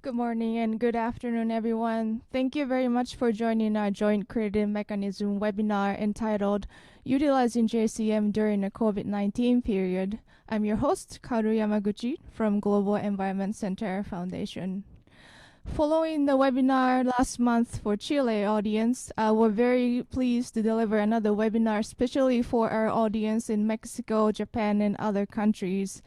Good morning and good afternoon, everyone. Thank you very much for joining our Joint Credit Mechanism webinar entitled Utilizing JCM During the COVID-19 Period. I'm your host, Karu Yamaguchi from Global Environment Center Foundation. Following the webinar last month for Chile audience, we're very pleased to deliver another webinar especially for our audience in Mexico, Japan, and other countries.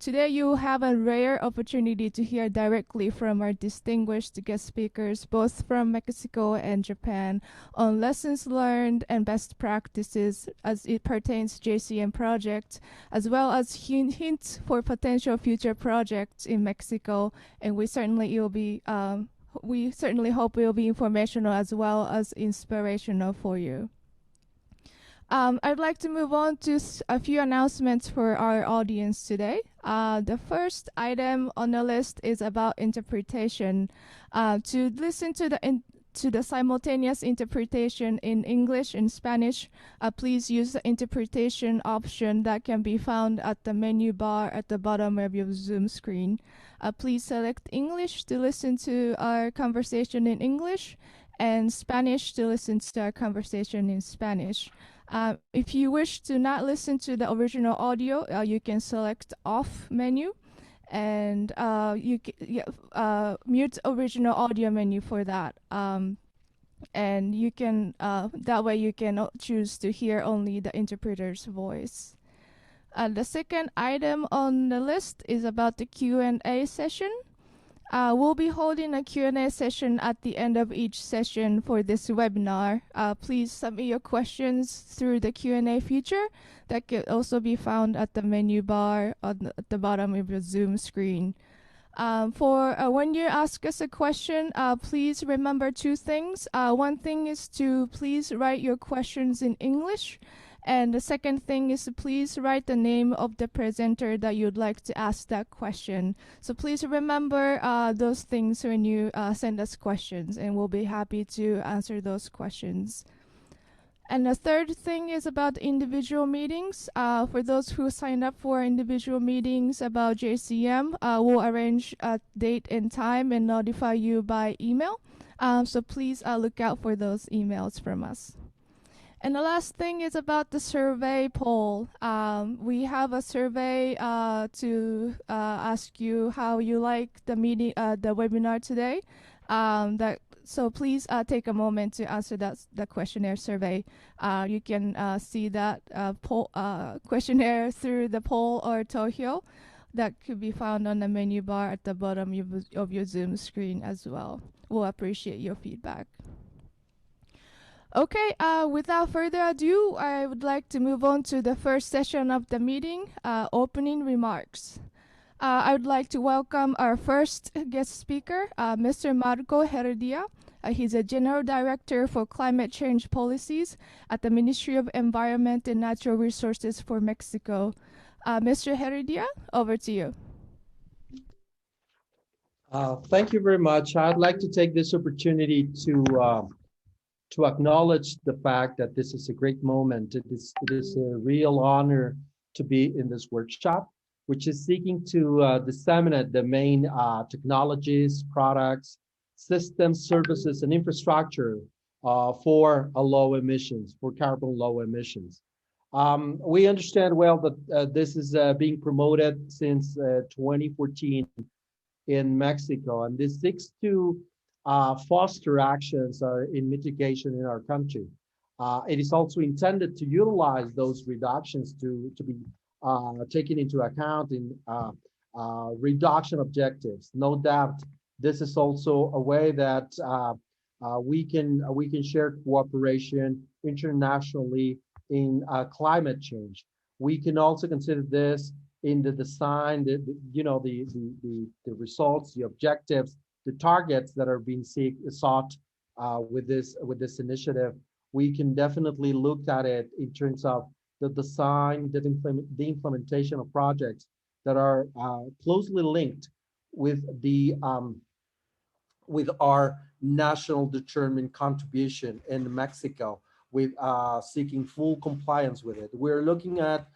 Today you have a rare opportunity to hear directly from our distinguished guest speakers, both from Mexico and Japan, on lessons learned and best practices as it pertains to JCM projects, as well as hints for potential future projects in Mexico. And we certainly hope it will be informational as well as inspirational for you. I'd like to move on to a few announcements for our audience today. The first item on the list is about interpretation. To listen to the simultaneous interpretation in English and Spanish, please use the interpretation option that can be found at the menu bar at the bottom of your Zoom screen. Please select English to listen to our conversation in English and Spanish to listen to our conversation in Spanish. If you wish to not listen to the original audio, you can select off menu and mute original audio menu for that. And you can that way you can choose to hear only the interpreter's voice. The second item on the list is about the Q&A session. We'll be holding a Q&A session at the end of each session for this webinar. Please submit your questions through the Q&A feature that can also be found at the menu bar at the bottom of your Zoom screen. For when you ask us a question, please remember two things. One thing is to please write your questions in English. And the second thing is to please write the name of the presenter that you'd like to ask that question. So please remember those things when you send us questions, and we'll be happy to answer those questions. And the third thing is about individual meetings. For those who signed up for individual meetings about JCM, we'll arrange a date and time and notify you by email. So please look out for those emails from us. And the last thing is about the survey poll. We have a survey to ask you how you like the meeting, the webinar today. So please take a moment to answer the questionnaire survey. You can see that poll questionnaire through the poll or Tohyo that could be found on the menu bar at the bottom of your Zoom screen as well. We'll appreciate your feedback. Okay, without further ado, I would like to move on to the first session of the meeting, opening remarks. I would like to welcome our first guest speaker, Mr. Marco Heredia. He's a General Director for Climate Change Policies at the Ministry of Environment and Natural Resources for Mexico. Mr. Heredia, over to you. Thank you very much. I'd like to take this opportunity to acknowledge the fact that this is a great moment. It is a real honor to be in this workshop, which is seeking to disseminate the main technologies, products, systems, services, and infrastructure for low emissions, for carbon low emissions. We understand well that this is being promoted since 2014 in Mexico, and this seeks to foster actions in mitigation in our country. It is also intended to utilize those reductions to be taken into account in reduction objectives. No doubt, this is also a way that we can share cooperation internationally in climate change. We can also consider this in the design, the results, the objectives, the targets that are being sought with this initiative. We can definitely look at it in terms of the design, the implementation of projects that are closely linked with our national determined contribution in Mexico, with seeking full compliance with it. We're looking at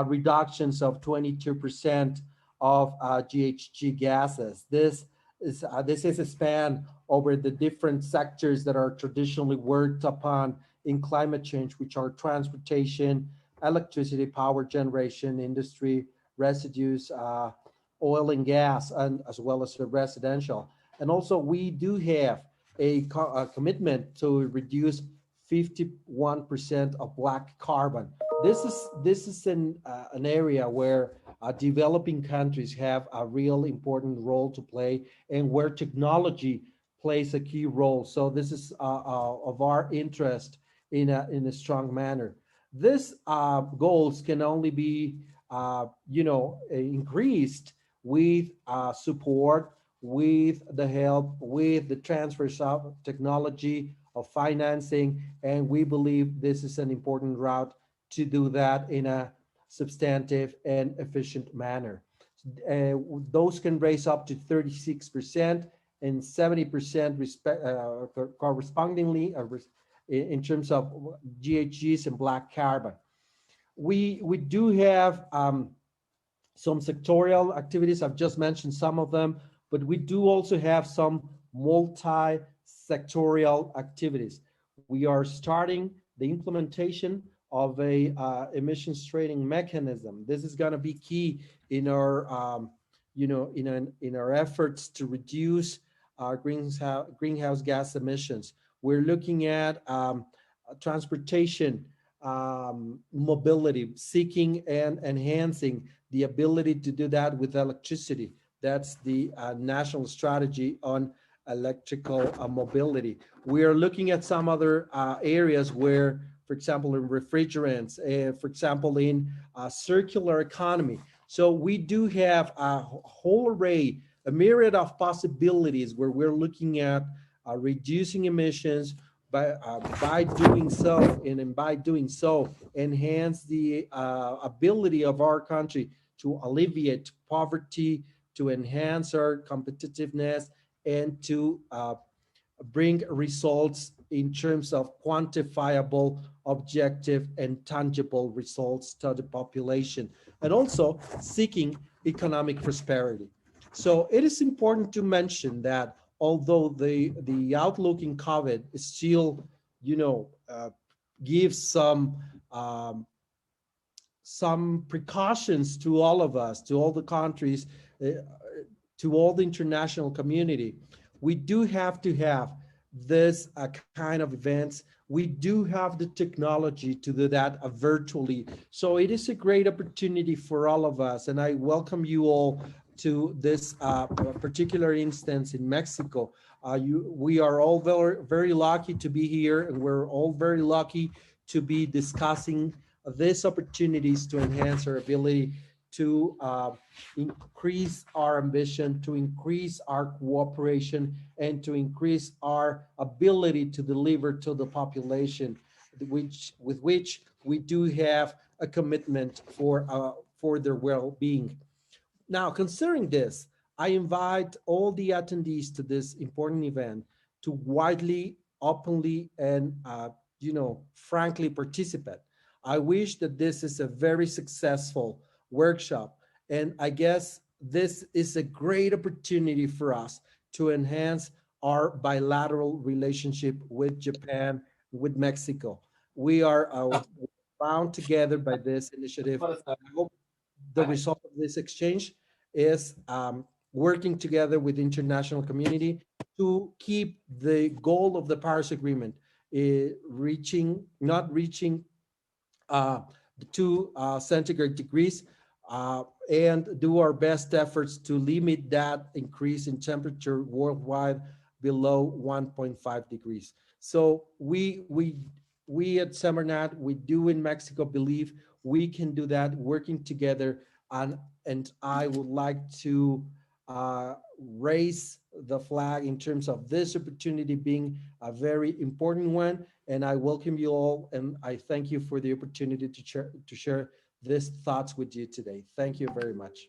reductions of 22% of GHG gases. This this is a span over the different sectors that are traditionally worked upon in climate change, which are transportation, electricity, power generation, industry, residues, oil and gas, and as well as the residential. And also we do have a commitment to reduce 51% of black carbon. This is an area where developing countries have a real important role to play, and where technology plays a key role. So this is of our interest in a strong manner. These goals can only be increased with support, with the help, with the transfers of technology, of financing, and we believe this is an important route to do that in a substantive and efficient manner. Uh, those can raise up to 36% and 70% correspondingly in terms of GHGs and black carbon. We do have some sectorial activities. I've just mentioned some of them, but we do also have some multi-sectorial activities. We are starting the implementation of a emissions trading mechanism. This is going to be key in our, in our efforts to reduce our greenhouse gas emissions. We're looking at transportation, mobility, seeking and enhancing the ability to do that with electricity. That's the national strategy on electrical mobility. We are looking at some other areas where, for example, in refrigerants, for example, in circular economy. So we do have a whole array, a myriad of possibilities where we're looking at reducing emissions, by doing so, and by doing so, enhance the ability of our country to alleviate poverty, to enhance our competitiveness, and to bring results in terms of quantifiable, objective, and tangible results to the population, and also seeking economic prosperity. So it is important to mention that although the outlook in COVID is still, gives some precautions to all of us, to all the countries, to all the international community, we do have to have this kind of events. We do have the technology to do that virtually. So it is a great opportunity for all of us. And I welcome you all to this particular instance in Mexico. We are all very, very lucky to be here, and we're all very lucky to be discussing these opportunities to enhance our ability to increase our ambition, to increase our cooperation, and to increase our ability to deliver to the population, with which we do have a commitment for their well-being. Now, considering this, I invite all the attendees to this important event to widely, openly, and frankly participate. I wish that this is a very successful workshop, and I guess this is a great opportunity for us to enhance our bilateral relationship with Japan, with Mexico. We are bound together by this initiative. I hope the result of this exchange is working together with the international community to keep the goal of the Paris Agreement, not reaching the 2 centigrade degrees, and do our best efforts to limit that increase in temperature worldwide below 1.5 degrees. So we at Semarnat, we do in Mexico believe we can do that working together, and I would like to raise the flag in terms of this opportunity being a very important one. And I welcome you all, and I thank you for the opportunity to share these thoughts with you today. Thank you very much.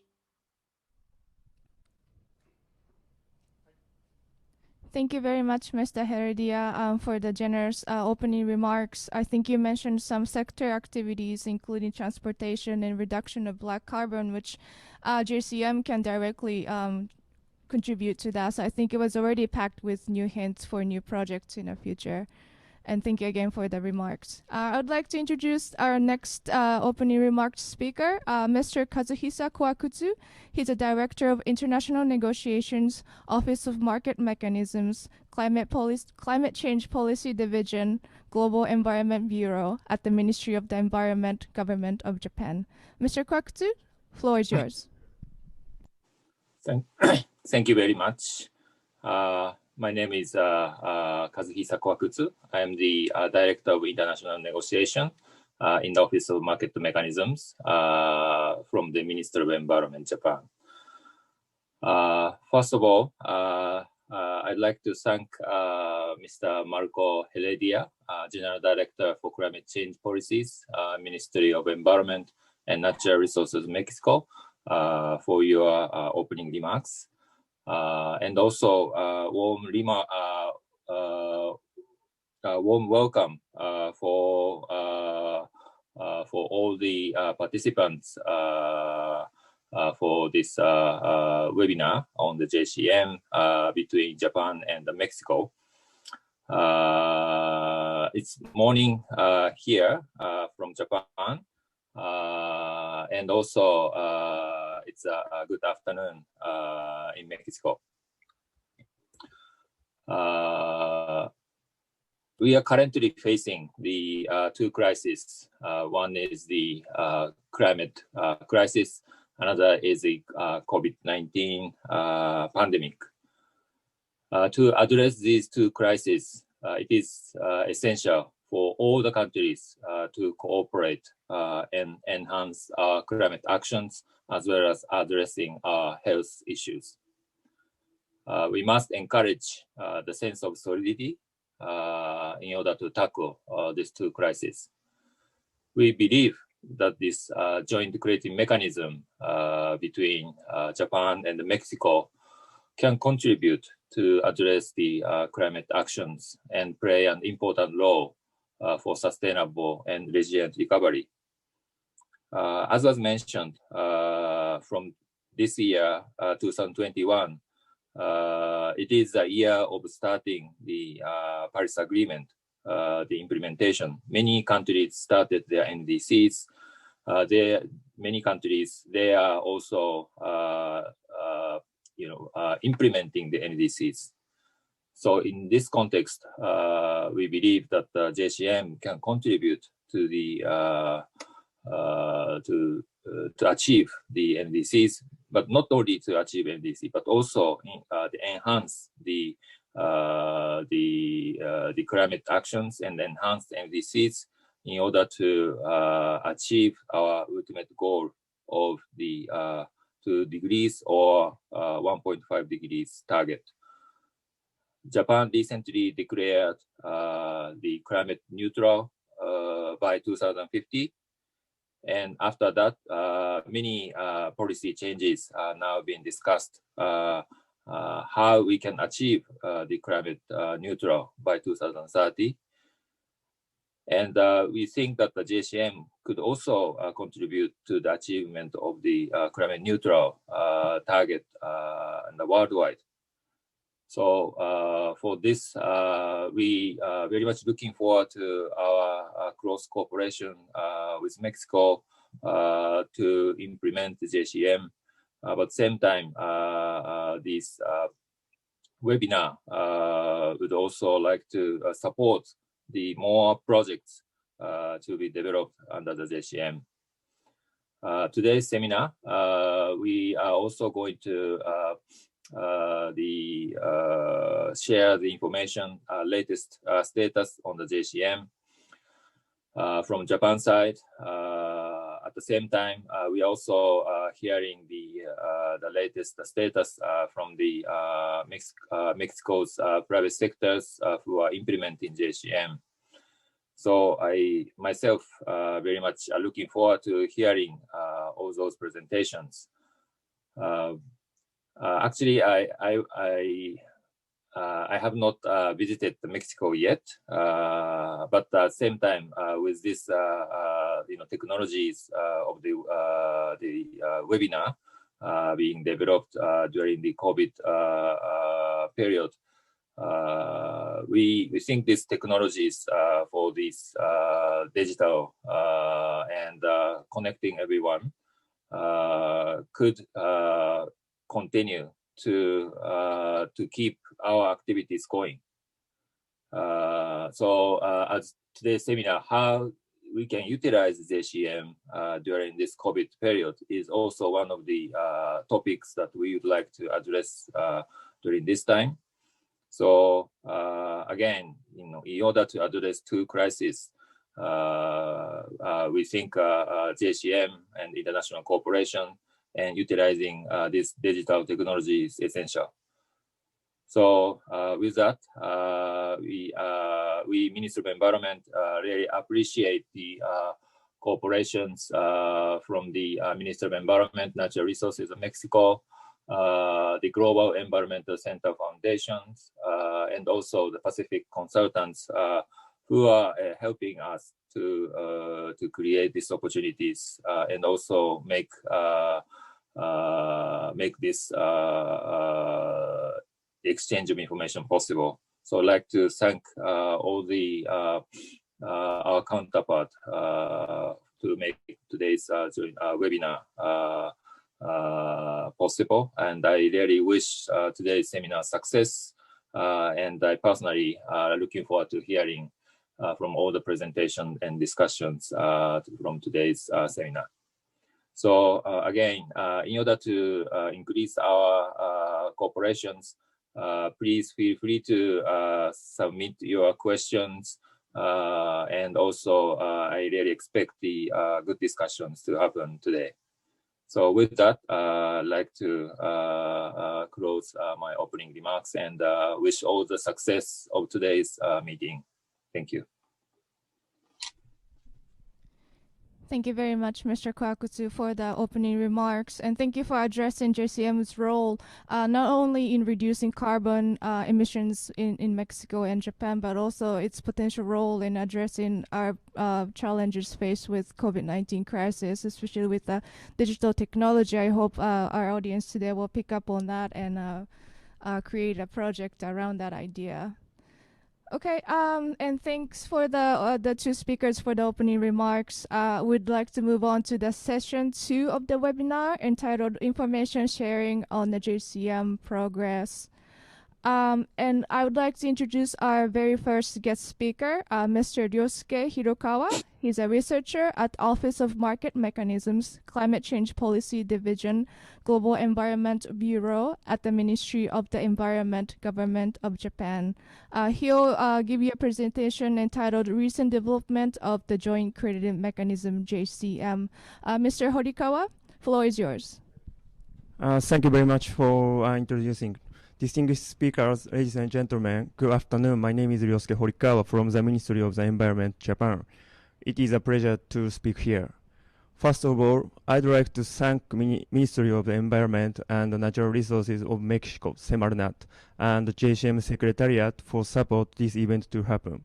Thank you very much, Mr. Heredia, for the generous opening remarks. I think you mentioned some sector activities, including transportation and reduction of black carbon, which JCM can directly contribute to that. So I think it was already packed with new hints for new projects in the future. And thank you again for the remarks. I'd like to introduce our next opening remarks speaker, Mr. Kazuhisa Kawakutsu. He's a Director of International Negotiations, Office of Market Mechanisms, Climate Change Policy Division, Global Environment Bureau at the Ministry of the Environment, Government of Japan. Mr. Kawakutsu, floor is yours. Thank you very much. My name is Kazuhisa Kawakutsu. I am the Director of International Negotiation in the Office of Market Mechanisms from the Ministry of Environment, Japan. First of all, I'd like to thank Mr. Marco Heredia, General Director for Climate Change Policies, Ministry of Environment and Natural Resources, Mexico, for your opening remarks. And also warm welcome for all the participants for this webinar on the JCM between Japan and Mexico. It's morning here from Japan, and also it's a good afternoon in Mexico. We are currently facing the two crises. One is the climate crisis. Another is the COVID-19 pandemic. To address these two crises, it is essential for all the countries to cooperate and enhance climate actions, as well as addressing health issues. We must encourage the sense of solidity in order to tackle these two crises. We believe that this joint creative mechanism between Japan and Mexico can contribute to address the climate actions and play an important role for sustainable and resilient recovery. As was mentioned, from this year, 2021, it is the year of starting the Paris Agreement, the implementation. Many countries started their NDCs. Many countries, they are also implementing the NDCs. So in this context, we believe that the JCM can contribute to the to achieve the NDCs, but not only to achieve NDC, but also to enhance the climate actions and enhance the NDCs in order to achieve our ultimate goal of the 2 degrees or 1.5 degrees target. Japan recently declared the climate neutral by 2050. And after that, many policy changes are now being discussed, how we can achieve the climate neutral by 2030. And we think that the JCM could also contribute to the achievement of the climate neutral target worldwide. So for this, we are very much looking forward to our close cooperation with Mexico to implement the JCM. But at the same time, this webinar would also like to support the more projects to be developed under the JCM. Today's seminar, we are also going to share the information, latest status on the JCM from Japan side. At the same time, we also hearing the latest status from the Mexico's private sectors who are implementing JCM. So I myself very much are looking forward to hearing all those presentations. Actually, I have not visited Mexico yet, but at the same time, with this technologies of the webinar, being developed during the COVID period. We think these technologies for this digital and connecting everyone could continue to keep our activities going. So as today's seminar, how we can utilize JCM during this COVID period is also one of the topics that we would like to address during this time. So again, in order to address two crises, we think JCM and international cooperation and utilizing this digital technology is essential. So with that, we Ministry of Environment really appreciate the cooperations from the Ministry of Environment, Natural Resources of Mexico, the Global Environmental Center Foundations, and also the Pacific consultants who are helping us to create these opportunities and also make this exchange of information possible. So I'd like to thank all the our counterpart to make today's webinar possible. And I really wish today's seminar success. And I personally looking forward to hearing from all the presentations and discussions from today's seminar. So again, in order to increase our cooperations, please feel free to submit your questions. And also, I really expect the good discussions to happen today. So with that, I'd like to close my opening remarks and wish all the success of today's meeting. Thank you. Thank you very much, Mr. Kwakutsu, for the opening remarks, and thank you for addressing JCM's role not only in reducing carbon emissions in Mexico and Japan, but also its potential role in addressing our challenges faced with COVID-19 crisis, especially with the digital technology. I hope our audience today will pick up on that and create a project around that idea. Okay, and thanks for the two speakers for the opening remarks. We'd like to move on to the session 2 of the webinar entitled Information Sharing on the JCM Progress. And I would like to introduce our very first guest speaker, Mr. Ryosuke Hirokawa. He's a researcher at Office of Market Mechanisms, Climate Change Policy Division, Global Environment Bureau at the Ministry of the Environment, Government of Japan. He'll give you a presentation entitled Recent Development of the Joint Credit Mechanism, JCM. Mr. Horikawa, floor is yours. Thank you very much for introducing. Distinguished speakers, ladies and gentlemen, good afternoon. My name is Ryosuke Horikawa from the Ministry of the Environment, Japan. It is a pleasure to speak here. First of all, I'd like to thank Ministry of the Environment and Natural Resources of Mexico, Semarnat, and JCM Secretariat for support this event to happen.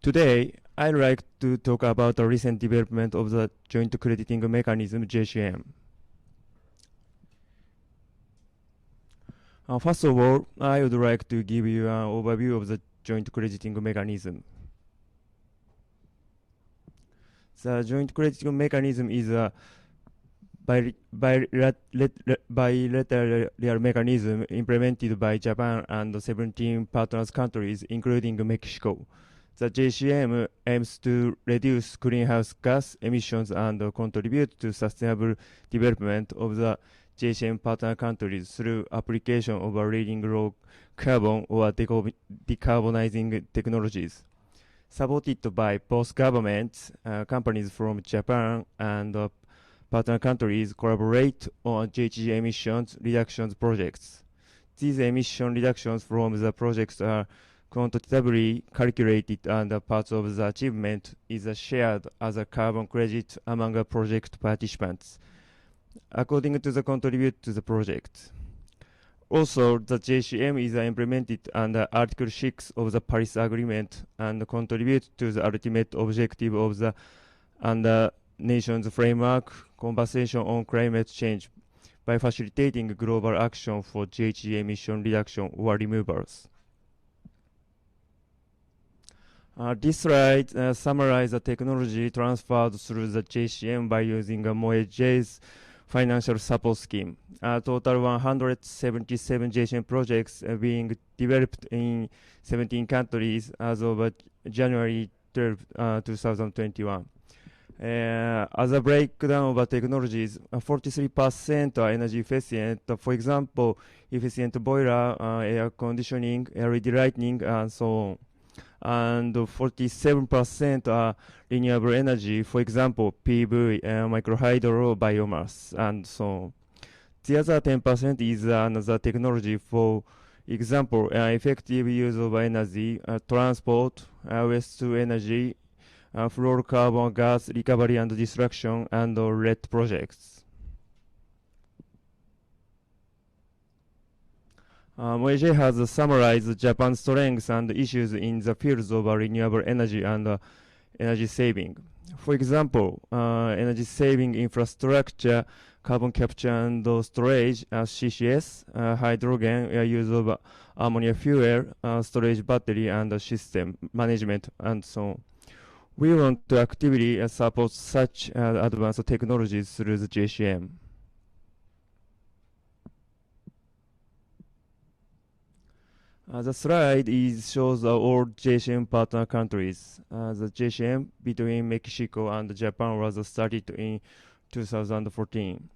Today, I'd like to talk about the recent development of the Joint Crediting Mechanism, JCM. First of all, I would like to give you an overview of the Joint Crediting Mechanism. The Joint Crediting Mechanism is a bilateral mechanism implemented by Japan and 17 partners countries, including Mexico. The JCM aims to reduce greenhouse gas emissions and contribute to sustainable development of the JCM partner countries through application of a leading low carbon or decarbonizing technologies. Supported by both governments, companies from Japan and partner countries collaborate on GHG emissions reductions projects. These emission reductions from the projects are quantitatively calculated, and part of the achievement is shared as a carbon credit among project participants, according to the contribute to the project. Also, the JCM is implemented under Article 6 of the Paris Agreement and contribute to the ultimate objective of the nation's framework conversation on climate change by facilitating global action for GHG emission reduction or removals. This slide summarizes the technology transferred through the JCM by using a MOE-J's financial support scheme. Total 177 JCM projects being developed in 17 countries as of January 12, 2021. As a breakdown of the technologies, 43% are energy efficient. For example, efficient boiler, air conditioning, LED lighting, and so on. And 47% are renewable energy, for example, PV, microhydro, biomass, and so on. The other 10% is another technology, for example, effective use of energy, transport, waste to energy, fluorocarbon gas recovery and destruction, and RED projects. MOE-J has summarized Japan's strengths and issues in the fields of renewable energy and energy saving. For example, energy saving infrastructure, carbon capture and storage, CCS, hydrogen, use of ammonia fuel, storage battery, and system management, and so on. We want to actively support such advanced technologies through the JCM. The slide shows all JCM partner countries. The JCM between Mexico and Japan was started in 2014.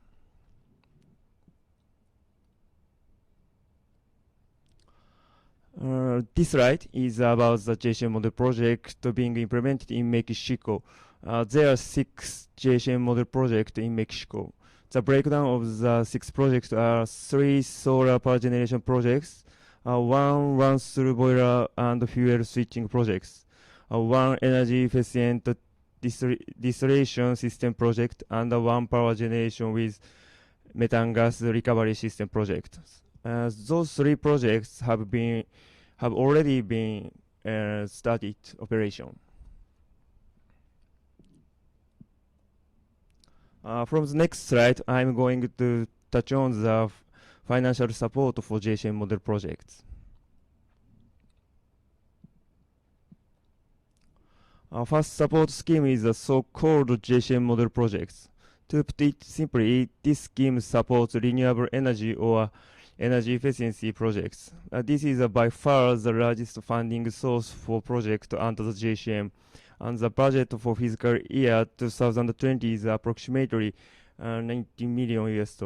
This slide is about the JCM model project being implemented in Mexico. There are 6 JCM model projects in Mexico. The breakdown of the 6 projects are 3 solar power generation projects, 1 run-through boiler and fuel switching projects, 1 energy efficient distillation system project, and 1 power generation with methane gas recovery system project. Those 3 projects have already been started operation. From the next slide, I'm going to touch on the financial support for JCM model projects. Our first support scheme is the so-called JCM model projects. To put it simply, this scheme supports renewable energy or energy efficiency projects. This is by far the largest funding source for projects under the JCM, and the budget for fiscal year 2020 is approximately $90 million US.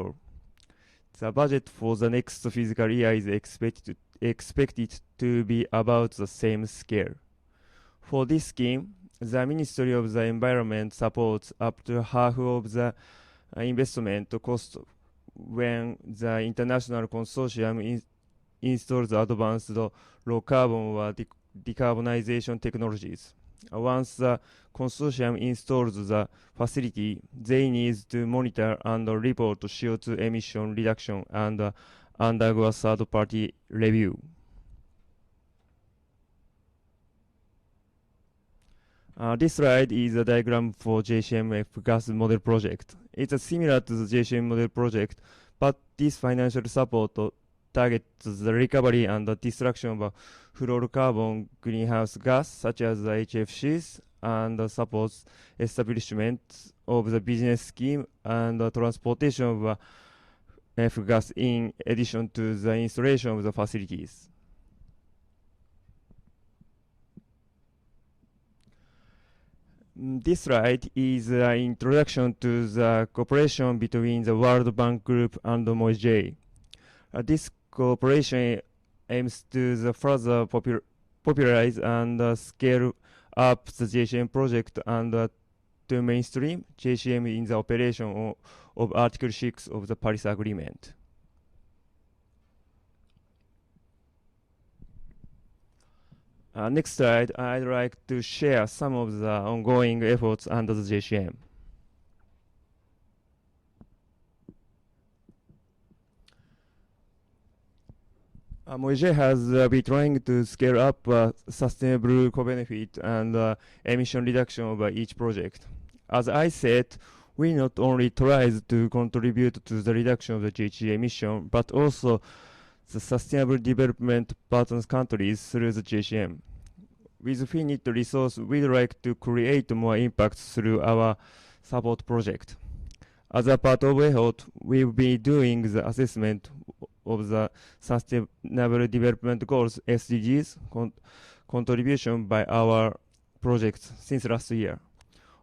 The budget for the next fiscal year is expected to be about the same scale. For this scheme, the Ministry of the Environment supports up to half of the investment cost when the international consortium installs advanced low-carbon or decarbonization technologies. Once the consortium installs the facility, they need to monitor and report CO2 emission reduction and undergo a third-party review. This slide is a diagram for JCM F-gas model project. It's similar to the JCM model project, but this financial support targets the recovery and the destruction of fluorocarbon greenhouse gas, such as the HFCs, and supports establishment of the business scheme and the transportation of F-gas in addition to the installation of the facilities. This slide is an introduction to the cooperation between the World Bank Group and MOE-J. This cooperation aims to further popularize and scale up the JCM project and to mainstream JCM in the operation of Article 6 of the Paris Agreement. Next slide, I'd like to share some of the ongoing efforts under the JCM. MOE-J has been trying to scale up sustainable co-benefit and emission reduction of each project. As I said, we not only tries to contribute to the reduction of the GHG emission, but also the sustainable development partners countries through the JCM. With finite resource, we'd like to create more impact through our support project. As a part of effort, we'll be doing the assessment of the Sustainable Development Goals (SDGs) contribution by our projects since last year.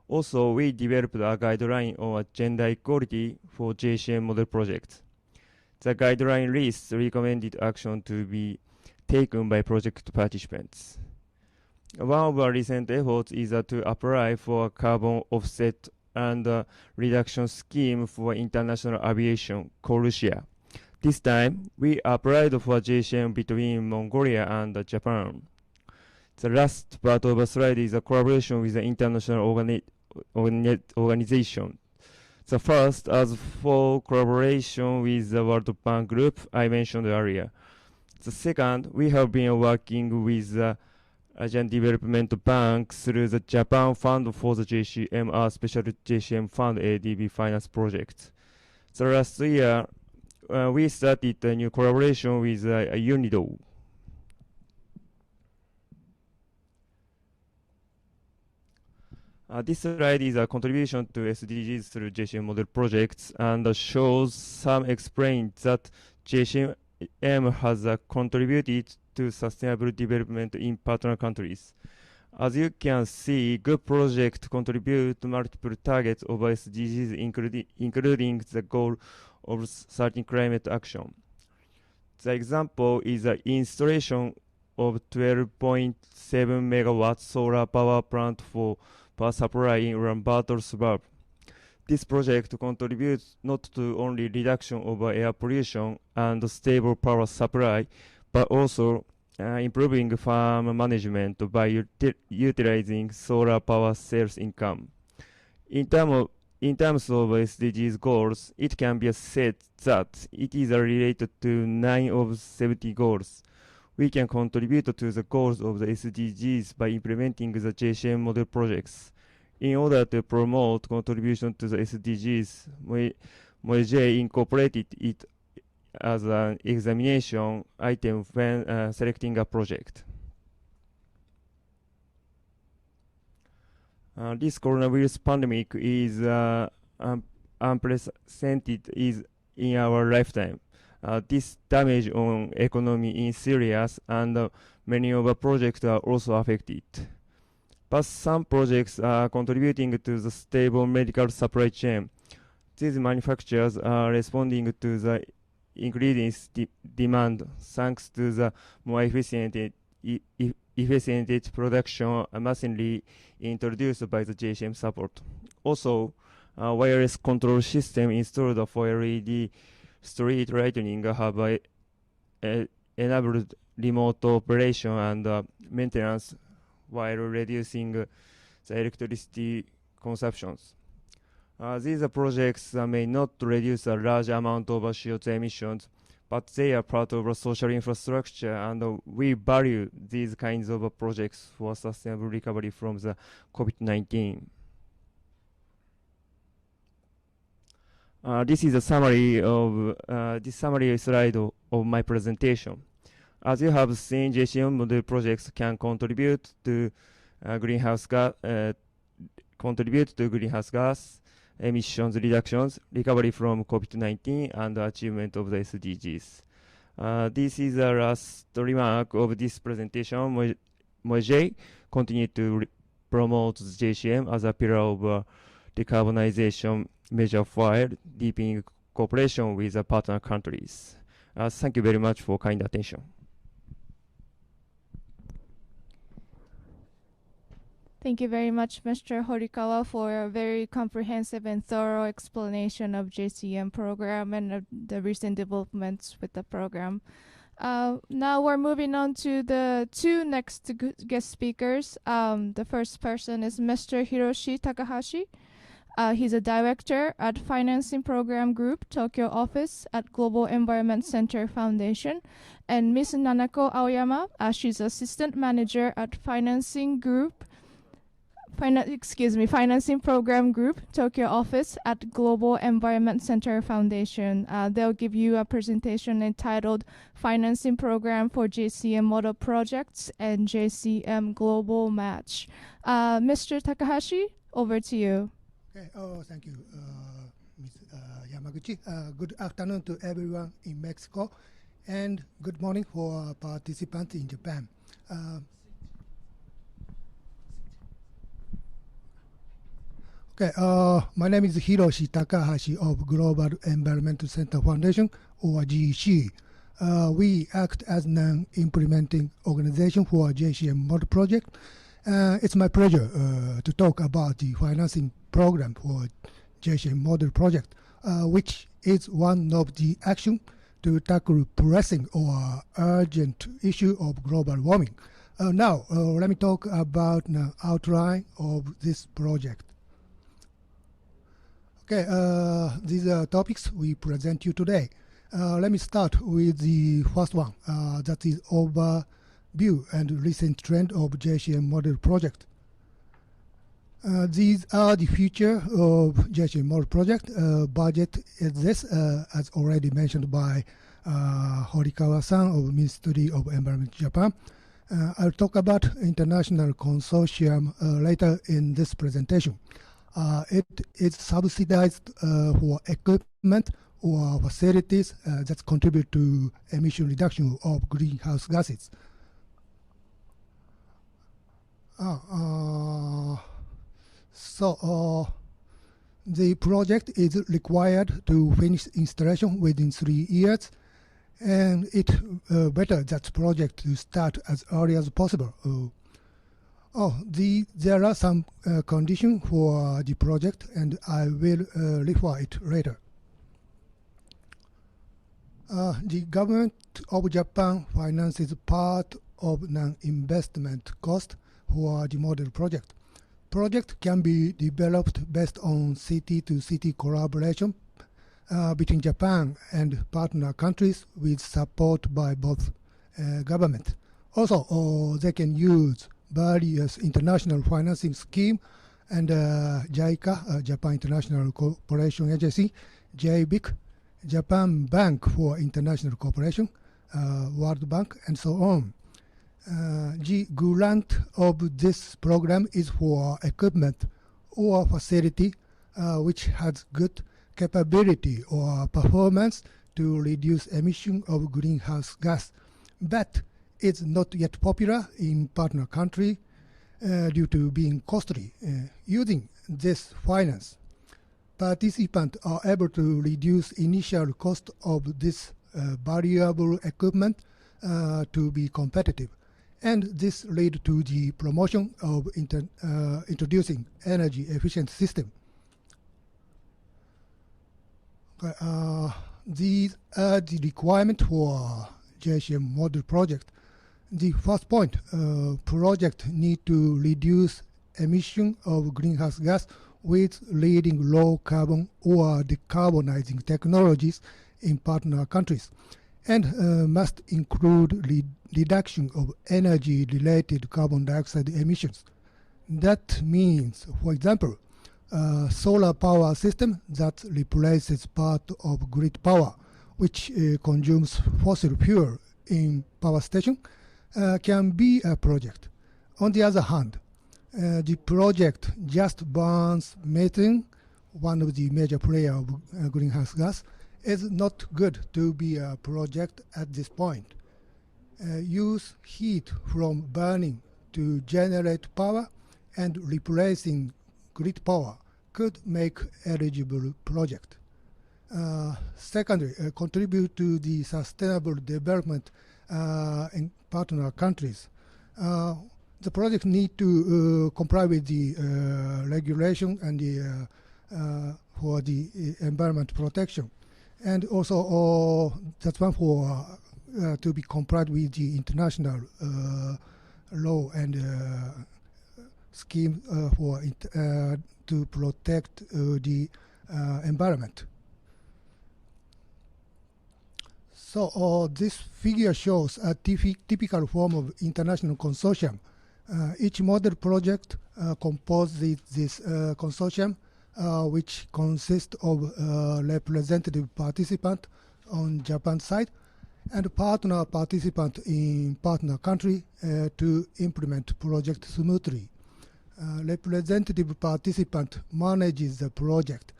Also, we developed a guideline on gender equality for JCM model projects. The guideline lists recommended action to be taken by project participants. One of our recent efforts is to apply for a carbon offset and reduction scheme for international aviation, called Russia. This time, we applied for JCM between Mongolia and Japan. The last part of the slide is a collaboration with the international organization. The first, as for collaboration with the World Bank Group I mentioned earlier. The second, we have been working with the Asian Development Bank through the Japan Fund for the JCM, our special JCM Fund ADB finance project. The last year, we started a new collaboration with UNIDO. This slide is a contribution to SDGs through JCM model projects and shows some explain that JCM has contributed to sustainable development in partner countries. As you can see, good projects contribute to multiple targets of SDGs, including the goal of certain climate action. The example is the installation of 12.7 megawatt solar power plant for power supply in Ulaanbaatar suburb. This project contributes not to only reduction of air pollution and stable power supply, but also improving farm management by utilizing solar power sales income. In terms of SDGs goals, it can be said that it is related to 9 of 70 goals. We can contribute to the goals of the SDGs by implementing the JCM model projects. In order to promote contribution to the SDGs, MOJ incorporated it as an examination item when selecting a project. This coronavirus pandemic is unprecedented in our lifetime. This damage on economy is serious, and many of our projects are also affected. But some projects are contributing to the stable medical supply chain. These manufacturers are responding to the increasing demand thanks to the more efficient production massively introduced by the JCM support. Also, a wireless control system installed for LED street lighting have enabled remote operation and maintenance while reducing the electricity consumptions. These projects may not reduce a large amount of CO2 emissions, but they are part of a social infrastructure, and we value these kinds of projects for sustainable recovery from the COVID-19. This is a summary of this summary slide of my presentation. As you have seen, JCM model projects can contribute to greenhouse gas emissions reductions, recovery from COVID-19, and achievement of the SDGs. This is the last remark of this presentation. MOJ continue to promote JCM as a pillar of decarbonization measure while deepening cooperation with the partner countries. Thank you very much for kind attention. Thank you very much, Mr. Horikawa, for a very comprehensive and thorough explanation of JCM program and the recent developments with the program. Now we're moving on to the two next guest speakers. The first person is Mr. Hiroshi Takahashi. He's a director at Financing Program Group, Tokyo office at Global Environment Center Foundation. And Ms. Nanako Aoyama, she's assistant manager at Financing Group, Financing Program Group, Tokyo office at Global Environment Center Foundation. They'll give you a presentation entitled Financing Program for JCM Model Projects and JCM Global Match. Mr. Takahashi, over to you. Okay. Oh, thank you, Ms. Yamaguchi. Good afternoon to everyone in Mexico, and good morning for participants in Japan. Okay, my name is Hiroshi Takahashi of Global Environmental Center Foundation, or GEC. We act as an implementing organization for JCM Model Project. It's my pleasure to talk about the financing program for JCM Model Project, which is one of the actions to tackle pressing or urgent issue of global warming. Now, let me talk about the outline of this project. Okay, these are topics we present you today. Let me start with the first one, that is overview and recent trend of JCM Model Project. These are the future of JCM Model Project. Budget is this, as already mentioned by Horikawa-san of Ministry of Environment Japan. I'll talk about international consortium later in this presentation. It is subsidized for equipment or facilities that contribute to emission reduction of greenhouse gases. The project is required to finish installation within 3 years, and it better that project to start as early as possible. There are some conditions for the project, and I will refer it later. The government of Japan finances part of an investment cost for the model project. Project can be developed based on city-to-city collaboration between Japan and partner countries with support by both government. Also, they can use various international financing scheme and JICA, Japan International Cooperation Agency, JBIC, Japan Bank for International Cooperation, World Bank, and so on. The grant of this program is for equipment or facility which has good capability or performance to reduce emission of greenhouse gas, but it's not yet popular in partner country due to being costly. Using this finance, participants are able to reduce initial cost of this valuable equipment to be competitive, and this lead to the promotion of introducing energy efficient system. These are the requirements for JCM model project. The first point, project need to reduce emission of greenhouse gas with leading low carbon or decarbonizing technologies in partner countries, and must include reduction of energy-related carbon dioxide emissions. That means, for example, solar power system that replaces part of grid power, which consumes fossil fuel in power station, can be a project. On the other hand, the project just burns methane, one of the major players of greenhouse gas, is not good to be a project at this point. Use heat from burning to generate power and replacing grid power could make eligible project. Secondly, contribute to the sustainable development in partner countries. The project need to comply with the regulation and the for the environment protection, and also that's one for to be complied with the international law and scheme for to protect the environment. So this figure shows a typical form of international consortium. Each model project composed this consortium, which consists of representative participant on Japan side and partner participant in partner country to implement project smoothly. Representative participant manages the project,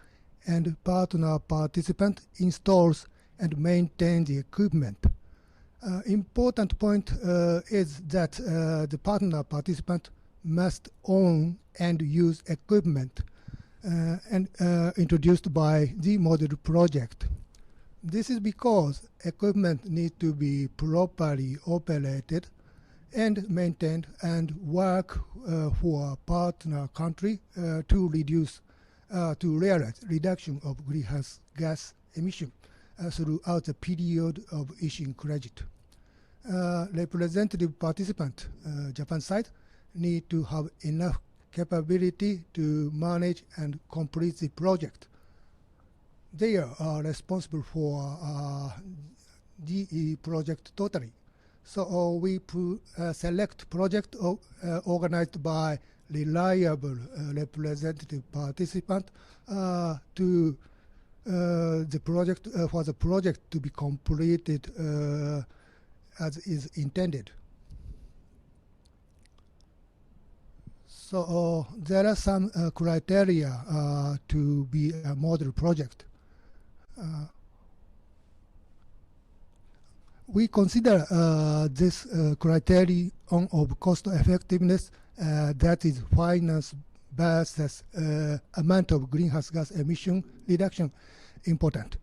and partner participant installs and maintains the equipment. Important point is that the partner participant must own and use equipment and introduced by the model project. This is because equipment needs to be properly operated and maintained and work for a partner country to realize reduction of greenhouse gas emission throughout the period of issuing credit. Representative participant, Japan side, need to have enough capability to manage and complete the project. They are responsible for the project totally. So we select project organized by reliable representative participant to the project for the project to be completed as is intended. So there are some criteria to be a model project. We consider this criterion of cost effectiveness, that is finance versus amount of greenhouse gas emission reduction, important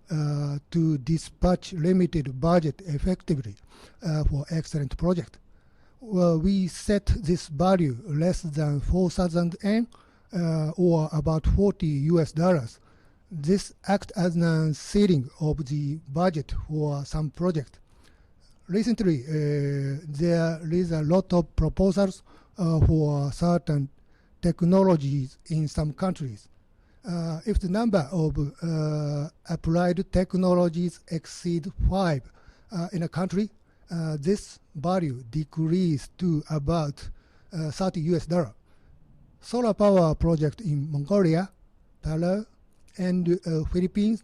to dispatch limited budget effectively for excellent project. Well, we set this value less than 4,000 yen or about $40. This acts as a ceiling of the budget for some project. Recently, there is a lot of proposals for certain technologies in some countries. If the number of applied technologies exceed 5 in a country, this value decreased to about $30. Solar power project in Mongolia, Peru, and Philippines,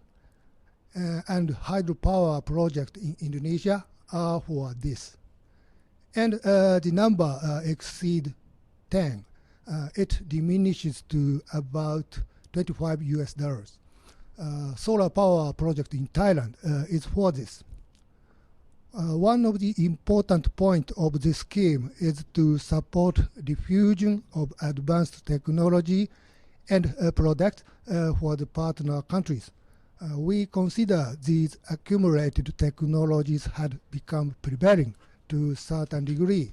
and hydropower project in Indonesia are for this. And the number exceed 10. It diminishes to about $25. Solar power project in Thailand is for this. One of the important points of this scheme is to support diffusion of advanced technology and products for the partner countries. We consider these accumulated technologies had become prevailing to a certain degree.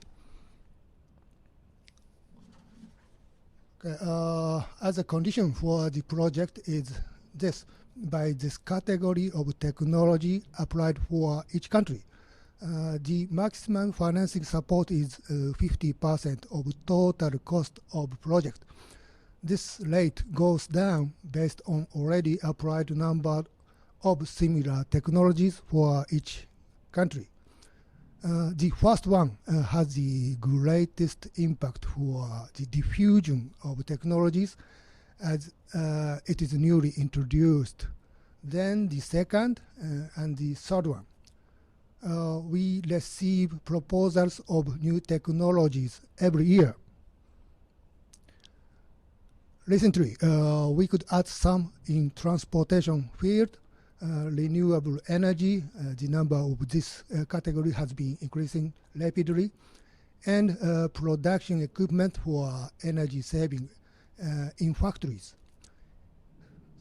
Okay, as a condition for the project is this, by this category of technology applied for each country. The maximum financing support is 50% of total cost of project. This rate goes down based on already applied number of similar technologies for each country. The first one has the greatest impact for the diffusion of technologies as it is newly introduced. Then the second and the third one. We receive proposals of new technologies every year. Recently, we could add some in transportation field, renewable energy. The number of this category has been increasing rapidly, and production equipment for energy saving in factories.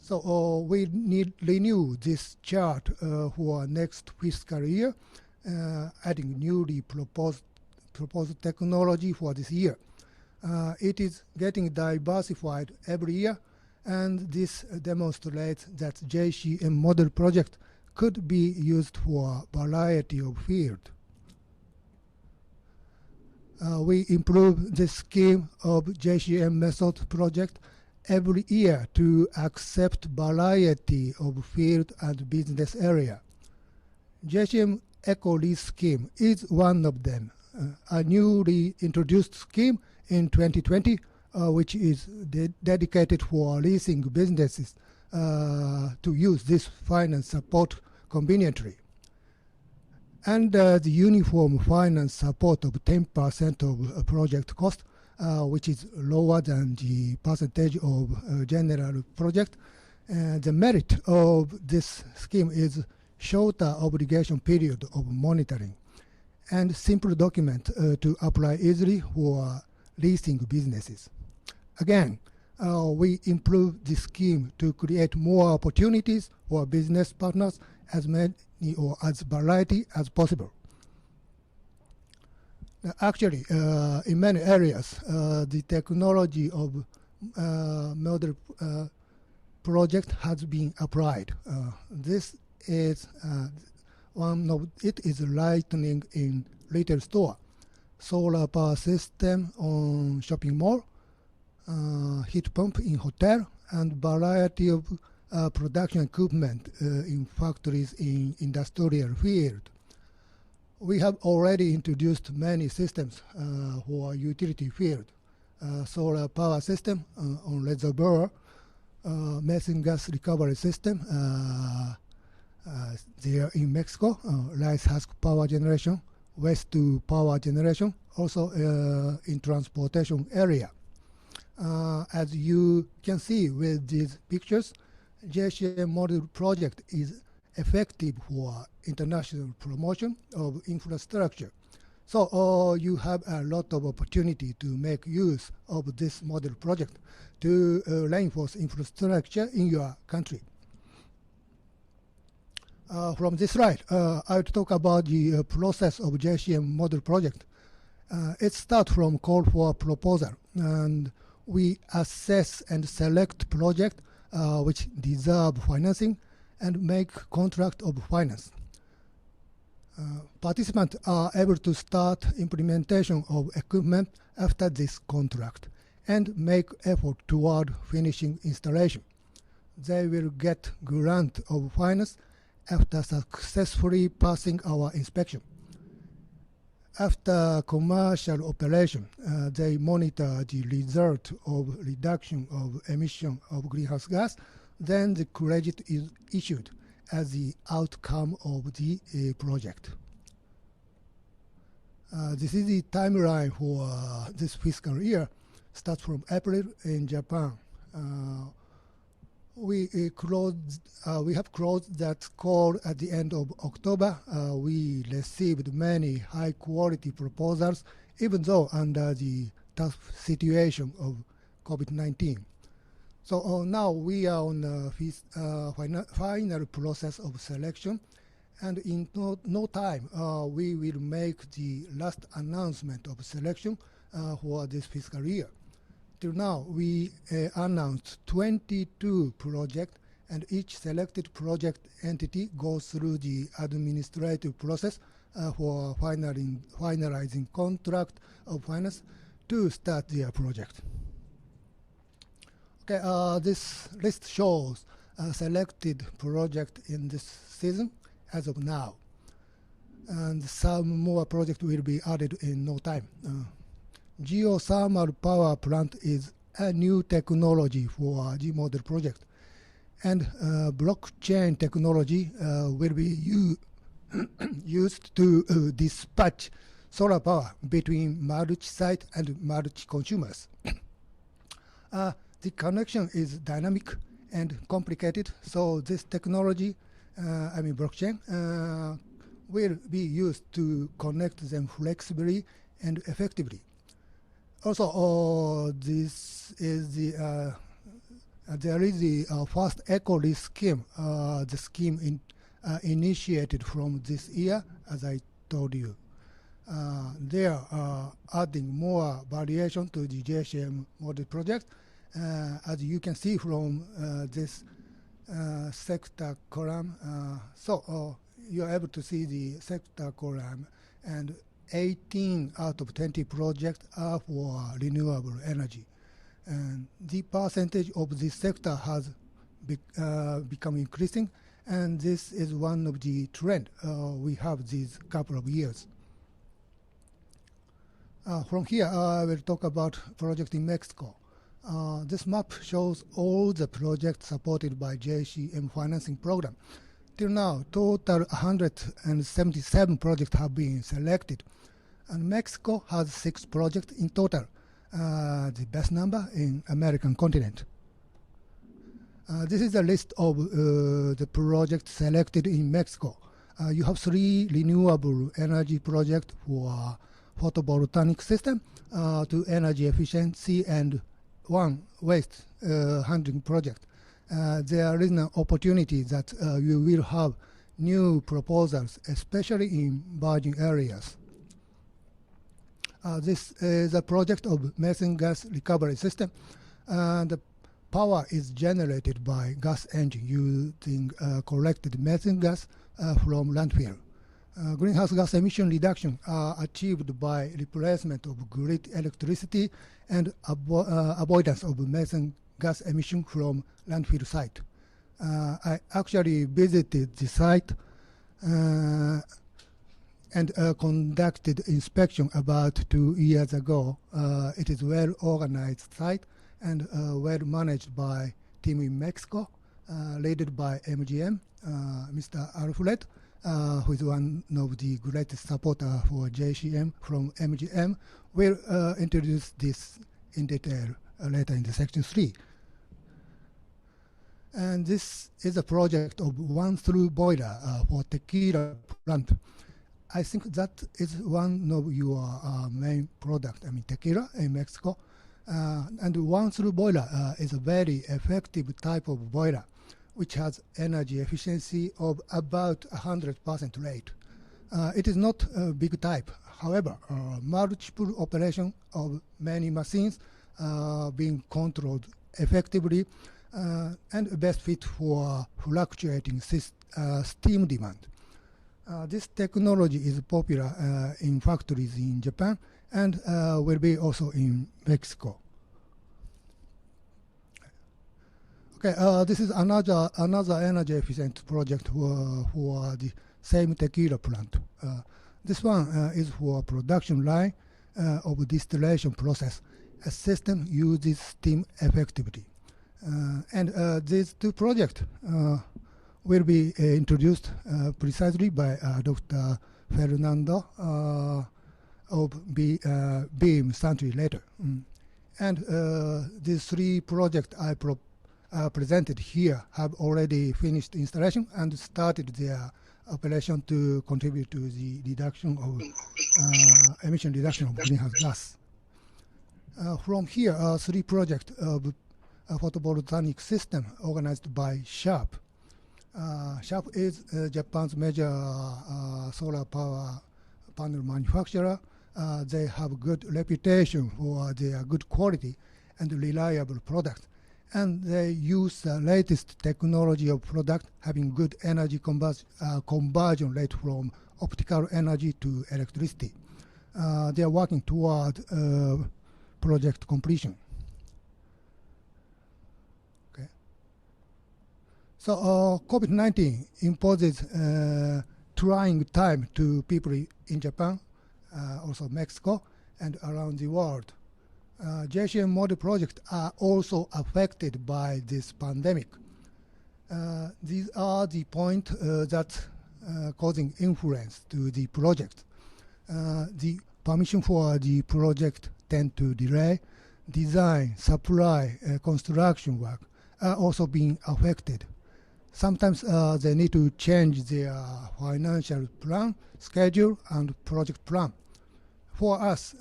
So we need renew this chart for next fiscal year, adding newly proposed technology for this year. It is getting diversified every year, and this demonstrates that JCM model project could be used for a variety of fields. We improve the scheme of JCM method project every year to accept variety of field and business area. JCM Eco-Lease scheme is one of them. A newly introduced scheme in 2020 which is dedicated for leasing businesses to use this finance support conveniently. And the uniform finance support of 10% of project cost, which is lower than the percentage of general project. The merit of this scheme is shorter obligation period of monitoring and simple document to apply easily for leasing businesses. Again, we improve the scheme to create more opportunities for business partners, as many or as variety as possible. Actually, in many areas, the technology of model project has been applied. This is one of it is lighting in retail store, solar power system on shopping mall, heat pump in hotel, and variety of production equipment in factories in industrial field. We have already introduced many systems for utility field, solar power system on reservoir, methane gas recovery system there in Mexico, rice husk power generation, waste to power generation, also in transportation area. As you can see with these pictures, JCM model project is effective for international promotion of infrastructure. So you have a lot of opportunity to make use of this model project to reinforce infrastructure in your country. From this slide, I will talk about the process of JCM model project. It starts from call for proposal, and we assess and select project which deserve financing and make contract of finance. Participants are able to start implementation of equipment after this contract and make effort toward finishing installation. They will get grant of finance after successfully passing our inspection. After commercial operation, they monitor the result of reduction of emission of greenhouse gas. Then the credit is issued as the outcome of the project. This is the timeline for this fiscal year. Starts from April in Japan. We have closed that call at the end of October. We received many high-quality proposals, even though under the tough situation of COVID-19. So now we are on the final process of selection, and in no time we will make the last announcement of selection for this fiscal year. Till now, we announced 22 projects, and each selected project entity goes through the administrative process for finalizing contract of finance to start their project. Okay, this list shows selected project in this season as of now, and some more projects will be added in no time. Geothermal power plant is a new technology for the model project, and blockchain technology will be used to dispatch solar power between multi-site and multi-consumers. The connection is dynamic and complicated, so this technology, blockchain, will be used to connect them flexibly and effectively. Also, this is the there is the first eco-risk scheme. The scheme initiated from this year, as I told you. They are adding more variation to the JCM model project. As you can see from this sector column, you are able to see the sector column, and 18 out of 20 projects are for renewable energy. And the percentage of this sector has become increasing, and this is one of the trends we have these couple of years. From here, I will talk about project in Mexico. This map shows all the projects supported by JCM financing program. Till now, total 177 projects have been selected, and Mexico has 6 projects in total, the best number in American continent. This is a list of the projects selected in Mexico. You have 3 renewable energy projects for photovoltaic system, 2 energy efficiency, and 1 waste handling project. There is an opportunity that you will have new proposals, especially in virgin areas. This is a project of methane gas recovery system. The power is generated by gas engine using collected methane gas from landfill. Greenhouse gas emission reduction are achieved by replacement of grid electricity and avoidance of methane gas emission from landfill site. I actually visited the site and conducted inspection about 2 years ago. It is well organized site and well managed by team in Mexico, led by MGM, Mr. Alfred, who is one of the greatest supporter for JCM from MGM, will introduce this in detail later in the section 3. And this is a project of 1-through boiler for tequila plant. I think that is one of your main product, tequila in Mexico. And 1-through boiler is a very effective type of boiler, which has energy efficiency of about 100% rate. It is not a big type. However, multiple operation of many machines being controlled effectively and best fit for fluctuating steam demand. This technology is popular in factories in Japan and will be also in Mexico. Okay, this is another energy efficient project for the same tequila plant. This one is for production line of distillation process. A system uses steam effectively. And these 2 projects will be introduced precisely by Dr. Fernando of Beam Century later. And these 3 projects I presented here have already finished installation and started their operation to contribute to the reduction of emission reduction of greenhouse gas. From here, 3 projects of a photovoltaic system organized by Sharp. Sharp is Japan's major solar power panel manufacturer. They have good reputation for their good quality and reliable products. And they use the latest technology of product having good energy conversion rate from optical energy to electricity. They are working toward project completion. Okay. So COVID-19 imposes trying time to people in Japan, also Mexico, and around the world. JCM model projects are also affected by this pandemic. These are the points that causing influence to the project. The permission for the project tend to delay. Design, supply, construction work are also being affected. Sometimes they need to change their financial plan, schedule, and project plan. For us,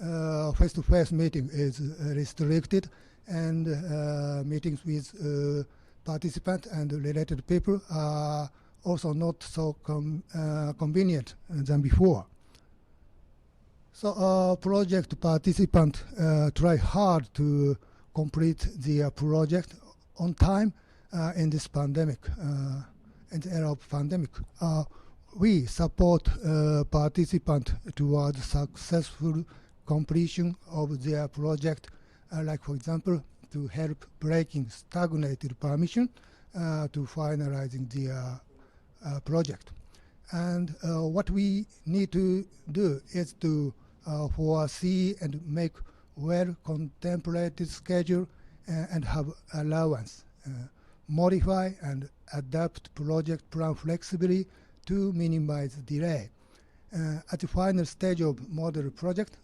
face-to-face meeting is restricted, and meetings with participants and related people are also not so convenient than before. So project participants try hard to complete their project on time in this pandemic, in the era of pandemic. We support participants towards successful completion of their project, like for example, to help breaking stagnated permission to finalizing their project. And what we need to do is to foresee and make well-contemplated schedule and have allowance, modify and adapt project plan flexibly to minimize delay. At the final stage of model project,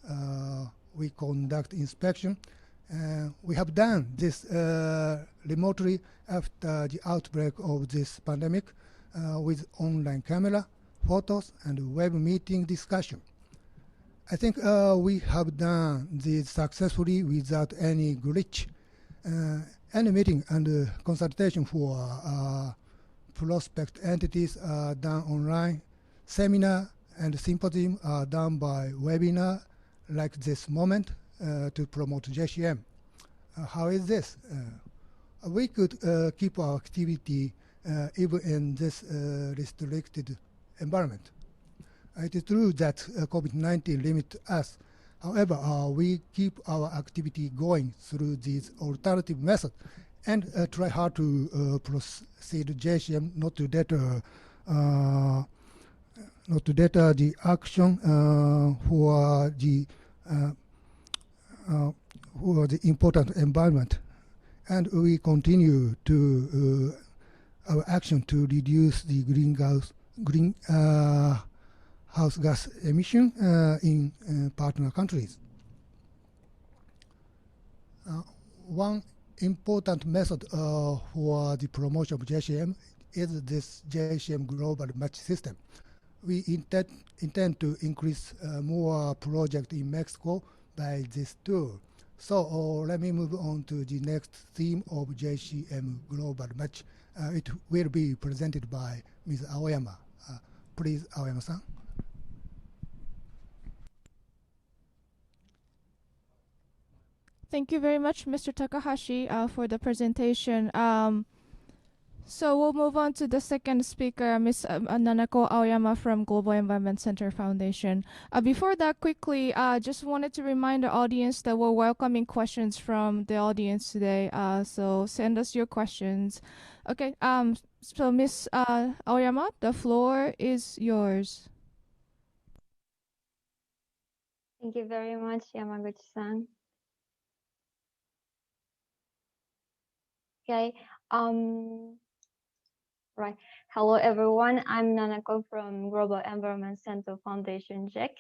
we conduct inspection. We have done this remotely after the outbreak of this pandemic with online camera, photos, and web meeting discussion. I think we have done this successfully without any glitch. Any meeting and consultation for prospect entities are done online. Seminar and symposium are done by webinar like this moment to promote JCM. How is this? We could keep our activity even in this restricted environment. It is true that COVID-19 limits us. However, we keep our activity going through these alternative methods and try hard to proceed JCM not to deter the action for the important environment. And we continue to our action to reduce the greenhouse gas emission in partner countries. One important method for the promotion of JCM is this JCM global match system. We intend to increase more projects in Mexico by this tool. So let me move on to the next theme of JCM global match. It will be presented by Ms. Aoyama. Please, Aoyama-san. Thank you very much, Mr. Takahashi, for the presentation. So we'll move on to the second speaker, Ms. Nanako Aoyama from Global Environment Center Foundation. Before that, quickly, just wanted to remind the audience that we're welcoming questions from the audience today. So send us your questions. Okay, so Ms. Aoyama, the floor is yours. Thank you very much, Yamaguchi-san. Okay. Right. Hello, everyone. I'm Nanako from Global Environment Center Foundation, JEC.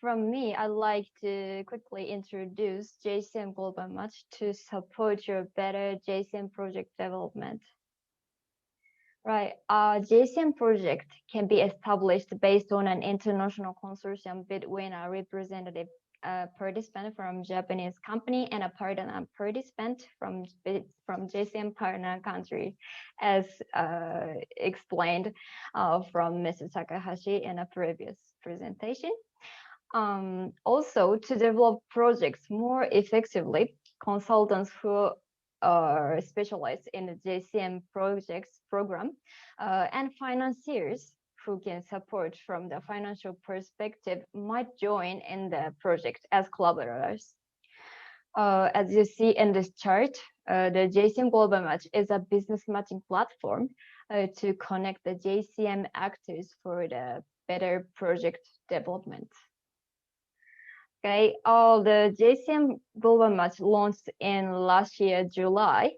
From me, I'd like to quickly introduce JCM Global Match to support your better JCM project development. Right. JCM project can be established based on an international consortium between a representative participant from Japanese company and a partner participant from JCM partner country, as explained from Mr. Takahashi in a previous presentation. Also, to develop projects more effectively, consultants who are specialized in the JCM projects program and financiers who can support from the financial perspective might join in the project as collaborators. As you see in this chart, the JCM Global Match is a business matching platform to connect the JCM actors for the better project development. Okay, the JCM Global Match launched in last year, July,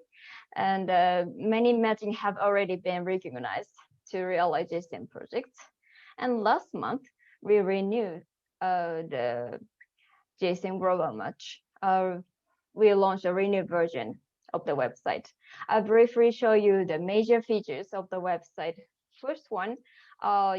and many matching have already been recognized to realize JCM projects. And last month, we renewed the JCM Global Match. We launched a renewed version of the website. I'll briefly show you the major features of the website. First one,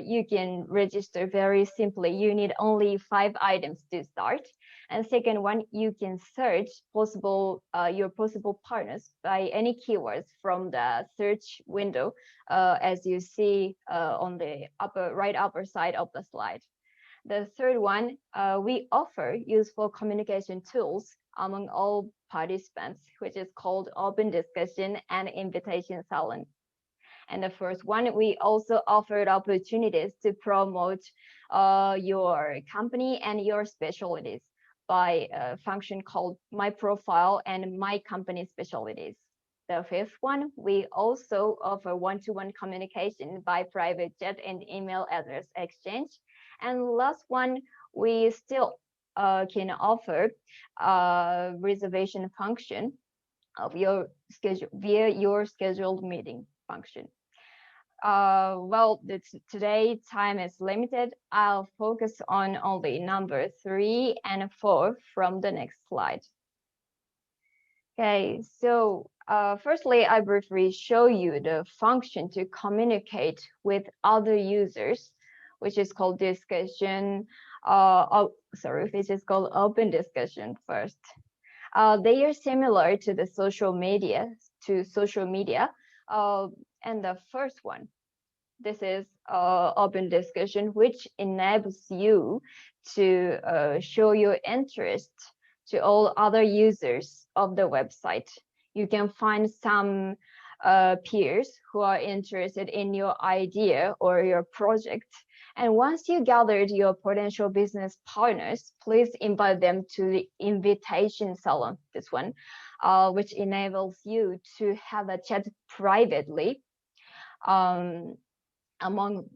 you can register very simply. You need only 5 items to start. And second one, you can search your possible partners by any keywords from the search window, as you see on the right upper side of the slide. The third one, we offer useful communication tools among all participants, which is called open discussion and invitation salon. And the first one, we also offered opportunities to promote your company and your specialties by a function called My Profile and My Company Specialties. The fifth one, we also offer one-to-one communication by private chat and email address exchange. And last one, we still can offer a reservation function of your schedule via your scheduled meeting function. Well, today time is limited. I'll focus on only number 3 and 4 from the next slide. Okay, so firstly, I briefly show you the function to communicate with other users, which is called discussion. Which is called open discussion first. They are similar to the social media, and the first one, this is open discussion, which enables you to show your interest to all other users of the website. You can find some peers who are interested in your idea or your project. And once you gathered your potential business partners, please invite them to the invitation salon, this one, which enables you to have a chat privately among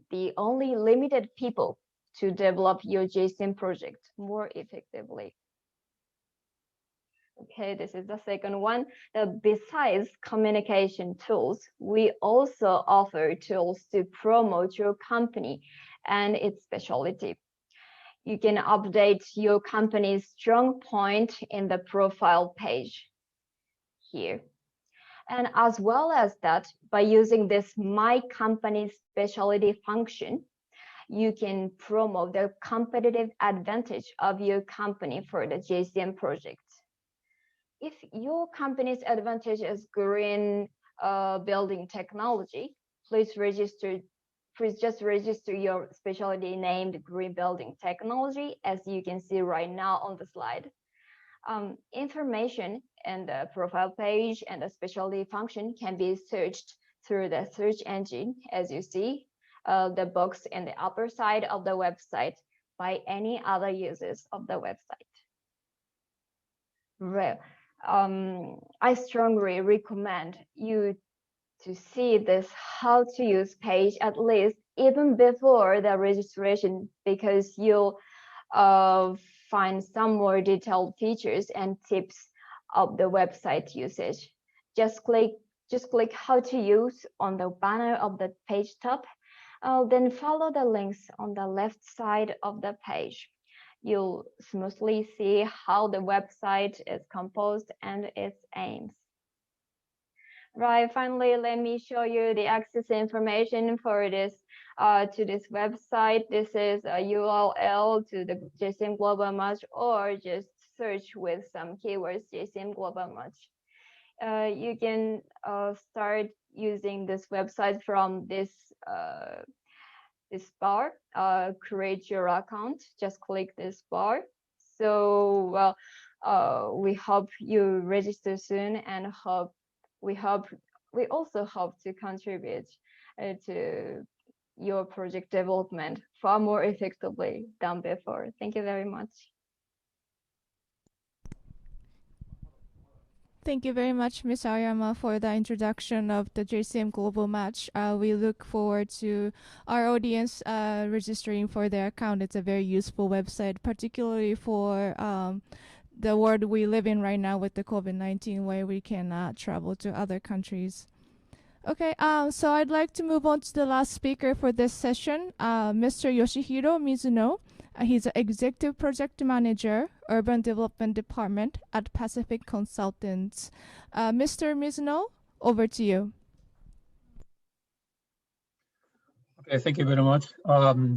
the only limited people to develop your JCM project more effectively. Okay, this is the second one. Besides communication tools, we also offer tools to promote your company and its specialty. You can update your company's strong point in the profile page here. And as well as that, by using this My Company Specialty function, you can promote the competitive advantage of your company for the JCM project. If your company's advantage is green building technology, please just register your specialty named green building technology, as you can see right now on the slide. Information and the profile page and the specialty function can be searched through the search engine, as you see the box in the upper side of the website by any other users of the website. Well, I strongly recommend you to see this how to use page at least even before the registration, because you'll find some more detailed features and tips of the website usage. Just click how to use on the banner of the page top, then follow the links on the left side of the page. You'll smoothly see how the website is composed and its aims. Right, finally, let me show you the access information for this to this website. This is a URL to the JCM Global Match, or just search with some keywords JCM Global Match. You can start using this website from this bar, create your account. Just click this bar. So we hope you register soon, and we also hope to contribute to your project development far more effectively than before. Thank you very much. Thank you very much, Ms. Aoyama, for the introduction of the JCM Global Match. We look forward to our audience registering for their account. It's a very useful website, particularly for the world we live in right now with the COVID-19, where we cannot travel to other countries. Okay, so I'd like to move on to the last speaker for this session, Mr. Yoshihiro Mizuno. He's an Executive Project Manager, Urban Development Department at Pacific Consultants. Mr. Mizuno, over to you. Okay, thank you very much.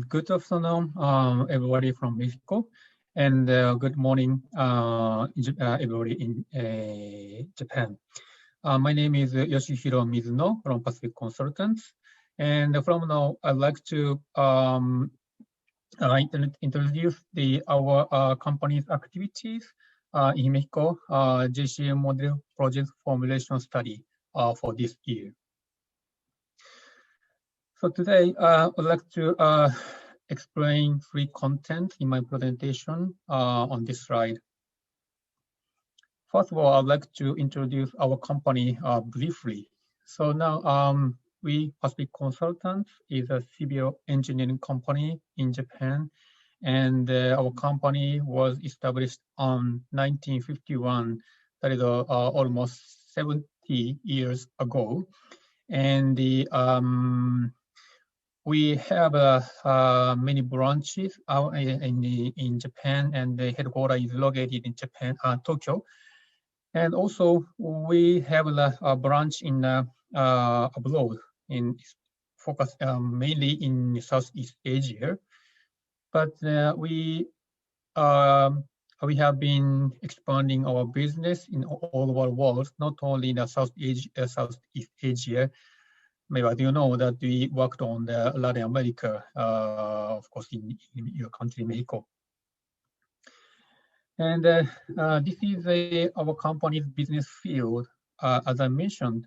Good afternoon, everybody from Mexico, and good morning, everybody in Japan. My name is Yoshihiro Mizuno from Pacific Consultants, and from now I'd like to introduce our company's activities in Mexico, JCM model project formulation study for this year. So today I'd like to explain three content in my presentation on this slide. First of all, I'd like to introduce our company briefly. So now we, Pacific Consultants, is a civil engineering company in Japan, and our company was established on 1951. That is almost 70 years ago. And we have many branches out in Japan, and the headquarters is located in Japan, Tokyo. And also we have a branch in abroad, in focus mainly in Southeast Asia. But we have been expanding our business in all over the world, not only in the Southeast Asia. Maybe you know that we worked on the Latin America, of course, in your country, Mexico. And this is our company's business field. As I mentioned,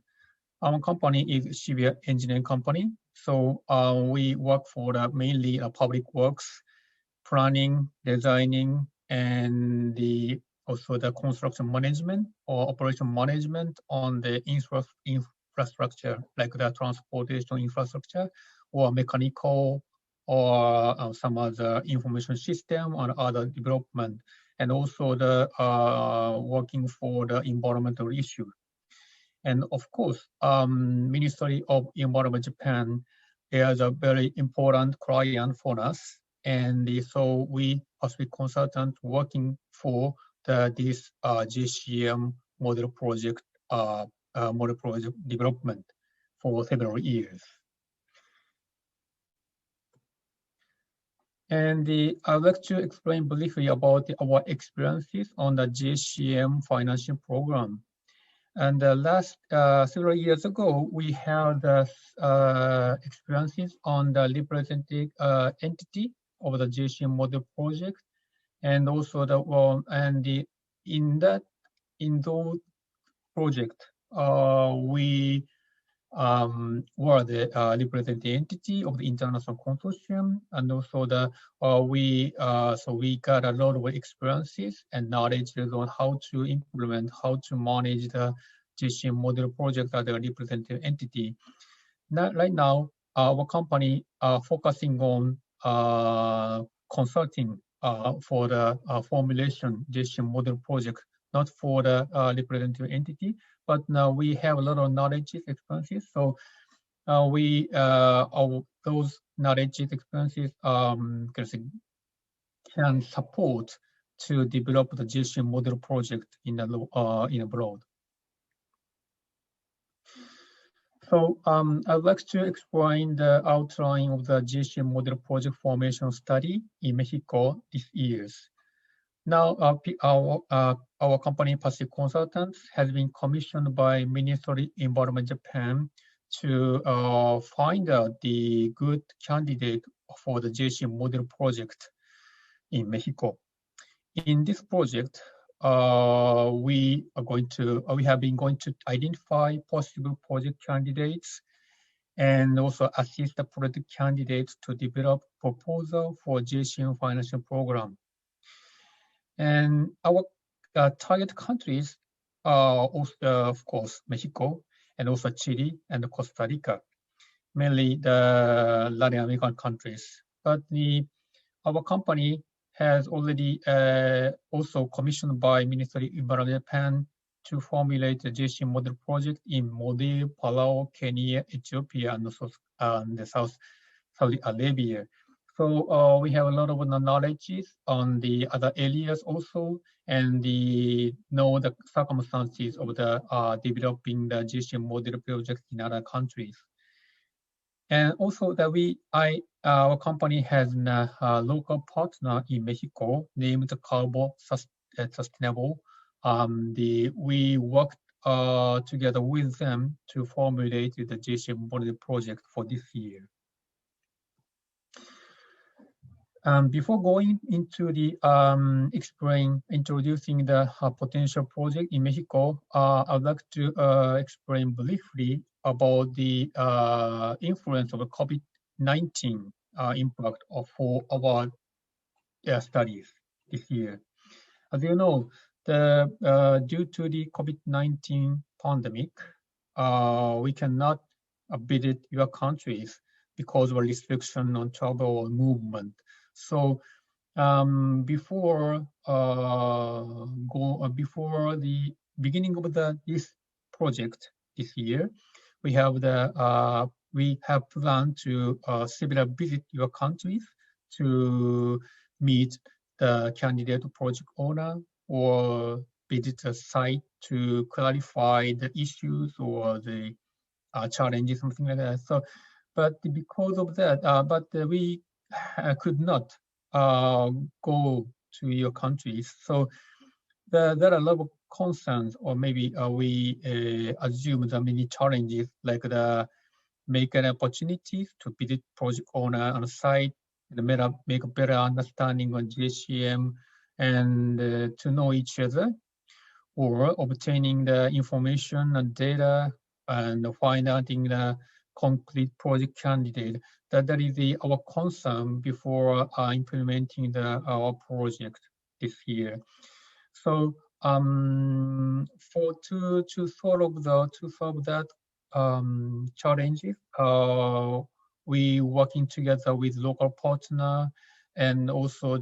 our company is a civil engineering company. So we work for mainly public works, planning, designing, and also the construction management or operation management on the infrastructure, like the transportation infrastructure or mechanical or some other information system or other development, and also the working for the environmental issue. And of course, Ministry of Environment Japan is a very important client for us. And so we, as a consultant, working for this JCM model project development for several years. And I would like to explain briefly about our experiences on the JCM financing program. And the last several years ago, we had experiences on the representative entity of the JCM model project, and also in those projects, we were the representative entity of the international consortium, and also we got a lot of experiences and knowledge on how to implement, how to manage the JCM model project as a representative entity. Right now, our company focusing on consulting for the formulation JCM model project, not for the representative entity. But now we have a lot of knowledge experiences, so those knowledge experiences can support to develop the JCM model project in abroad. So I would like to explain the outline of the JCM model project formation study in Mexico this year. Now, our company, Pacific Consultants, has been commissioned by Ministry of Environment Japan to find out the good candidate for the JCM model project in Mexico. In this project, we have been going to identify possible project candidates and also assist the project candidates to develop proposal for JCM financing program. And our target countries are also, of course, Mexico, and also Chile and Costa Rica, mainly the Latin American countries. But our company has already also commissioned by Ministry of Environment Japan to formulate the JCM model project in Maldives, Palau, Kenya, Ethiopia, and also the Saudi Arabia. So we have a lot of knowledge on the other areas also, and know the circumstances of the developing the JCM model project in other countries. And also that our company has a local partner in Mexico named Carbo Sustainable. We worked together with them to formulate the JCM model project for this year. Before going into the introducing the potential project in Mexico, I would like to explain briefly about the influence of the COVID-19 impact for our studies this year. As you know, due to the COVID-19 pandemic, we cannot visit your countries because of a restriction on travel or movement. So before the beginning of this project this year. We have planned to several visit your countries to meet the candidate project owner or visit the site to clarify the issues or the challenges, something like that. So, but because of that, we could not go to your countries. So there are a lot of concerns, or maybe we assume the many challenges, like the make an opportunity to visit project owner on the site, and make a better understanding on JCM, and to know each other, or obtaining the information and data and find out the complete project candidate. That is our concern before implementing our project this year. So to solve that challenges, we working together with local partner, and also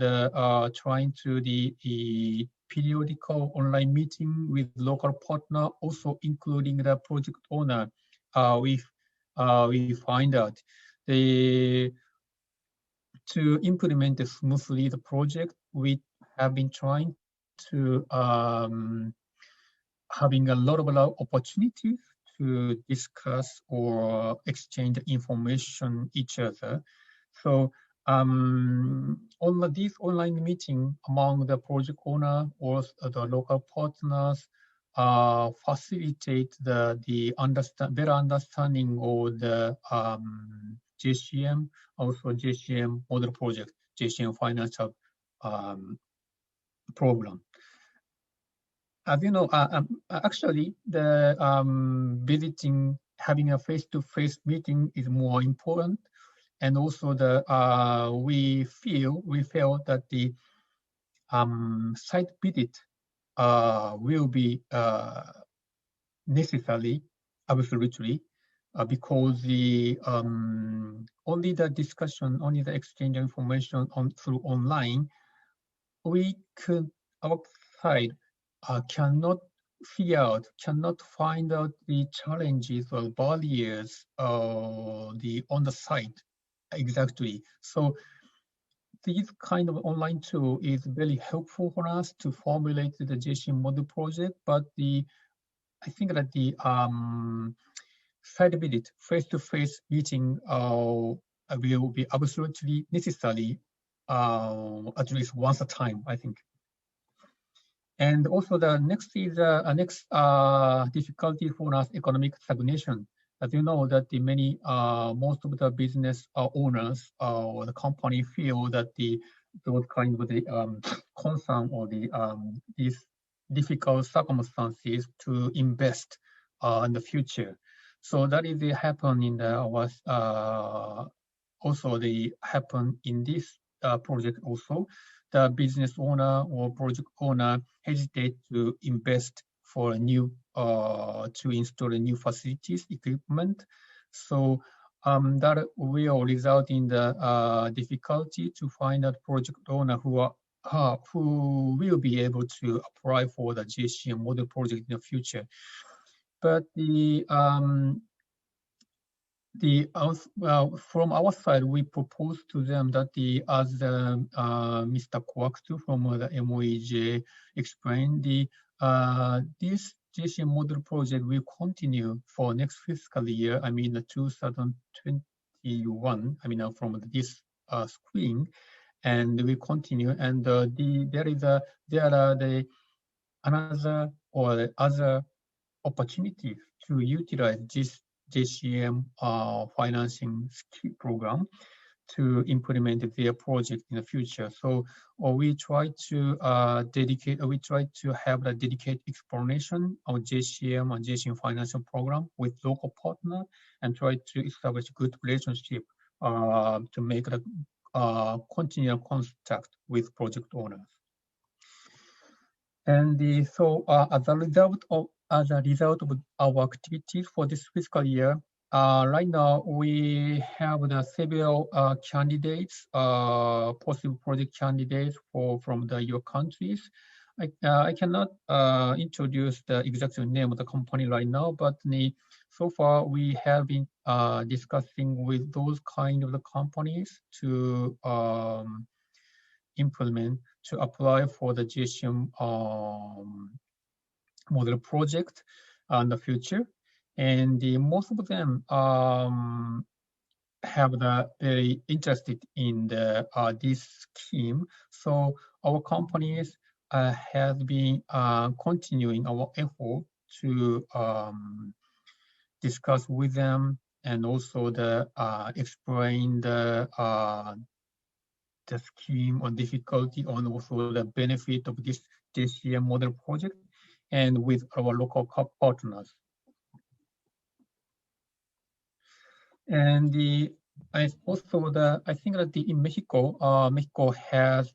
trying to the periodical online meeting with local partner, also including the project owner. We find out to implement smoothly the project, we have been trying to having a lot of opportunities to discuss or exchange information each other. So all of these online meeting among the project owner or the local partners facilitate the better understanding of the JCM, also JCM model project, JCM financial program. As you know, actually, the having a face-to-face meeting is more important, and also we felt that the site visit will be necessary, absolutely, because only the discussion, only the exchange of information through online, we could outside cannot find out the challenges or barriers on the site exactly. So this kind of online tool is very helpful for us to formulate the JCM model project, but I think that the site visit, face-to-face meeting will be absolutely necessary at least once a time, I think. And also the next is difficulty for us, economic stagnation. As you know, that most of the business owners or the company feel that those kind of the concern or these difficult circumstances to invest in the future. So that is happen in happen in this project also. The business owner or project owner hesitate to invest for to install a new facilities, equipment. So that will result in the difficulty to find a project owner who will be able to apply for the JCM model project in the future. But from our side, we propose to them that as Mr. Kwaktu from the MOEJ explained, this JCM model project will continue for next fiscal year. I mean, 2021. I mean, from this screen, and we continue. And there are other opportunities to utilize this JCM financing program to implement their project in the future. So we try to have a dedicated explanation of JCM and JCM financial program with local partner, and try to establish good relationship to make a continual contact with project owners. And so as a result of our activities for this fiscal year, right now we have several candidates, possible project candidates from your countries. I cannot introduce the exact name of the company right now, but so far we have been discussing with those kind of the companies to implement, to apply for the JCM model project in the future. And most of them have the very interested in the this scheme. So our companies has been continuing our effort to discuss with them and also explain the scheme or difficulty and also the benefit of this JCM model project and with our local partners. And I think that in Mexico, Mexico has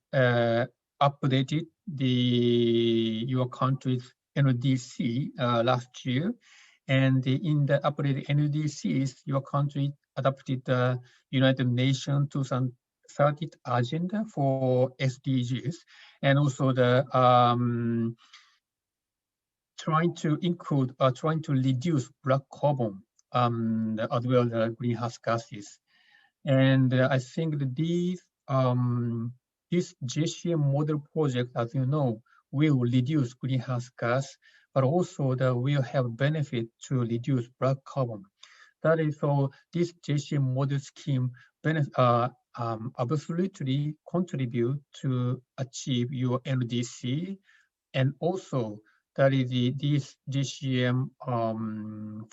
updated your country's NDC last year. And in the updated NDCs, your country adopted the United Nations 2030 agenda for SDGs, and also the trying to reduce black carbon as well as greenhouse gases. And I think that this JCM model project, as you know, will reduce greenhouse gas, but also that will have benefit to reduce black carbon. That is, so this JCM model scheme absolutely contribute to achieve your NDC, and also that is this JCM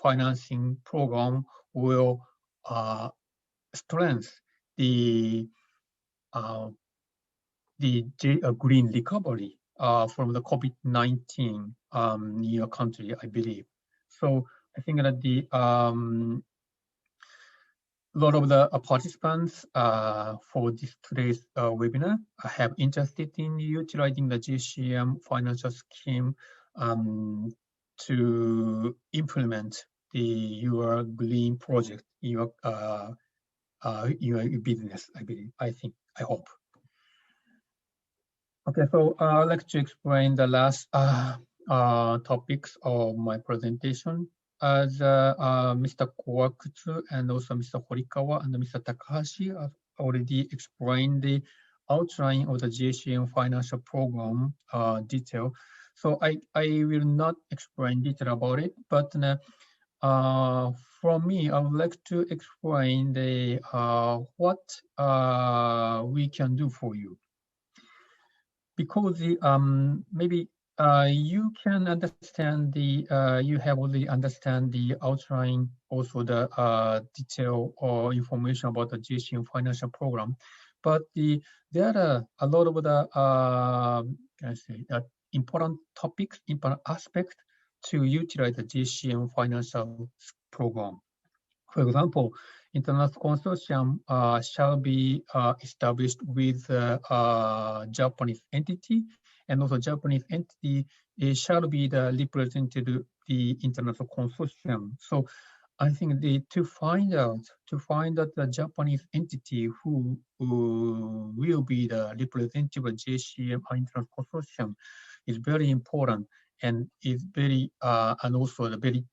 financing program will strengthen the green recovery from the COVID-19 in your country, I believe. So I think that a lot of the participants for today's webinar have interested in utilizing the JCM financial scheme to implement your green project in your business, I believe, I hope. Okay, so I'd like to explain the last topics of my presentation. As Mr. Kawakutsu and also Mr. Horikawa and Mr. Takahashi have already explained the outline of the JCM financial program detail. So I will not explain detail about it, but from me, I would like to explain what we can do for you. Because maybe you can understand you have already understand the outline, also the detail or information about the JCM financial program. But there are a lot of the important topics, important aspects to utilize the JCM financial program. For example, international consortium shall be established with Japanese entity, and also Japanese entity shall be the representative the international consortium. So I think to find out the Japanese entity who will be the representative of JCM international consortium is very important, and is very and also the very,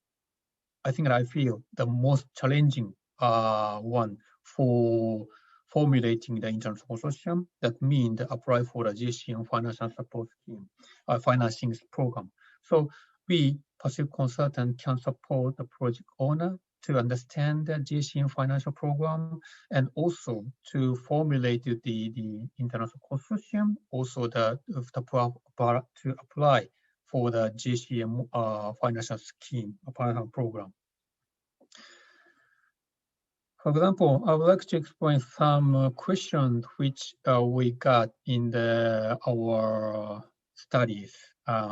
I think I feel the most challenging one for formulating the international consortium. That means apply for the JCM financial support scheme, financing program. So we, passive consultant, can support the project owner to understand the JCM financial program, and also to formulate the international consortium, also to apply for the JCM financial scheme, financial program. For example, I would like to explain some questions which we got in our studies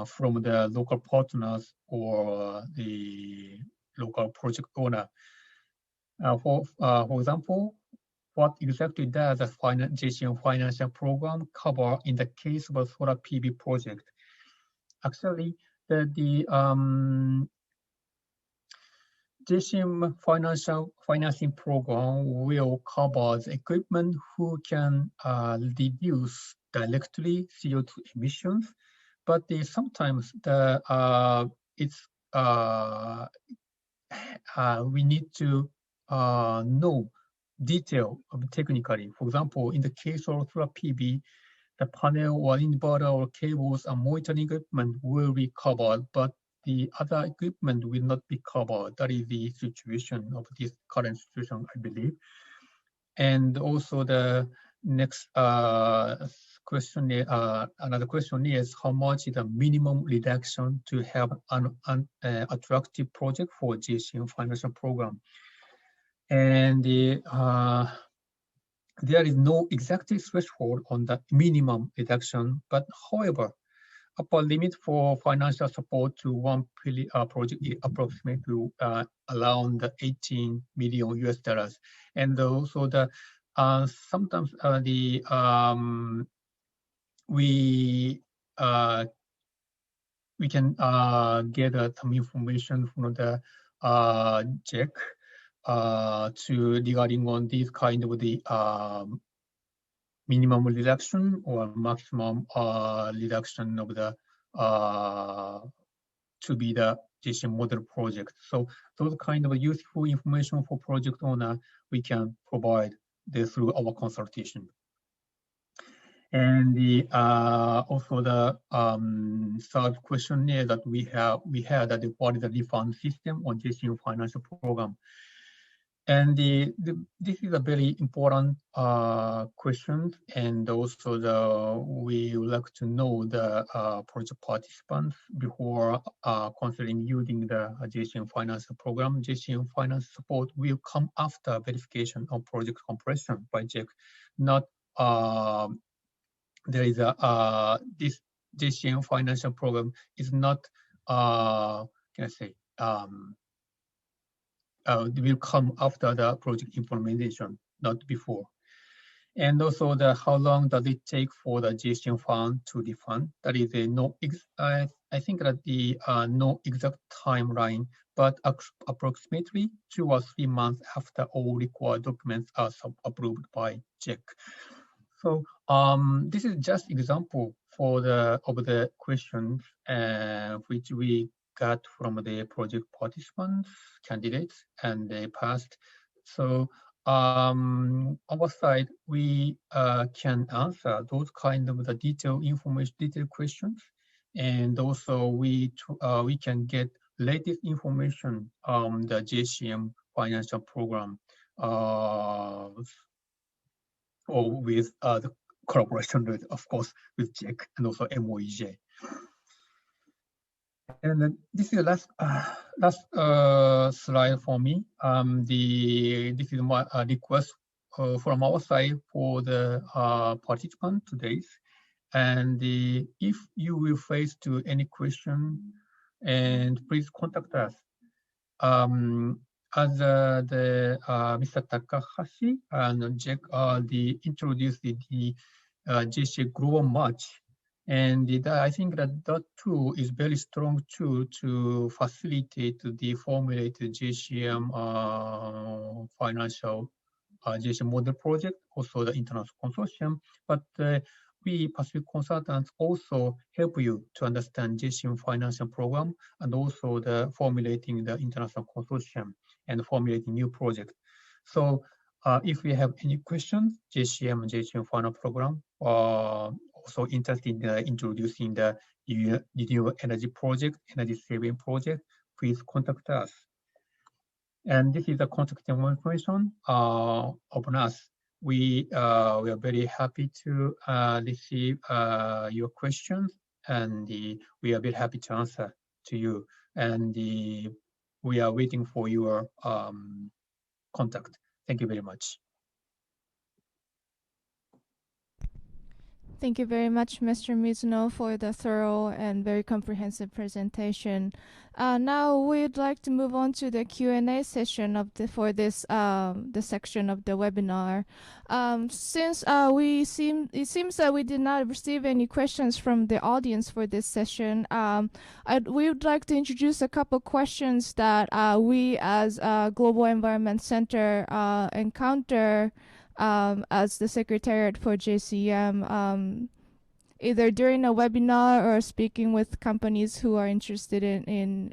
from the local partners or the local project owner. For example, what exactly does the JCM financial program cover in the case of a solar PV project? Actually, the JCM financing program will cover the equipment who can reduce directly CO2 emissions, but sometimes it's we need to know detail of technically. For example, in the case of solar PV, the panel or inverter or cables and monitoring equipment will be covered, but the other equipment will not be covered. That is the situation of this current situation, I believe. And also the next question, another question is how much is the minimum reduction to have an attractive project for JCM financial program? And there is no exact threshold on the minimum reduction, but however, upper limit for financial support to one project is approximately around 18 million US dollars. And also the sometimes we can get some information from the JEC to regarding on this kind of the minimum reduction or maximum reduction of the to be the JCM model project. So those kind of useful information for project owner we can provide through our consultation. And the also the third question is that we had that what is the refund system on JCM financial program. And this is a very important question, and also we would like to know the project participants before considering using the JCM financial program. JCM finance support will come after verification of project compression by JEC, not there is this JCM financial program is not can I say will come after the project implementation, not before. And also how long does it take for the JCM fund to refund? That is I think that the no exact timeline, but approximately 2 or 3 months after all required documents are approved by JEC. So this is just example for of the questions which we got from the project participants, candidates, and they passed. So our side, we can answer those kind of the detailed information, detailed questions, and also we can get latest information on the JCM financial program or with the collaboration with, of course, with JEC and also MOEJ. And then this is the last slide for me. This is my request from our side for the participant today. And if you will face to any question, and please contact us. As Mr. Takahashi and JEC introduced the JCM Global Match. And I think that tool is very strong tool to facilitate the formulated JCM financial JCM model project, also the international consortium. But we Pacific consultants also help you to understand JCM financial program and also the formulating the international consortium and formulating new project. So if we have any questions, JCM final program, also interested in introducing the renewable energy project, energy saving project, please contact us. And this is the contact information of us. We are very happy to receive your questions, and we are very happy to answer to you. And we are waiting for your contact. Thank you very much. Thank you very much, Mr. Mizuno, for the thorough and very comprehensive presentation. Now we'd like to move on to the Q&A session for this the section of the webinar. Since it seems that we did not receive any questions from the audience for this session, we would like to introduce a couple questions that we as Global Environment Center encounter as the Secretariat for JCM either during a webinar or speaking with companies who are interested in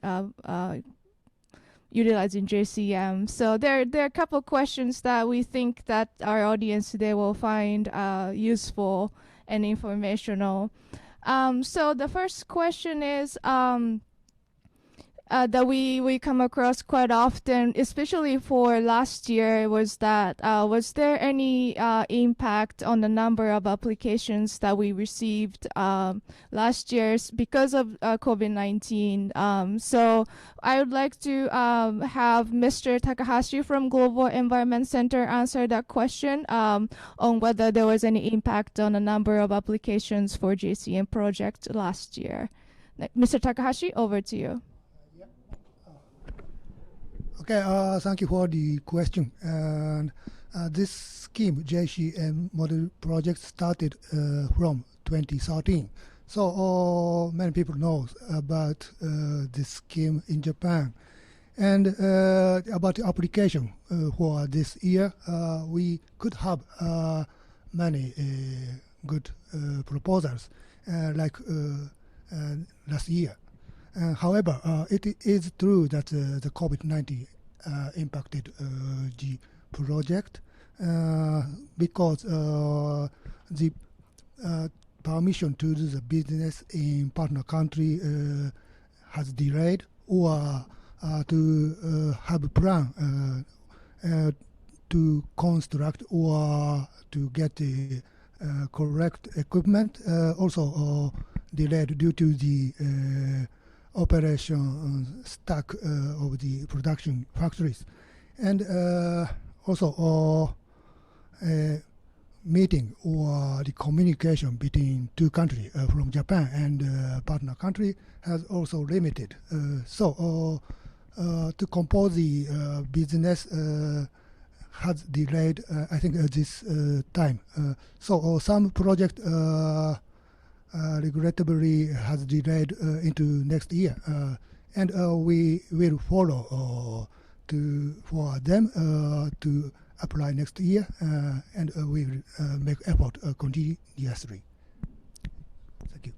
utilizing JCM. So there are a couple questions that we think that our audience today will find useful and informational. So the first question is that we come across quite often, especially for last year, was that was there any impact on the number of applications that we received last year because of COVID-19? So I would like to have Mr. Takahashi from Global Environment Center answer that question on whether there was any impact on the number of applications for JCM project last year. Mr. Takahashi, over to you. Okay, thank you for the question. And this scheme, JCM model project, started from 2013. So many people know about this scheme in Japan. And about the application for this year, we could have many good proposals like last year. However, it is true that the COVID-19 impacted the project because the permission to do the business in partner country has delayed, or to have a plan to construct or to get the correct equipment also delayed due to the operation stack of the production factories. And also meeting or the communication between two countries from Japan and partner country has also limited. So to compose the business has delayed, I think, this time. So some project regrettably has delayed into next year, and we will follow for them to apply next year, and we will make effort continuously. Thank you.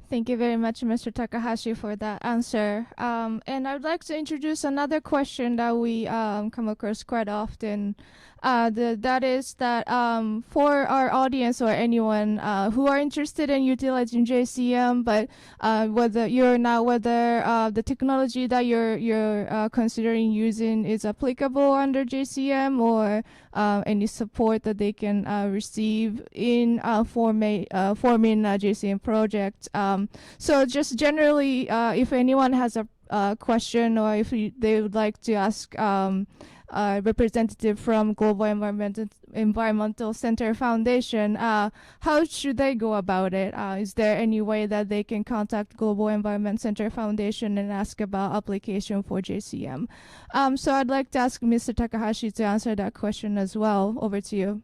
Thank you very much, Mr. Takahashi, for that answer. And I would like to introduce another question that we come across quite often. That is that for our audience or anyone who are interested in utilizing JCM, but whether the technology that you're considering using is applicable under JCM, or any support that they can receive in forming a JCM project. So just generally, if anyone has a question, or if they would like to ask representative from Global Environmental Center Foundation, how should they go about it? Is there any way that they can contact Global Environment Center Foundation and ask about application for JCM? So I'd like to ask Mr. Takahashi to answer that question as well. Over to you.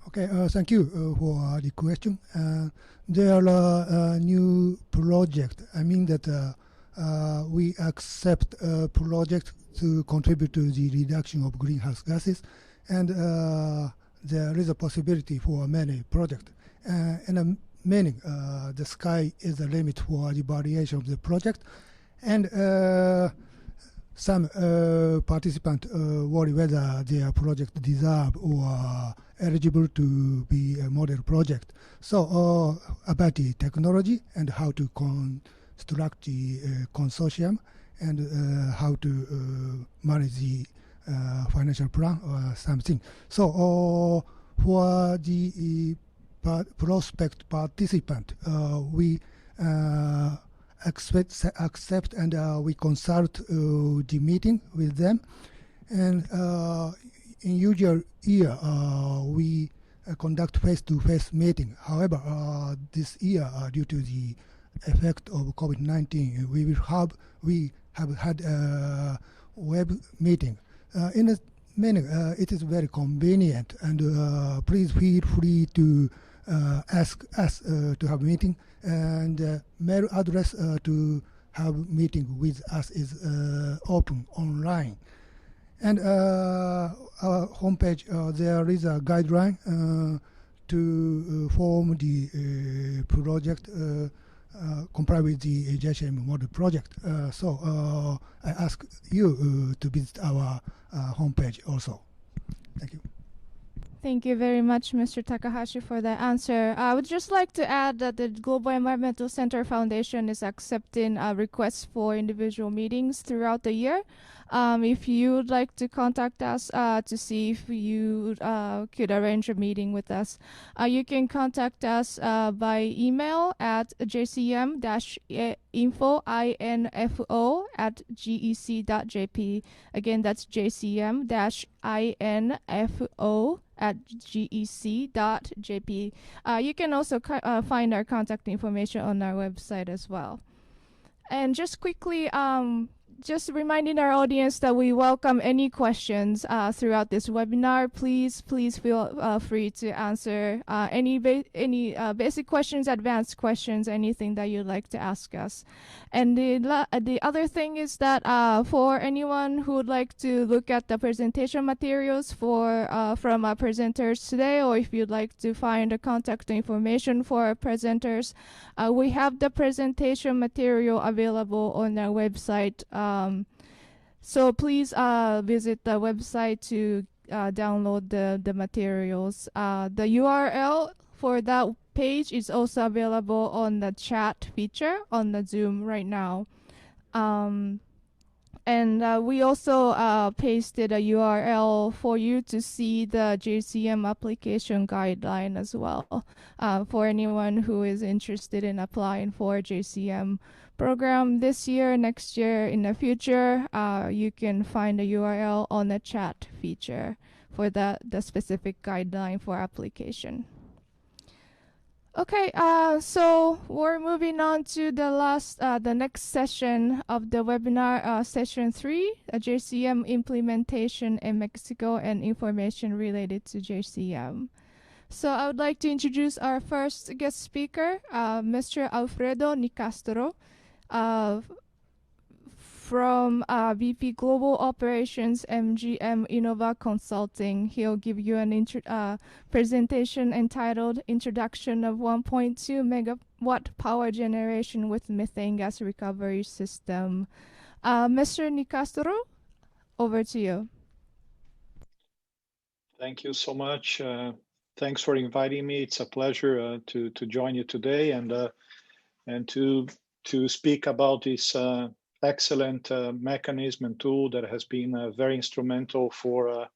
Okay, thank you for the question. There are new project. I mean that we accept a project to contribute to the reduction of greenhouse gases, and there is a possibility for many projects. And meaning the sky is the limit for the variation of the project, and some participants worry whether their project deserve or eligible to be a model project. So about the technology and how to construct the consortium, and how to manage the financial plan or something. So for the prospect participant, we accept and we consult the meeting with them. And in usual year, we conduct face-to-face meeting. However, this year, due to the effect of COVID-19, we have had a web meeting. In a meaning, it is very convenient, and please feel free to ask us to have a meeting, and mail address to have meeting with us is open online. And our homepage, there is a guideline to form the project comply with the JCM model project. So I ask you to visit our homepage also. Thank you. Thank you very much, Mr. Takahashi, for that answer. I would just like to add that the Global Environmental Center Foundation is accepting requests for individual meetings throughout the year. If you would like to contact us to see if you could arrange a meeting with us, you can contact us by email at jcm-info@gec.jp. Again, that's jcm-info@gec.jp. You can also find our contact information on our website as well. And just quickly, just reminding our audience that we welcome any questions throughout this webinar. Please feel free to answer any basic questions, advanced questions, anything that you'd like to ask us. And the other thing is that for anyone who would like to look at the presentation materials from our presenters today, or if you'd like to find the contact information for our presenters, we have the presentation material available on our website. So please visit the website to download the materials. The URL for that page is also available on the chat feature on the Zoom right now. And we also pasted a URL for you to see the JCM application guideline as well. For anyone who is interested in applying for JCM program this year, next year, in the future, you can find the URL on the chat feature for the specific guideline for application. Okay, so we're moving on to the next session of the webinar, session 3, JCM implementation in Mexico and information related to JCM. So I would like to introduce our first guest speaker, Mr. Alfredo Nicastro, from VP Global Operations, MGM Innova Consulting. He'll give you an presentation entitled Introduction of 1.2 Megawatt Power Generation with Methane Gas Recovery System. Mr. Nicastro, over to you. Thank you so much. Thanks for inviting me. It's a pleasure to join you today and to speak about this excellent mechanism and tool that has been very instrumental for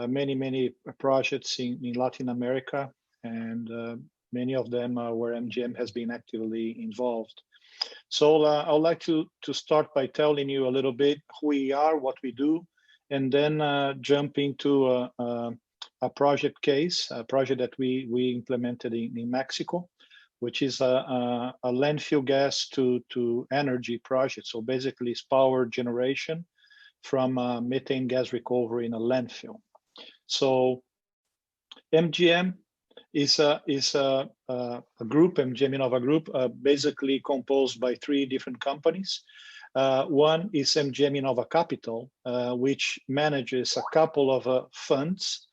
many projects in Latin America, and many of them where MGM has been actively involved. So I would like to start by telling you a little bit who we are, what we do, and then jump into a project case, a project that we implemented in Mexico, which is a landfill gas to energy project. So basically it's power generation from methane gas recovery in a landfill. So MGM is a group, MGM Innova Group, basically composed by 3 different companies. One is MGM Innova Capital, which manages a couple of funds,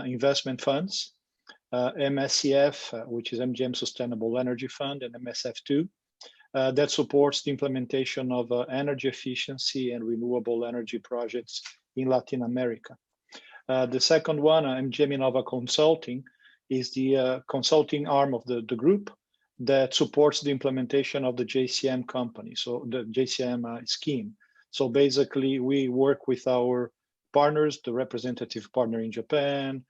investment funds, MSCF, which is MGM Sustainable Energy Fund, and MSF2, that supports the implementation of energy efficiency and renewable energy projects in Latin America. The second one, MGM Innova Consulting, is the consulting arm of the group that supports the implementation of the JCM company, so the JCM scheme. So basically, we work with our partners, the representative partner in Japan,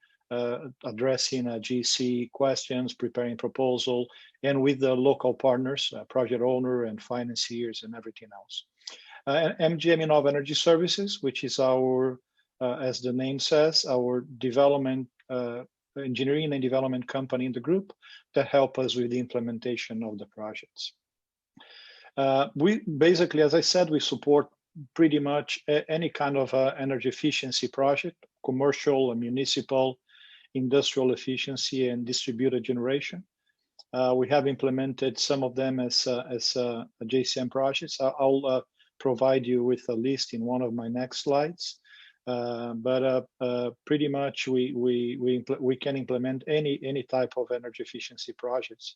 addressing GC questions, preparing proposal, and with the local partners, project owner and financiers and everything else. MGM Innova Energy Services, which is our, as the name says, our development, engineering and development company in the group that help us with the implementation of the projects. We basically, as I said, we support pretty much any kind of energy efficiency project, commercial, municipal, industrial efficiency, and distributed generation. We have implemented some of them as JCM projects. I'll provide you with a list in one of my next slides. but pretty much we can implement any type of energy efficiency projects.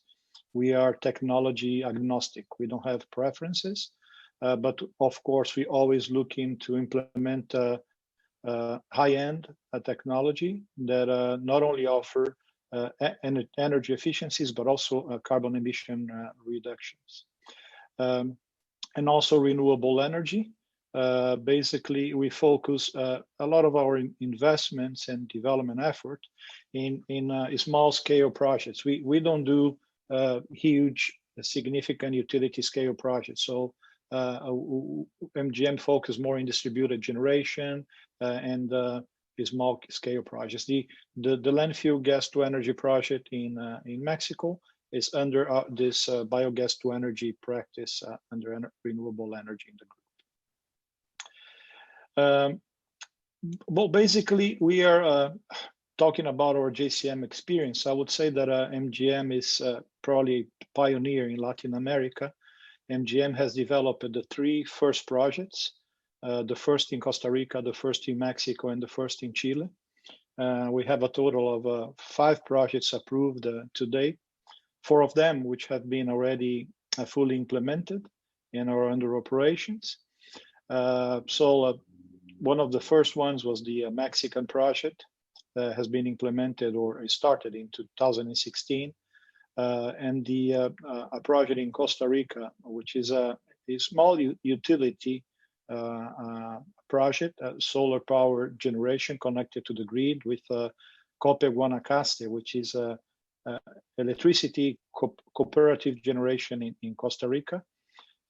We are technology agnostic. We don't have preferences, but of course we always looking to implement high-end technology that not only offer energy efficiencies but also carbon emission reductions, and also renewable energy. Basically, we focus a lot of our investments and development effort in small-scale projects. We don't do huge, significant utility scale projects. So MGM focus more in distributed generation and small-scale projects. The landfill gas to energy project in Mexico is under this biogas to energy practice under renewable energy in the group. Well, basically, we are talking about our JCM experience. I would say that MGM is probably a pioneer in Latin America. MGM has developed the 3 first projects, the first in Costa Rica, the first in Mexico, and the first in Chile. We have a total of 5 projects approved today, 4 of them which have been already fully implemented and are under operations. One of the first ones was the Mexican project that has been implemented or started in 2016. And a project in Costa Rica, which is a small utility project, solar power generation connected to the grid with Cope Guanacaste, which is a electricity cooperative generation in Costa Rica.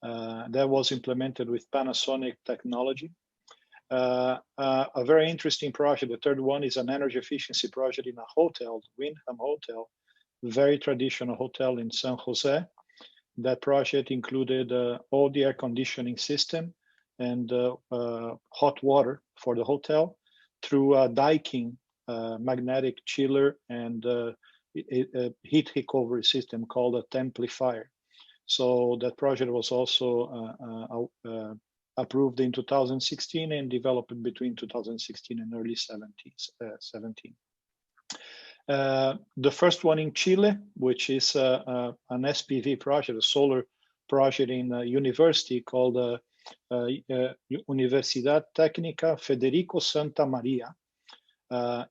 That was implemented with Panasonic technology. A very interesting project, the third one, is an energy efficiency project in a hotel, Wyndham Hotel, very traditional hotel in San Jose. That project included all the air conditioning system and hot water for the hotel through a Daikin magnetic chiller and a heat recovery system called a Templifier. So that project was also approved in 2016 and developed between 2016 and early 17. The first one in Chile, which is an SPV project, a solar project in a university called Universidad Técnica Federico Santa Maria,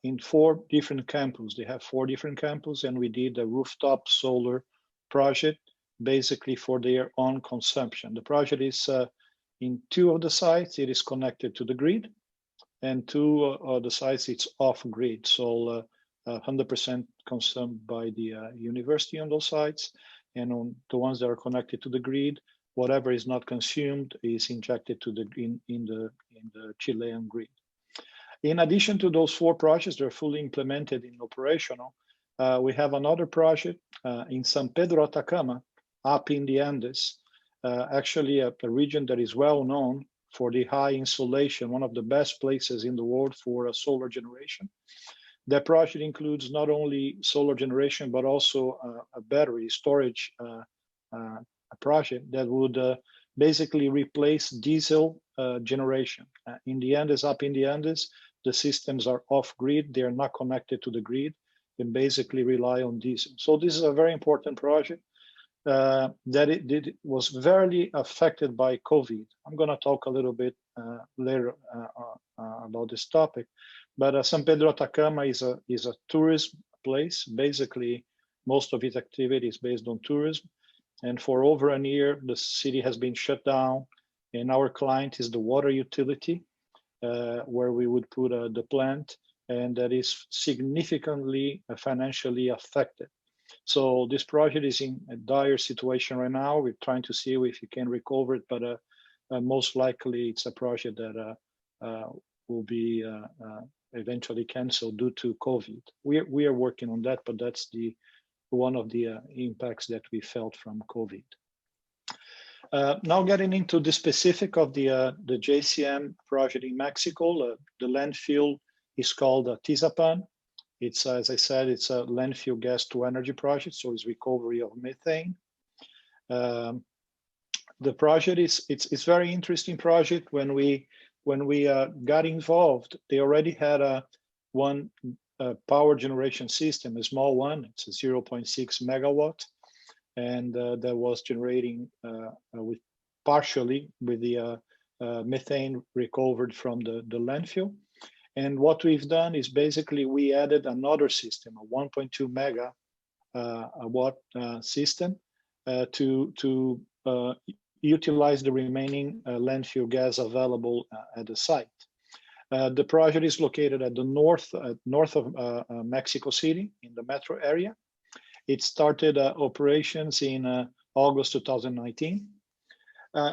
in 4 different campuses. They have 4 different campuses, and we did a rooftop solar project basically for their own consumption. The project is in 2 of the sites, it is connected to the grid, and 2 of the sites, it's off grid. So 100% consumed by the university on those sites, and on the ones that are connected to the grid, whatever is not consumed is injected to the in the Chilean grid. In addition to those 4 projects, they're fully implemented and operational. We have another project in San Pedro Atacama, up in the Andes, actually a region that is well known for the high insolation, one of the best places in the world for solar generation. That project includes not only solar generation, but also a battery storage project that would basically replace diesel generation. In the Andes, up in the Andes, the systems are off grid. They are not connected to the grid and basically rely on diesel. So this is a very important project that it was very affected by COVID. I'm going to talk a little bit later about this topic. But San Pedro Atacama is a tourism place. Basically, most of its activity is based on tourism. And for over a year, the city has been shut down. And our client is the water utility, where we would put the plant, and that is significantly financially affected. So this project is in a dire situation right now. We're trying to see if we can recover it, but most likely it's a project that will be eventually canceled due to COVID. We are working on that, but that's one of the impacts that we felt from COVID. Now getting into the specific of the JCM project in Mexico, the landfill is called Tizapan. It's, as I said, it's a landfill gas to energy project, so it's recovery of methane. The project it's very interesting project when we when we got involved, they already had one power generation system, a small one. It's a 0.6 megawatt, and that was generating with partially with the methane recovered from the landfill. And what we've done is basically we added another system, a 1.2 megawatt system, to utilize the remaining landfill gas available at the site. The project is located at the north of Mexico City in the metro area. It started operations in August 2019.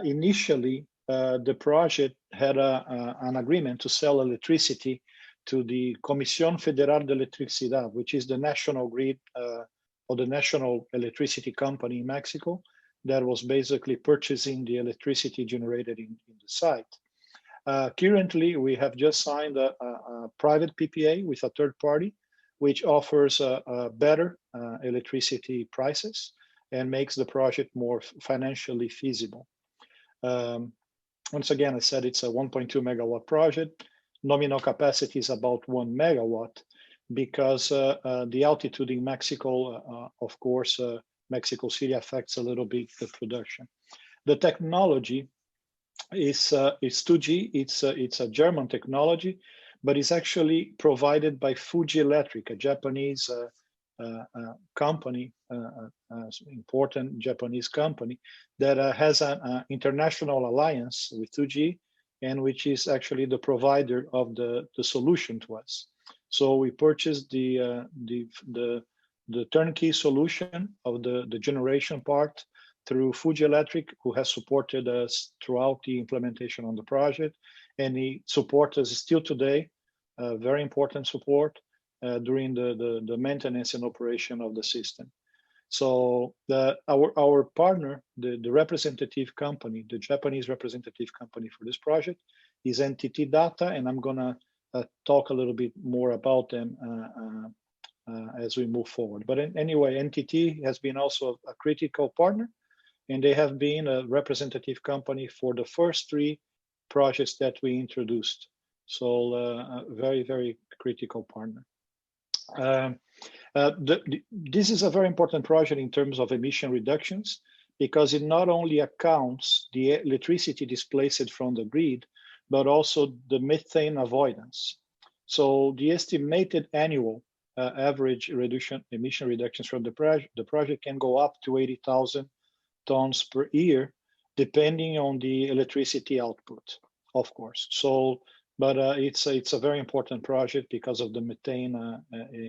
Initially, the project had an agreement to sell electricity to the Comisión Federal de Electricidad, which is the national grid or the national electricity company in Mexico that was basically purchasing the electricity generated in the site. Currently, we have just signed a private PPA with a third party, which offers better electricity prices and makes the project more financially feasible. Once again, I said it's a 1.2 megawatt project. Nominal capacity is about 1 megawatt because the altitude in Mexico, of course, Mexico City affects a little bit the production. The technology is 2G. It's a German technology, but it's actually provided by Fuji Electric, a Japanese company, important Japanese company that has an international alliance with 2G, and which is actually the provider of the solution to us. So we purchased the turnkey solution of the generation part through Fuji Electric, who has supported us throughout the implementation on the project, and he supports us still today, very important support during the maintenance and operation of the system. So our partner, the representative company, the Japanese representative company for this project is NTT Data, and I'm gonna talk a little bit more about them as we move forward. But anyway, NTT has been also a critical partner, and they have been a representative company for the first 3 projects that we introduced. So a very, very critical partner. This is a very important project in terms of emission reductions, because it not only accounts the electricity displaced from the grid, but also the methane avoidance. So the estimated annual average emission reductions from the project can go up to 80,000 tons per year, depending on the electricity output, of course. So, but it's a very important project because of the methane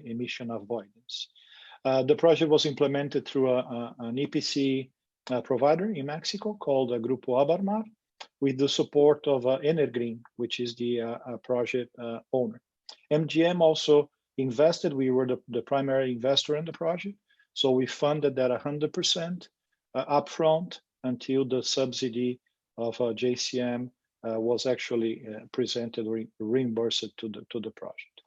emission avoidance. The project was implemented through an EPC provider in Mexico called Grupo Abarmar, with the support of Energreen, which is the project owner. MGM also invested. We were the primary investor in the project, so we funded that 100% upfront until the subsidy of JCM was actually presented or reimbursed to the project.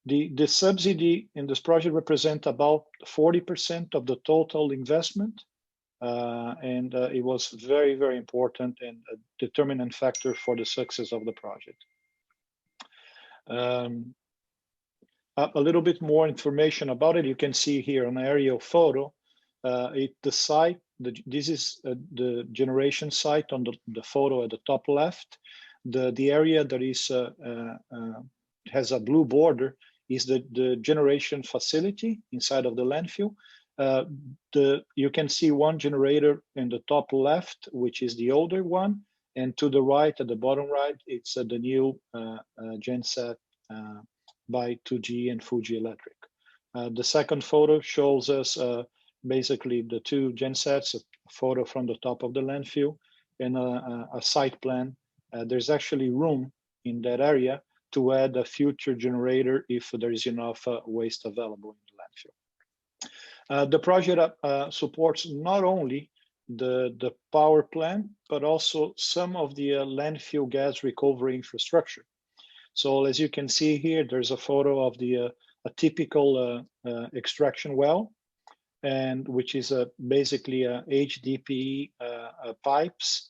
The subsidy in this project represent about 40% of the total investment, and it was very, very important and a determinant factor for the success of the project. A little bit more information about it. You can see here an aerial photo. The site, this is the generation site on the photo at the top left. The area that is has a blue border is the generation facility inside of the landfill. You can see one generator in the top left, which is the older one, and to the right, at the bottom right, it's the new genset by 2G and Fuji Electric. The second photo shows us basically the 2 gensets, a photo from the top of the landfill, and a site plan. There's actually room in that area to add a future generator if there is enough waste available in the landfill. The project supports not only the power plant, but also some of the landfill gas recovery infrastructure. So as you can see here, there's a photo of a typical extraction well, and which is basically HDPE pipes,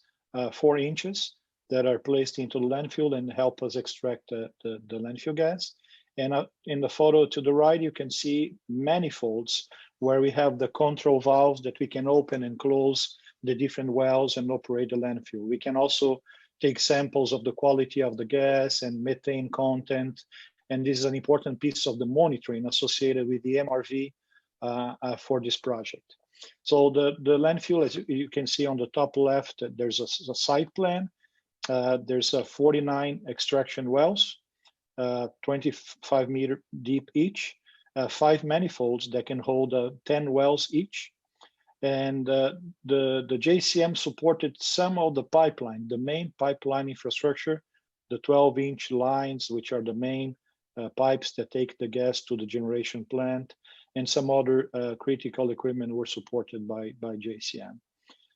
4 inches, that are placed into the landfill and help us extract the landfill gas. And in the photo to the right, you can see manifolds where we have the control valves that we can open and close the different wells and operate the landfill. We can also take samples of the quality of the gas and methane content. And this is an important piece of the monitoring associated with the MRV for this project. So the landfill, as you can see on the top left, there's a site plan. There's 49 extraction wells, 25 meter deep each, 5 manifolds that can hold 10 wells each. And the JCM supported some of the pipeline, the main pipeline infrastructure, the 12-inch lines, which are the main pipes that take the gas to the generation plant, and some other critical equipment were supported by JCM.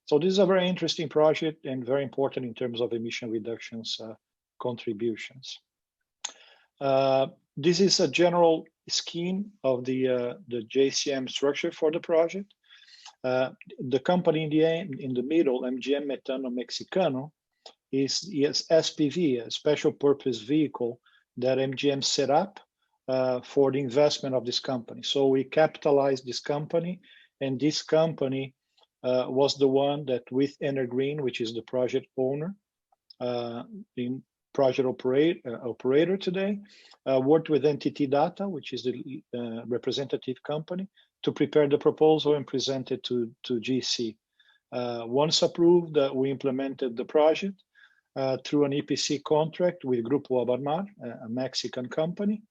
So this is a very interesting project and very important in terms of emission reductions contributions. This is a general scheme of the JCM structure for the project. The company in the middle, MGM Metano Mexicano, is SPV, a special purpose vehicle that MGM set up for the investment of this company. So we capitalized this company, and this company was the one that with Energreen, which is the project owner, the project operator today, worked with NTT Data, which is the representative company, to prepare the proposal and present it to GC. Once approved, we implemented the project through an EPC contract with Grupo Abarmar, a Mexican company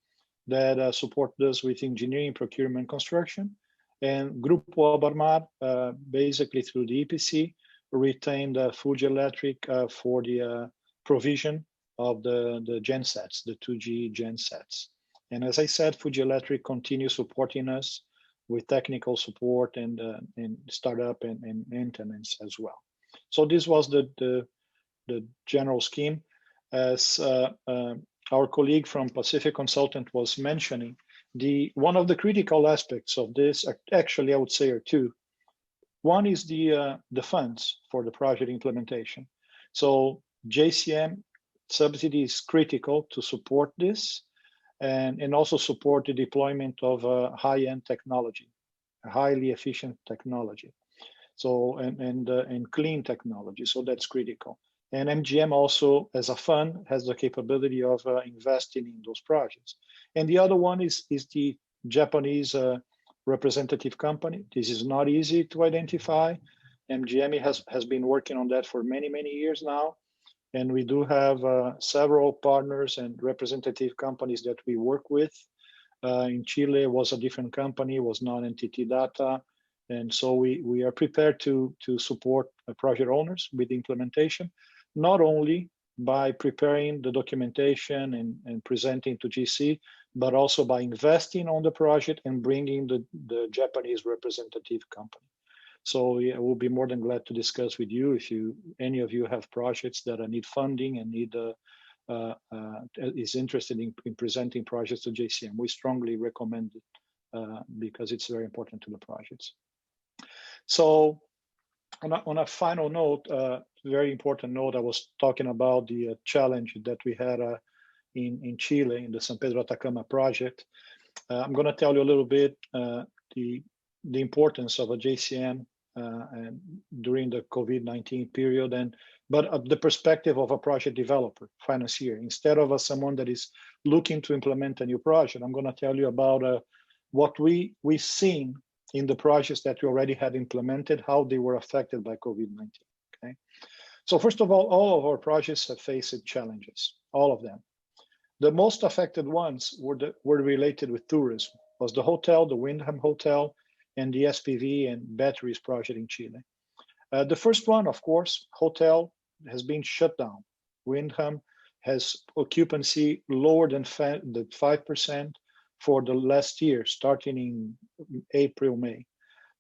that supported us with engineering, procurement, construction. And Grupo Abarmar, basically through the EPC, retained Fuji Electric for the provision of the gensets, the 2G gensets. And as I said, Fuji Electric continues supporting us with technical support and startup and maintenance as well. So this was the general scheme. As our colleague from Pacific Consultant was mentioning, one of the critical aspects of this, actually I would say are two. One is the funds for the project implementation. So JCM subsidy is critical to support this and also support the deployment of high-end technology, highly efficient technology, so and clean technology. So that's critical. And MGM also, as a fund, has the capability of investing in those projects. And the other one is the Japanese representative company. This is not easy to identify. MGM has been working on that for many, many years now. And we do have several partners and representative companies that we work with. In Chile was a different company, was not NTT Data. And so we are prepared to support project owners with implementation, not only by preparing the documentation and presenting to GC, but also by investing on the project and bringing the Japanese representative company. So yeah, we'll be more than glad to discuss with you if any of you have projects that need funding and is interested in presenting projects to JCM. We strongly recommend it because it's very important to the projects. So on a final note, very important note, I was talking about the challenge that we had in Chile in the San Pedro Atacama project. I'm going to tell you a little bit the importance of a JCM and during the COVID-19 period, but the perspective of a project developer, financier, instead of someone that is looking to implement a new project. I'm going to tell you about what we've seen in the projects that we already had implemented, how they were affected by COVID-19. Okay, so first of all of our projects have faced challenges, all of them. The most affected ones were related with tourism. Was the hotel, the Windham Hotel, and the SPV and batteries project in Chile. The first one, of course, hotel has been shut down. Windham has occupancy lower than 5% for the last year, starting in April, May.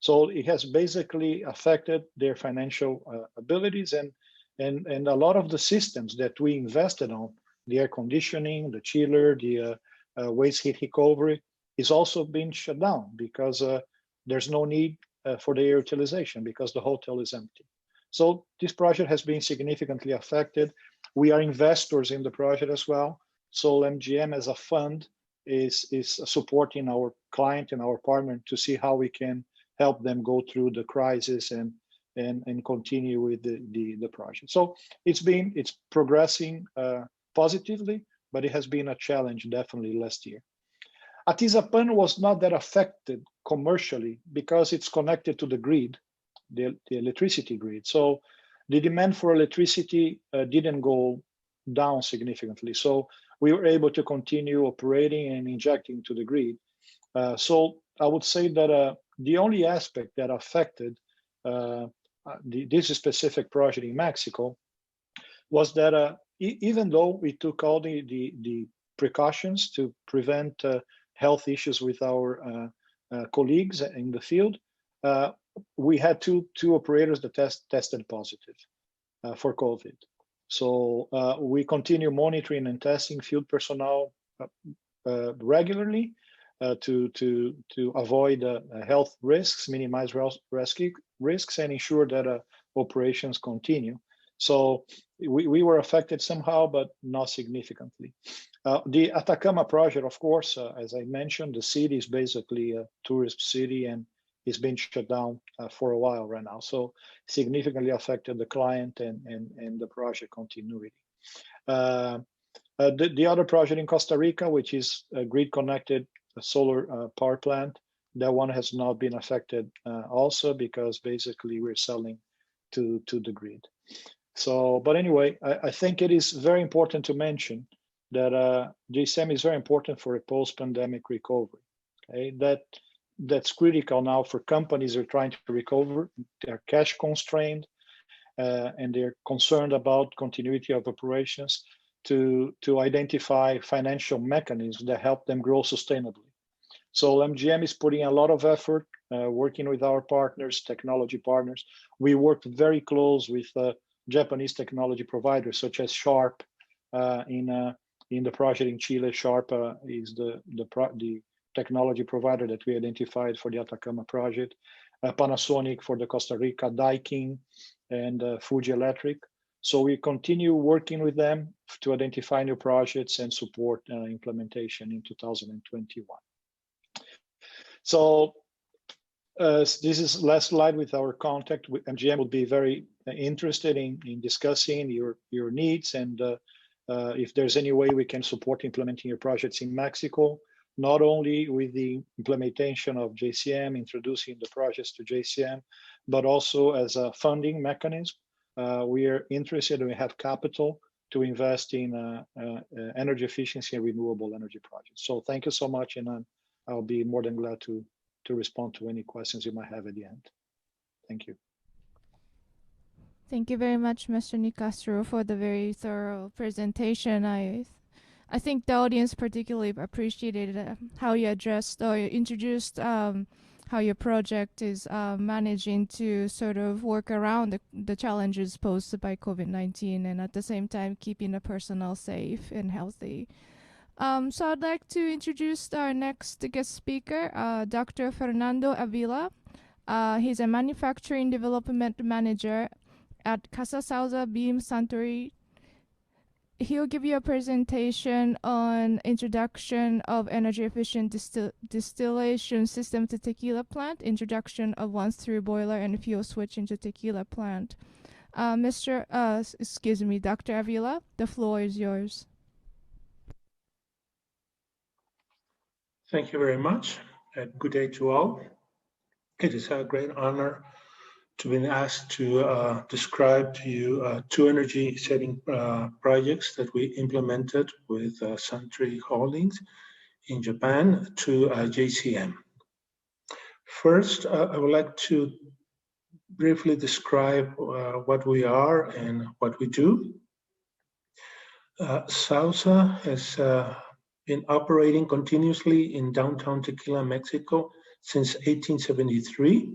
So it has basically affected their financial abilities and a lot of the systems that we invested on, the air conditioning, the chiller, the waste heat recovery, is also being shut down because there's no need for the air utilization because the hotel is empty. So this project has been significantly affected. We are investors in the project as well. So MGM as a fund is supporting our client and our partner to see how we can help them go through the crisis and continue with the project. So it's progressing positively, but it has been a challenge definitely last year. Atizapan was not that affected commercially because it's connected to the grid, the electricity grid. So the demand for electricity didn't go down significantly. So we were able to continue operating and injecting to the grid. So I would say that the only aspect that affected this specific project in Mexico was that even though we took all the precautions to prevent health issues with our colleagues in the field, we had two operators that tested positive for COVID. So we continue monitoring and testing field personnel regularly to avoid health risks, minimize risks, and ensure that operations continue. So we were affected somehow, but not significantly. The Atacama project, of course, as I mentioned, the city is basically a tourist city and it's been shut down for a while right now. So significantly affected the client and the project continuity. The other project in Costa Rica, which is a grid-connected solar power plant, that one has not been affected also because basically we're selling to the grid. So, but anyway, I think it is very important to mention that JCM is very important for a post-pandemic recovery. Okay, that's critical now for companies that are trying to recover. They're cash constrained and they're concerned about continuity of operations to identify financial mechanisms that help them grow sustainably. So MGM is putting a lot of effort working with our partners, technology partners. We work very close with Japanese technology providers such as Sharp in the project in Chile. Sharp is the technology provider that we identified for the Atacama project. Panasonic for the Costa Rica, Daikin, and Fuji Electric. So we continue working with them to identify new projects and support implementation in 2021. So this is last slide with our contact. MGM will be very interested in discussing your needs and if there's any way we can support implementing your projects in Mexico, not only with the implementation of JCM, introducing the projects to JCM, but also as a funding mechanism. We are interested and we have capital to invest in energy efficiency and renewable energy projects. So thank you so much, and I'll be more than glad to respond to any questions you might have at the end. Thank you. Thank you very much, Mr. Nicastro, for the very thorough presentation. I think the audience particularly appreciated how you addressed or introduced how your project is managing to sort of work around the challenges posed by COVID-19 and at the same time keeping the personnel safe and healthy. So I'd like to introduce our next guest speaker, Dr. Fernando Avila. He's a manufacturing development manager at Casa Sauza Beam Suntory. He'll give you a presentation on introduction of energy efficient distillation system to tequila plant, introduction of once-through boiler and fuel switch into tequila plant. Dr. Avila, the floor is yours. Thank you very much. Good day to all. It is a great honor to be asked to describe to you two energy setting projects that we implemented with Suntory Holdings in Japan to JCM. First, I would like to briefly describe what we are and what we do. Sauza has been operating continuously in downtown Tequila, Mexico since 1873.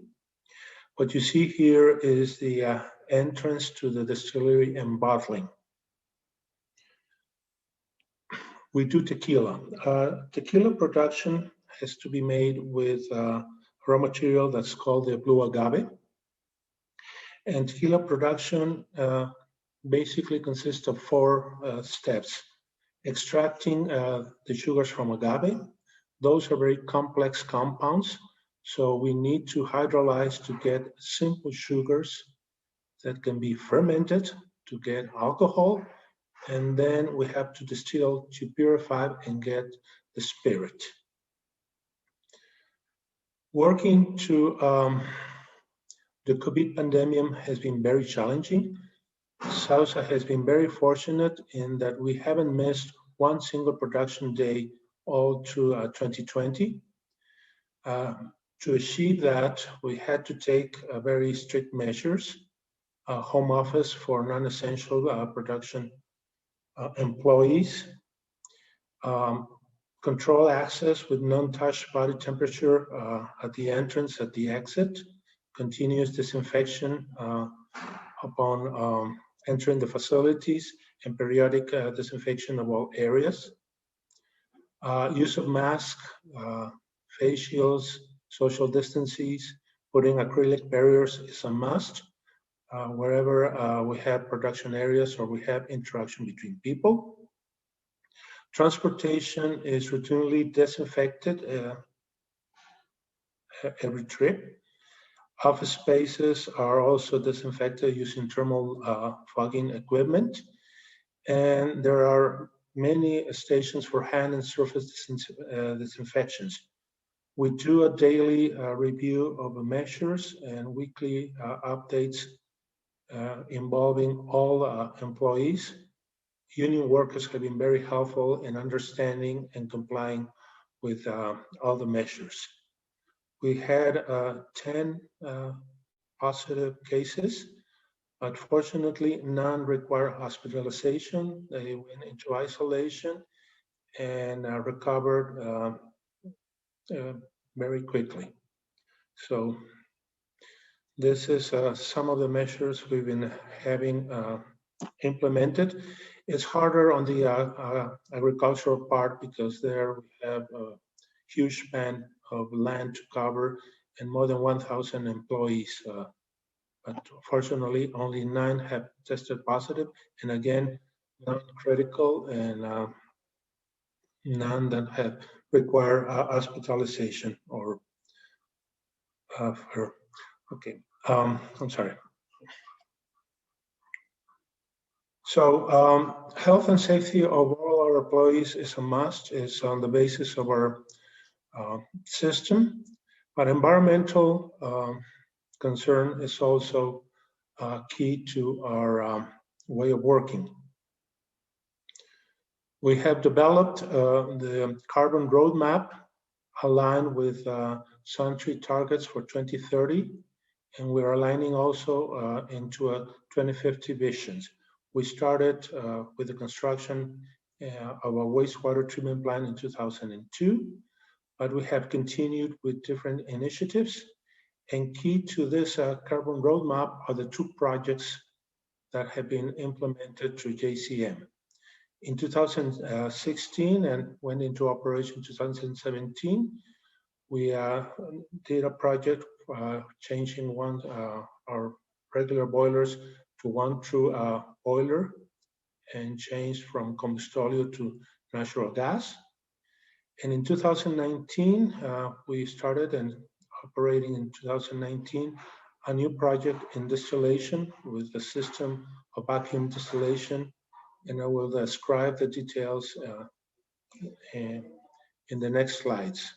What you see here is the entrance to the distillery and bottling. We do tequila. Tequila production has to be made with raw material that's called the blue agave. And tequila production basically consists of 4 steps. Extracting the sugars from agave. Those are very complex compounds, so we need to hydrolyze to get simple sugars that can be fermented to get alcohol, and then we have to distill to purify and get the spirit. Working to the COVID pandemic has been very challenging. Sausa has been very fortunate in that we haven't missed one single production day all through 2020. To achieve that, we had to take very strict measures, home office for non-essential production employees, control access with non-touch body temperature at the entrance, at the exit, continuous disinfection upon entering the facilities, and periodic disinfection of all areas. Use of masks, face shields, social distances, putting acrylic barriers is a must wherever we have production areas or we have interaction between people. Transportation is routinely disinfected every trip. Office spaces are also disinfected using thermal fogging equipment. And there are many stations for hand and surface disinfections. We do a daily review of the measures and weekly updates involving all employees. Union workers have been very helpful in understanding and complying with all the measures. We had 10 positive cases, but fortunately none require hospitalization. They went into isolation and recovered very quickly. So this is some of the measures we've been having implemented. It's harder on the agricultural part because there we have a huge span of land to cover and more than 1,000 employees. But fortunately, only 9 have tested positive, and again, non-critical and none that have require hospitalization or okay. I'm sorry. So health and safety of all our employees is a must. It's on the basis of our system, but environmental concern is also key to our way of working. We have developed the carbon roadmap aligned with Sun-Tree targets for 2030, and we're aligning also into a 2050 visions. We started with the construction of a wastewater treatment plant in 2002, but we have continued with different initiatives. And key to this carbon roadmap are the 2 projects that have been implemented through JCM. In 2016 and went into operation 2017, we did a project changing our regular boilers to 1 true boiler and changed from combustóleo to natural gas. And in 2019, we started and operating in 2019 a new project in distillation with the system of vacuum distillation, and I will describe the details in the next slides.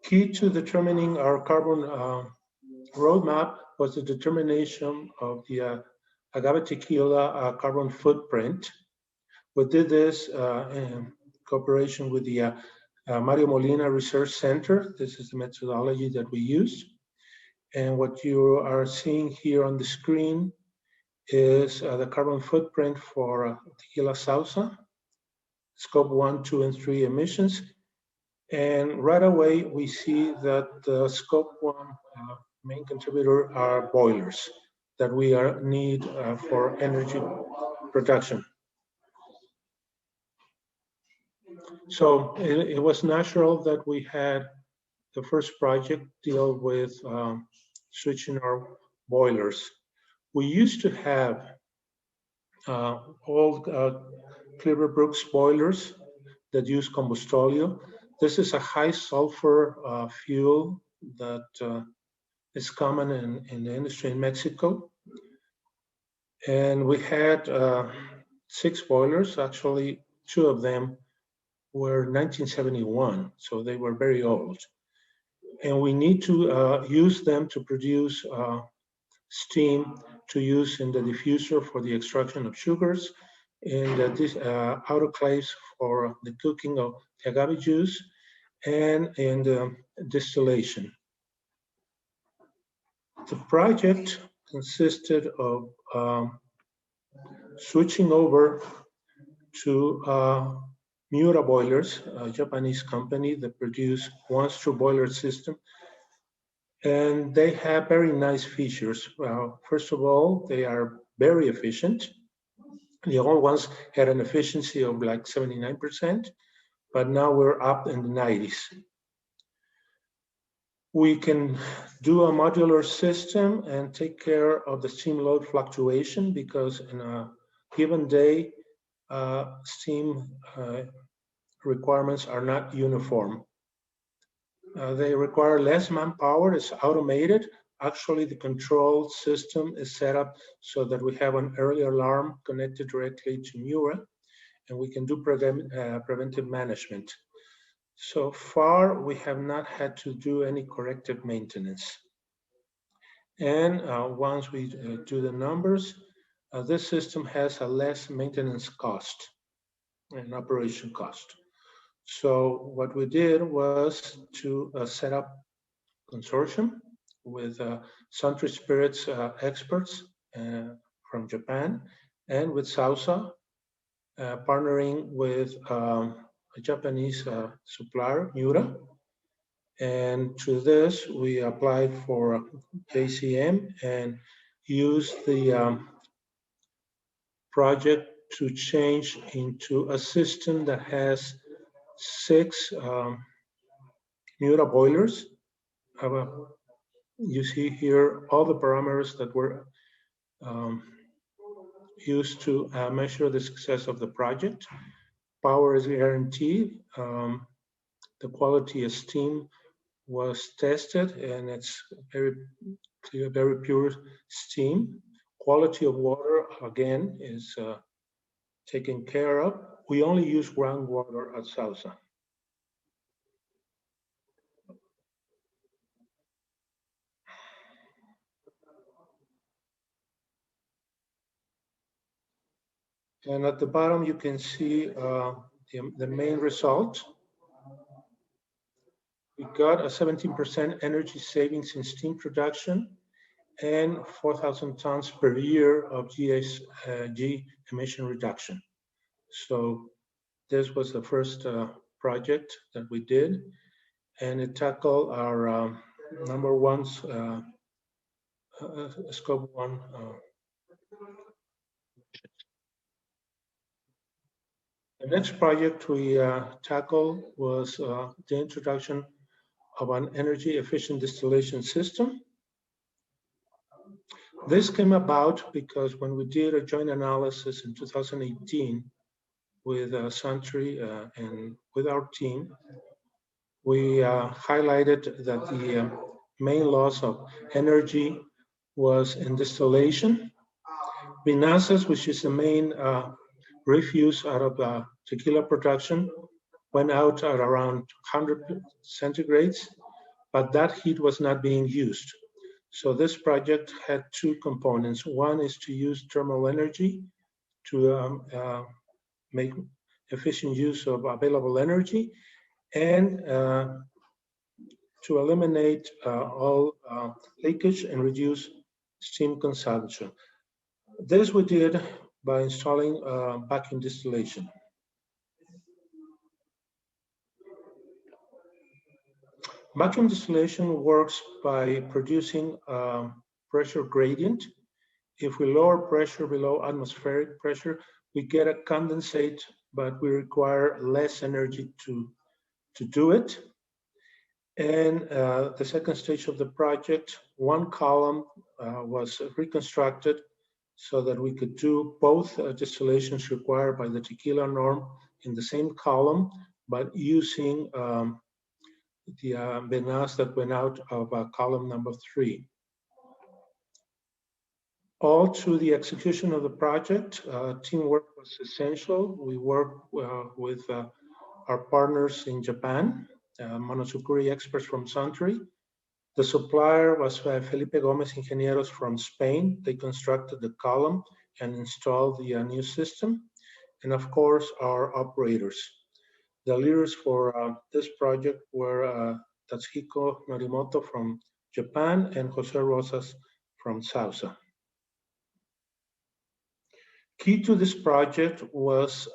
Key to determining our carbon roadmap was the determination of the agave tequila carbon footprint. We did this in cooperation with the Mario Molina Research Center. This is the methodology that we used. And what you are seeing here on the screen is the carbon footprint for tequila Sausa, scope 1, 2, and 3 emissions. And right away, we see that the scope 1 main contributor are boilers that we need for energy production. So it was natural that we had the first project dealt with switching our boilers. We used to have old Cleaver-Brooks boilers that use combustóleo. This is a high sulfur fuel that is common in the industry in Mexico. And we had 6 boilers. Actually, 2 of them were 1971, so they were very old. And we need to use them to produce steam to use in the diffuser for the extraction of sugars, in the autoclaves for the cooking of agave juice, and in the distillation. The project consisted of switching over to Miura boilers, a Japanese company that produce one-screw boiler system. And they have very nice features. First of all, they are very efficient. The old ones had an efficiency of like 79%, but now we're up in the 90s. We can do a modular system and take care of the steam load fluctuation, because in a given day, steam requirements are not uniform. They require less manpower. It's automated. Actually, the control system is set up so that we have an early alarm connected directly to Miura, and we can do preventive management. So far, we have not had to do any corrective maintenance. And once we do the numbers, this system has a less maintenance cost and operation cost. So what we did was to set up consortium with Suntory Spirits experts from Japan, and with Sausa, partnering with a Japanese supplier, Miura. And to this, we applied for JCM and used the project to change into a system that has 6 Miura boilers. You see here all the parameters that were used to measure the success of the project. Power is guaranteed. The quality of steam was tested, and it's very clear, very pure steam. Quality of water, again, is taken care of. We only use groundwater at Sausa. And at the bottom, you can see the main result. We got a 17% energy savings in steam production and 4,000 tons per year of GHG emission reduction. So this was the first project that we did, and it tackled our number one scope 1. The next project we tackled was the introduction of an energy efficient distillation system. This came about because when we did a joint analysis in 2018 with Suntory and with our team, we highlighted that the main loss of energy was in distillation. Vinazas, which is the main refuse out of tequila production, went out at around 100 centigrades, but that heat was not being used. So this project had 2 components. One is to use thermal energy to make efficient use of available energy, and to eliminate all leakage and reduce steam consumption. This we did by installing vacuum distillation. Vacuum distillation works by producing pressure gradient. If we lower pressure below atmospheric pressure, we get a condensate, but we require less energy to do it. And the second stage of the project, one column was reconstructed so that we could do both distillations required by the tequila norm in the same column, but using the vinasse that went out of column number 3. All through the execution of the project, teamwork was essential. We worked with our partners in Japan, Monosukuri experts from Suntory. The supplier was Felipe Gomez Ingenieros from Spain. They constructed the column and installed the new system. And of course, our operators. The leaders for this project were Tatsuhiko Norimoto from Japan and Jose Rosas from Sausa. Key to this project was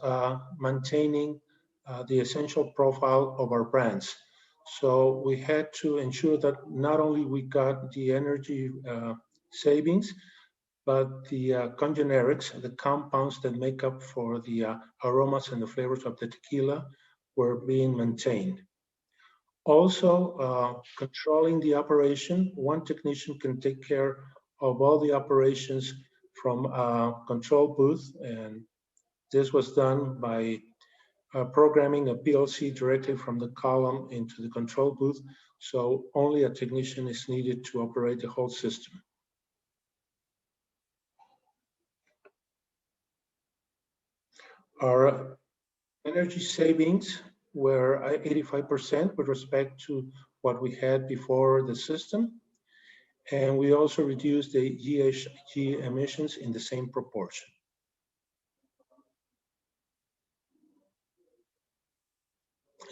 maintaining the essential profile of our brands. So we had to ensure that not only we got the energy savings, but the congenerics, the compounds that make up for the aromas and the flavors of the tequila were being maintained. Also, controlling the operation, one technician can take care of all the operations from a control booth, and this was done by programming a PLC directly from the column into the control booth, so only a technician is needed to operate the whole system. Our energy savings were 85% with respect to what we had before the system, and we also reduced the GHG emissions in the same proportion.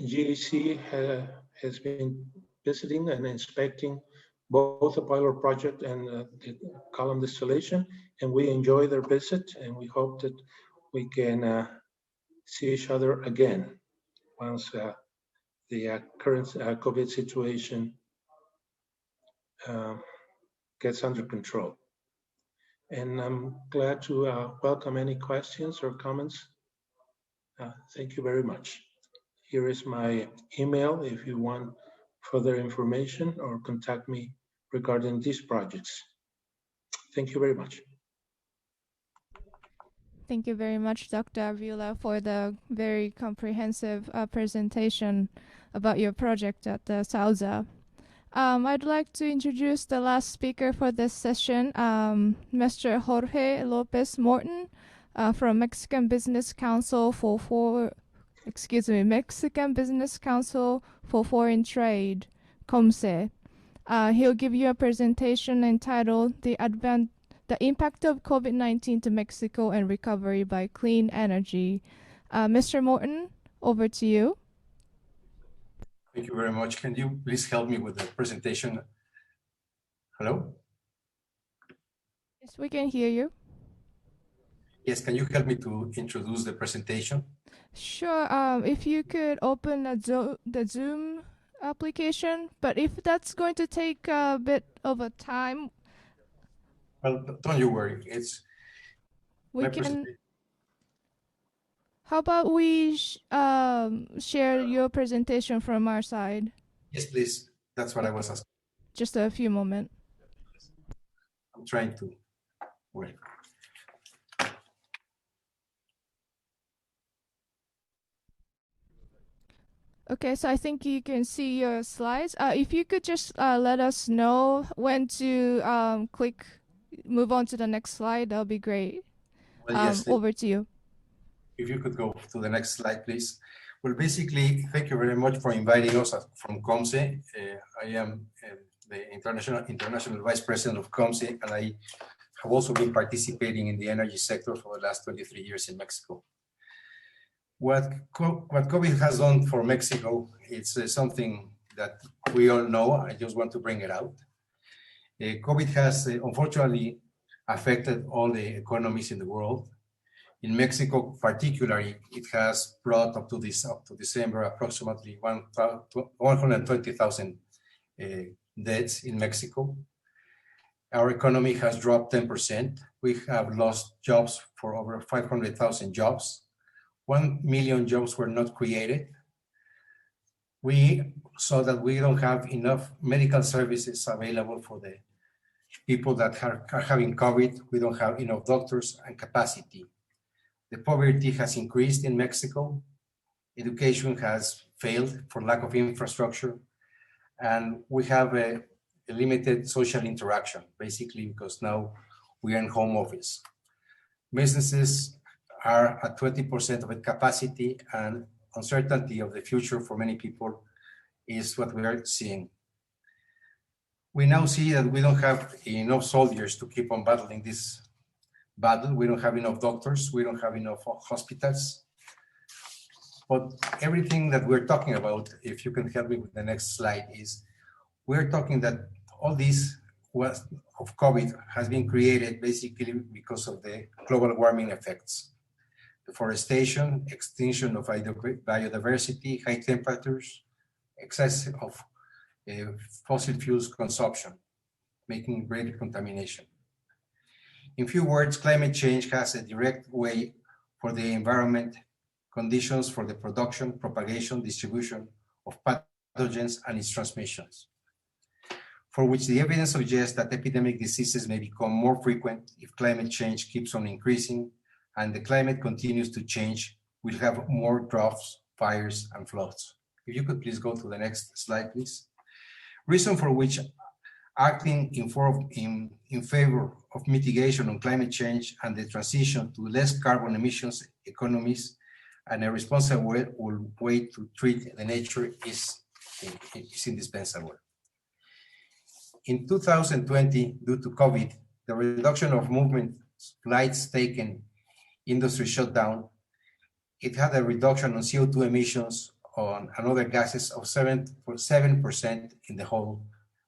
GAC has been visiting and inspecting both the boiler project and the column distillation, and we enjoy their visit, and we hope that we can see each other again once the current COVID situation gets under control. And I'm glad to welcome any questions or comments. Thank you very much. Here is my email if you want further information or contact me regarding these projects. Thank you very much. Thank you very much, Dr. Avila, for the very comprehensive presentation about your project at the Sauza. I'd like to introduce the last speaker for this session, Mr. Jorge Lopez Morton from Mexican Business Council for Mexican Business Council for Foreign Trade, COMCE. He'll give you a presentation entitled The Impact of COVID-19 to Mexico and Recovery by Clean Energy. Mr. Morton, over to you. Thank you very much. Can you please help me with the presentation? Hello? Yes, we can hear you. Yes, can you help me to introduce the presentation? Sure. If you could open the Zoom application, but if that's going to take a bit of a time, well, don't you worry. It's we can. How about we share your presentation from our side? Yes, please. That's what I was asking. Just a few moments. I'm trying to wait. Okay, so I think you can see your slides. If you could just let us know when to move on to the next slide, that'll be great. Well, yes, over to you. If you could go to the next slide, please. Well, basically, thank you very much for inviting us from COMCE. I am the international vice president of COMCE, and I have also been participating in the energy sector for the last 23 years in Mexico. What COVID has done for Mexico, it's something that we all know. I just want to bring it out. COVID has unfortunately affected all the economies in the world. In Mexico, particularly, it has brought up to December approximately 120,000 deaths in Mexico. Our economy has dropped 10%. We have lost jobs for over 500,000 jobs. 1 million jobs were not created. we saw that we don't have enough medical services available for the people that are having COVID. We don't have enough doctors and capacity. The poverty has increased in Mexico. Education has failed for lack of infrastructure. And we have a limited social interaction, basically because now we are in home office. Businesses are at 20% of its capacity, and uncertainty of the future for many people is what we are seeing. We now see that we don't have enough soldiers to keep on battling this battle. We don't have enough doctors. We don't have enough hospitals. But everything that we're talking about, if you can help me with the next slide, is we're talking that all this of COVID has been created basically because of the global warming effects. Deforestation, extinction of biodiversity, high temperatures, excess of fossil fuels consumption, making greater contamination. In few words, climate change has a direct way for the environment, conditions for the production, propagation, distribution of pathogens and its transmissions, for which the evidence suggests that epidemic diseases may become more frequent if climate change keeps on increasing and the climate continues to change. We'll have more droughts, fires, and floods. If you could please go to the next slide, please. Reason for which acting in favor of mitigation on climate change and the transition to less carbon emissions economies and a responsible way to treat the nature is indispensable. In 2020, due to COVID, the reduction of movement flights taken, industry shutdown, it had a reduction on CO2 emissions on other gases of 7% in the whole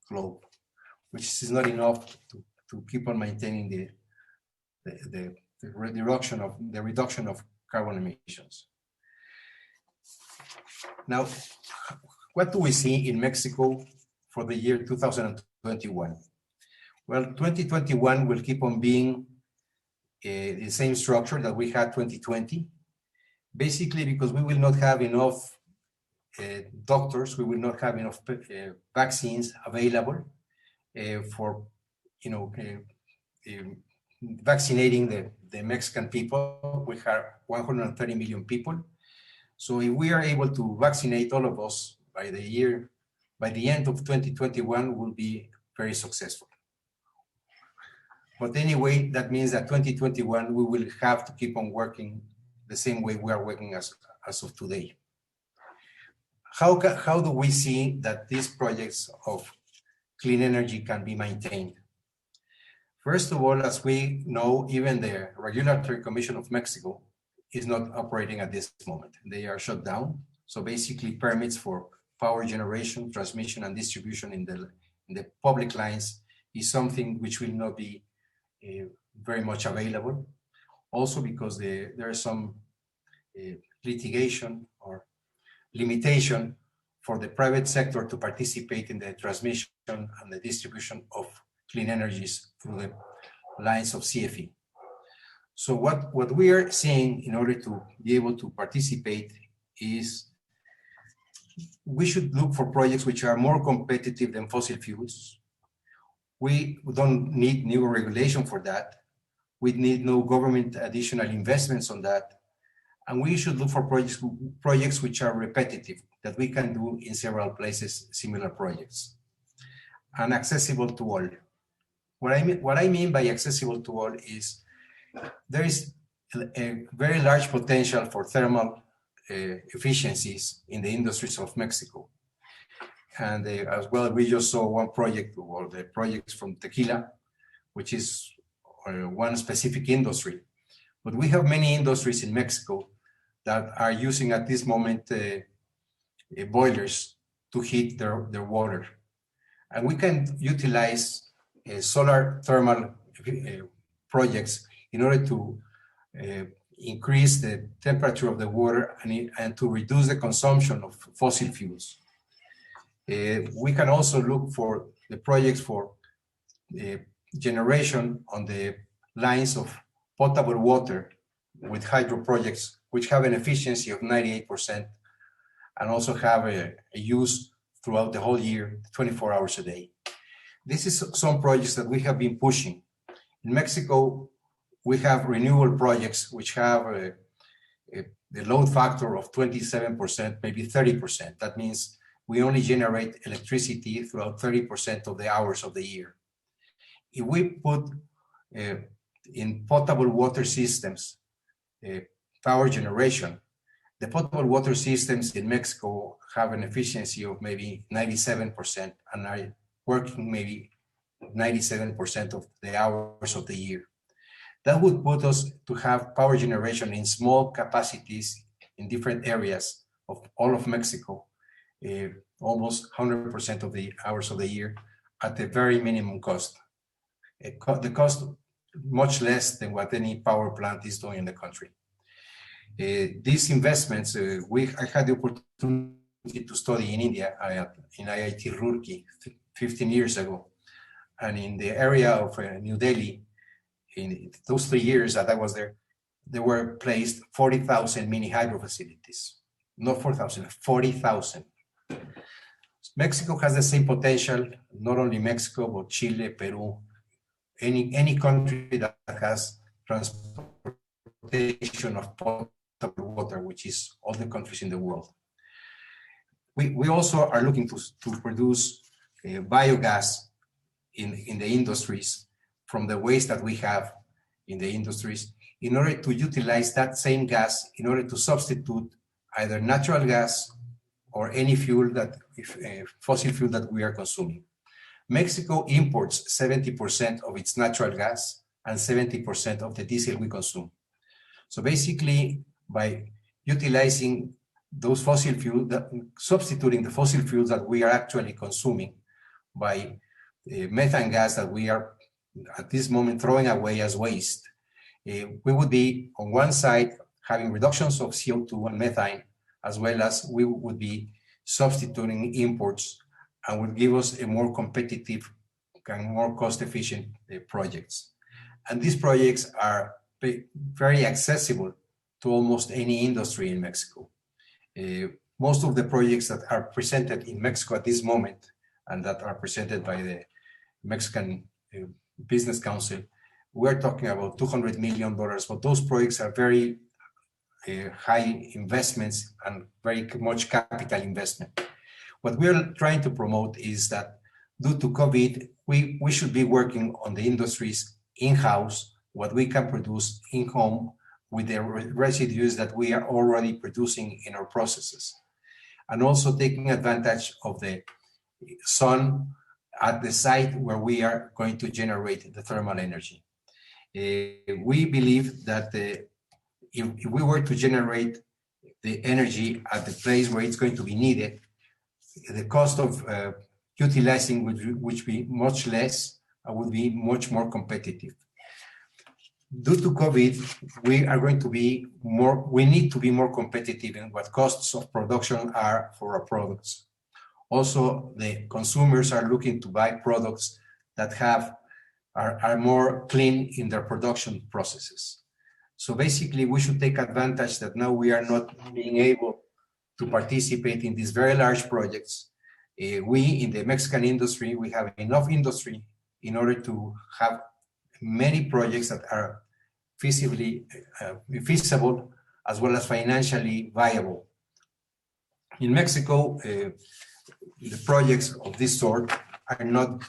globe, which is not enough to keep on maintaining the reduction of carbon emissions. Now, what do we see in Mexico for the year 2021? Well, 2021 will keep on being the same structure that we had 2020, basically because we will not have enough doctors, we will not have enough vaccines available for vaccinating the Mexican people. We have 130 million people. So if we are able to vaccinate all of us by the end of 2021, we'll be very successful. But anyway, that means that 2021, we will have to keep on working the same way we are working as of today. How do we see that these projects of clean energy can be maintained? First of all, as we know, even the Regulatory Commission of Mexico is not operating at this moment. They are shut down. So basically permits for power generation, transmission, and distribution in the public lines is something which will not be very much available. Also because there is some litigation or limitation for the private sector to participate in the transmission and the distribution of clean energies through the lines of CFE. So what we are seeing in order to be able to participate is we should look for projects which are more competitive than fossil fuels. We don't need new regulation for that. We need no government additional investments on that. And we should look for projects which are repetitive, that we can do in several places, similar projects, and accessible to all. What I mean by accessible to all is there is a very large potential for thermal efficiencies in the industries of Mexico. And as well, we just saw one project, or the projects from tequila, which is one specific industry. But we have many industries in Mexico that are using at this moment boilers to heat their water. And we can utilize solar thermal projects in order to increase the temperature of the water and to reduce the consumption of fossil fuels. We can also look for the projects for generation on the lines of potable water with hydro projects, which have an efficiency of 98%. and also have a use throughout the whole year, 24 hours a day. This is some projects that we have been pushing. In Mexico, we have renewable projects which have the load factor of 27%, maybe 30%. That means we only generate electricity throughout 30% of the hours of the year. If we put in potable water systems power generation, the potable water systems in Mexico have an efficiency of maybe 97% and are working maybe 97% of the hours of the year. That would put us to have power generation in small capacities in different areas of all of Mexico, almost 100% of the hours of the year at a very minimum cost. The cost much less than what any power plant is doing in the country. These investments, I had the opportunity to study in India, in IIT Roorkee 15 years ago. And in the area of New Delhi, in those 3 years that I was there, there were placed 40,000 mini hydro facilities. Not 4,000, 40,000. Mexico has the same potential, not only Mexico, but Chile, Peru, any country that has transportation of potable water, which is all the countries in the world. We also are looking to produce biogas in the industries from the waste that we have in the industries in order to utilize that same gas in order to substitute either natural gas or any fuel that, fossil fuel that we are consuming. Mexico imports 70% of its natural gas and 70% of the diesel we consume. So basically, by utilizing those fossil fuels, substituting the fossil fuels that we are actually consuming by methane gas that we are at this moment throwing away as waste, we would be on one side having reductions of CO2 and methane, as well as we would be substituting imports and would give us a more competitive and more cost-efficient projects. And these projects are very accessible to almost any industry in Mexico. Most of the projects that are presented in Mexico at this moment and that are presented by the Mexican Business Council, we're talking about $200 million, but those projects are very high investments and very much capital investment. What we're trying to promote is that due to COVID, we should be working on the industries in-house, what we can produce in-home with the residues that we are already producing in our processes. And also taking advantage of the sun at the site where we are going to generate the thermal energy. We believe that if we were to generate the energy at the place where it's going to be needed, the cost of utilizing would be much less and would be much more competitive. Due to COVID, we need to be more competitive in what costs of production are for our products. Also, the consumers are looking to buy products that are more clean in their production processes. So basically, we should take advantage that now we are not being able to participate in these very large projects. We, in the Mexican industry, we have enough industry in order to have many projects that are feasible as well as financially viable. In Mexico, the projects of this sort are not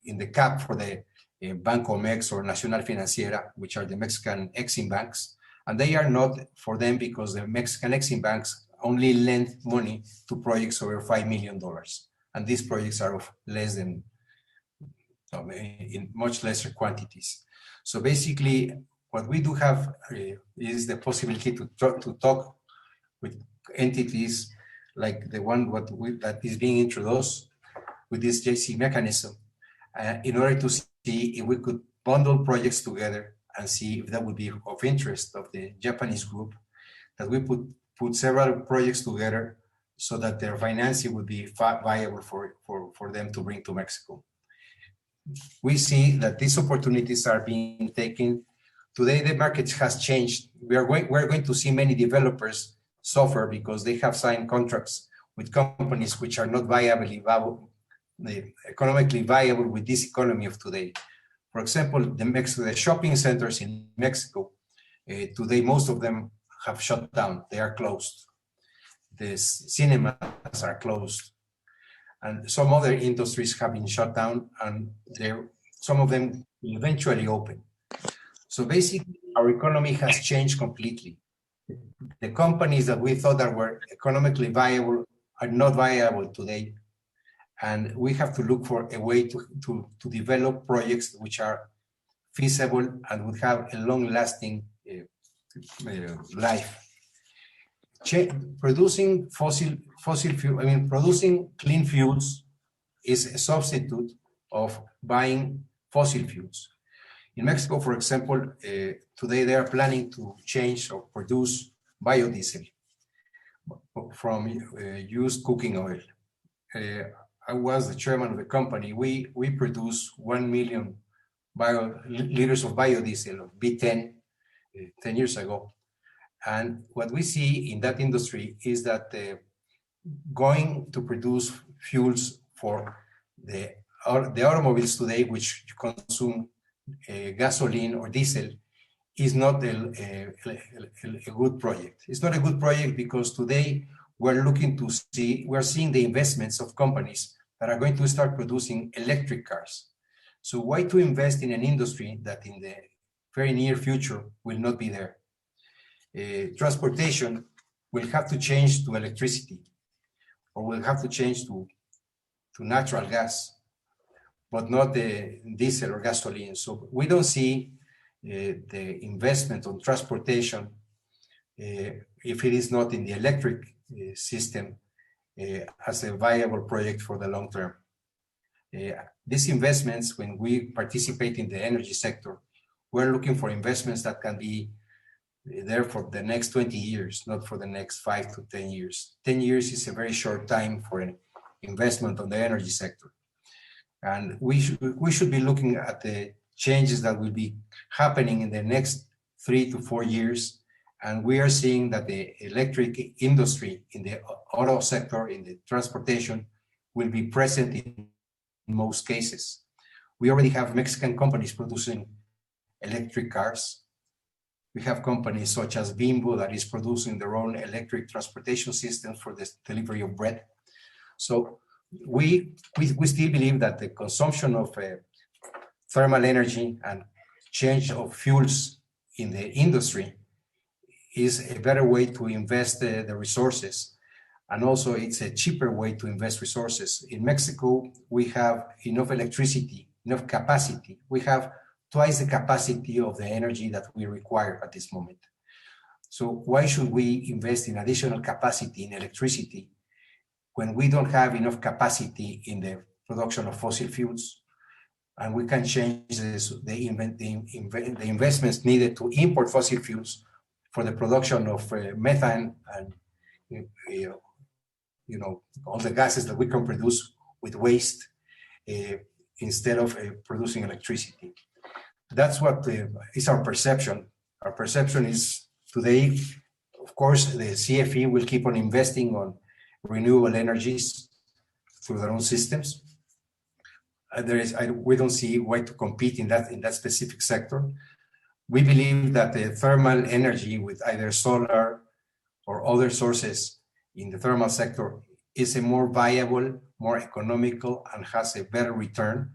in the cap for the Bancomex or Nacional Financiera, which are the Mexican Exim banks, and they are not for them because the Mexican Exim banks only lend money to projects over $5 million, and these projects are of less than, in much lesser quantities. So basically, what we do have is the possibility to talk with entities like the one that is being introduced with this JC mechanism in order to see if we could bundle projects together and see if that would be of interest of the Japanese group, that we put several projects together so that their financing would be viable for them to bring to Mexico. We see that these opportunities are being taken. Today, the market has changed. We're going to see many developers suffer because they have signed contracts with companies which are not economically viable with this economy of today. For example, the shopping centers in Mexico, today most of them have shut down, they are closed. The cinemas are closed. And some other industries have been shut down, and some of them will eventually open. So basically, our economy has changed completely. The companies that we thought that were economically viable are not viable today. And we have to look for a way to develop projects which are feasible and would have a long-lasting life. Producing producing clean fuels is a substitute of buying fossil fuels. In Mexico, for example, today they are planning to change or produce biodiesel from used cooking oil. I was the chairman of the company. We produce 1 million liters of biodiesel, of B10, 10 years ago. And what we see in that industry is that going to produce fuels for the automobiles today, which consume gasoline or diesel, is not a good project. It's not a good project because today we're seeing the investments of companies that are going to start producing electric cars. So why to invest in an industry that in the very near future will not be there? Transportation will have to change to electricity, or will have to change to natural gas, but not the diesel or gasoline. So we don't see the investment on transportation, if it is not in the electric system, as a viable project for the long term. These investments, when we participate in the energy sector, we're looking for investments that can be there for the next 20 years, not for the next 5 to 10 years. 10 years is a very short time for an investment on the energy sector. And we should be looking at the changes that will be happening in the next 3 to 4 years. And we are seeing that the electric industry in the auto sector, in the transportation, will be present in most cases. We already have Mexican companies producing electric cars. We have companies such as Bimbo that is producing their own electric transportation system for the delivery of bread. So we still believe that the consumption of thermal energy and change of fuels in the industry is a better way to invest the resources. And also it's a cheaper way to invest resources. In Mexico, we have enough electricity, enough capacity. We have twice the capacity of the energy that we require at this moment. So why should we invest in additional capacity in electricity when we don't have enough capacity in the production of fossil fuels? And we can change the investments needed to import fossil fuels for the production of methane and all the gases that we can produce with waste instead of producing electricity. That's what is our perception. Our perception is today, of course, the CFE will keep on investing on renewable energies through their own systems. We don't see why to compete in that specific sector. We believe that the thermal energy with either solar or other sources in the thermal sector is a more viable, more economical, and has a better return,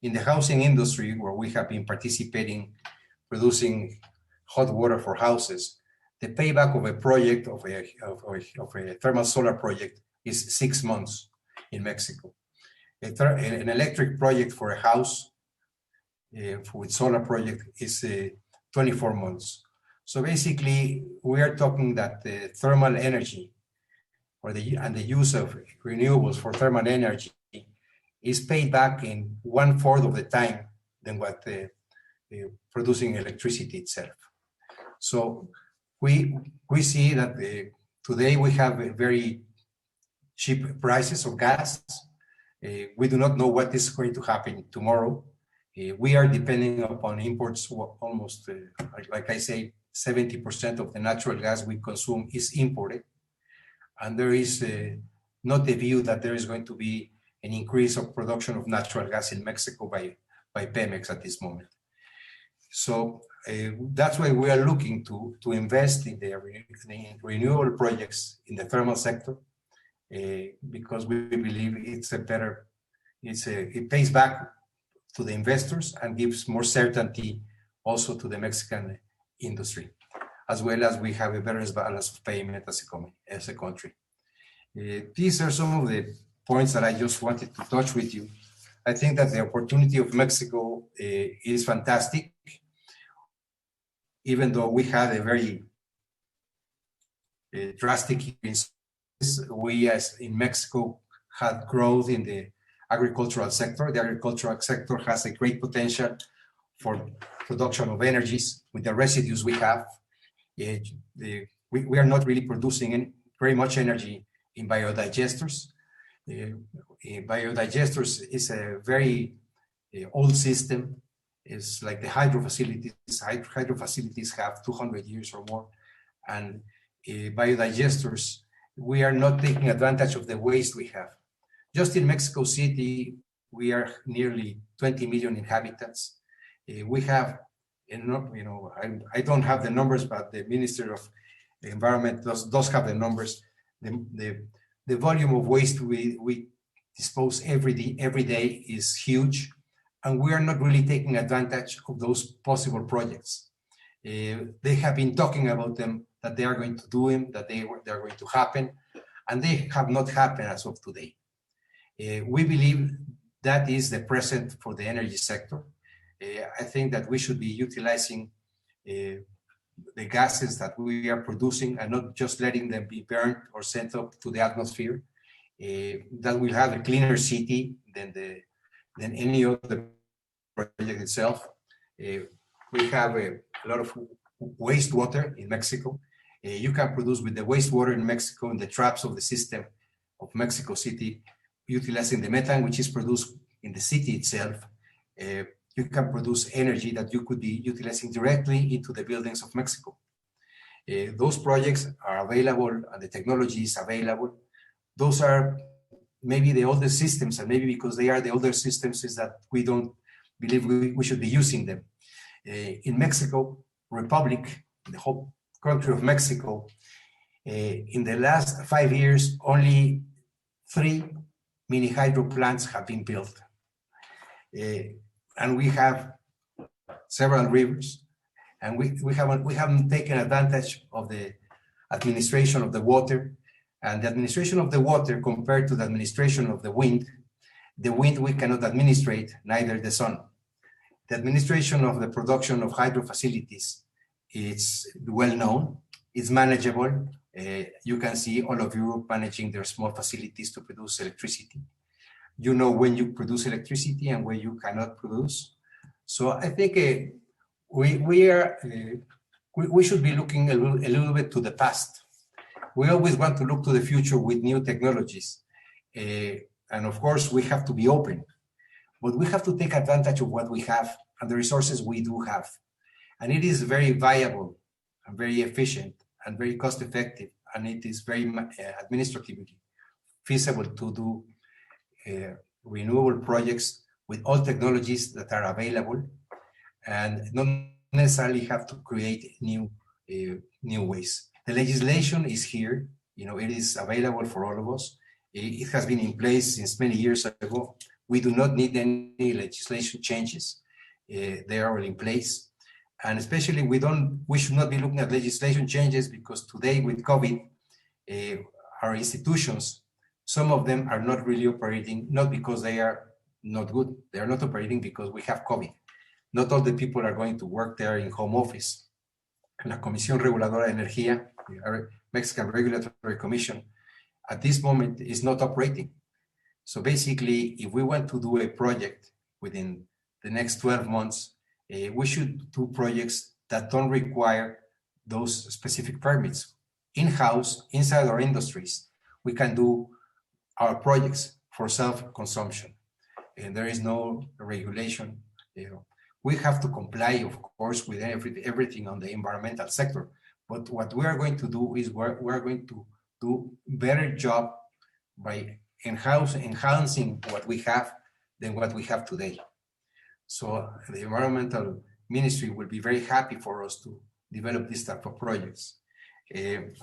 In the housing industry, where we have been participating, producing hot water for houses, the payback of a project, of a thermal solar project, is 6 months in Mexico. An electric project for a house with solar project is 24 months. So basically, we are talking that the thermal energy and the use of renewables for thermal energy is paid back in 1/4 of the time than what producing electricity itself. So we see that today we have very cheap prices of gas. We do not know what is going to happen tomorrow. We are depending upon imports almost, like I say, 70% of the natural gas we consume is imported. And there is not the view that there is going to be an increase of production of natural gas in Mexico by Pemex at this moment. So that's why we are looking to invest in the renewable projects in the thermal sector, because we believe it pays back to the investors and gives more certainty also to the Mexican industry, as well as we have a better balance of payment as a country. These are some of the points that I just wanted to touch with you. I think that the opportunity of Mexico is fantastic, even though we had a very drastic increase. We, as in Mexico, had growth in the agricultural sector. The agricultural sector has a great potential for production of energies with the residues we have. We are not really producing very much energy in biodigesters. Biodigesters is a very old system. It's like the hydro facilities. Hydro facilities have 200 years or more. And biodigesters, we are not taking advantage of the waste we have. Just in Mexico City, we are nearly 20 million inhabitants. We have, I don't have the numbers, but the Minister of the Environment does have the numbers. The volume of waste we dispose every day is huge, and we are not really taking advantage of those possible projects. They have been talking about them, that they are going to do them, that they are going to happen, and they have not happened as of today. We believe that is the present for the energy sector. I think that we should be utilizing the gases that we are producing and not just letting them be burned or sent up to the atmosphere. That will have a cleaner city than any other project itself. We have a lot of wastewater in Mexico. You can produce with the wastewater in Mexico in the traps of the system of Mexico City, utilizing the methane which is produced in the city itself. You can produce energy that you could be utilizing directly into the buildings of Mexico. Those projects are available and the technology is available. Those are maybe the older systems, and maybe because they are the older systems is that we don't believe we should be using them. In Mexico Republic, the whole country of Mexico, in the last 5 years, only 3 mini hydro plants have been built. And we have several rivers, and we haven't taken advantage of the administration of the water. And the administration of the water compared to the administration of the wind we cannot administrate, neither the sun. The administration of the production of hydro facilities, it's well known, it's manageable. You can see all of Europe managing their small facilities to produce electricity. You know when you produce electricity and when you cannot produce. So I think we should be looking a little bit to the past. We always want to look to the future with new technologies. And of course, we have to be open, but we have to take advantage of what we have and the resources we do have. And it is very viable and very efficient and very cost effective. And it is very administratively feasible to do renewable projects with all technologies that are available and not necessarily have to create new ways. The legislation is here, it is available for all of us. It has been in place since many years ago. We do not need any legislation changes. They are all in place. And especially we should not be looking at legislation changes because today with COVID, our institutions, some of them are not really operating, not because they are not good. They are not operating because we have COVID. Not all the people are going to work there in home office. La Comisión Reguladora de Energía, our Mexican Regulatory Commission, at this moment is not operating. So basically, if we want to do a project within the next 12 months, we should do projects that don't require those specific permits. In-house, inside our industries, we can do our projects for self-consumption. And there is no regulation. We have to comply, of course, with everything on the environmental sector. But what we are going to do is we're going to do better job by enhancing what we have than what we have today. So the environmental ministry will be very happy for us to develop this type of projects.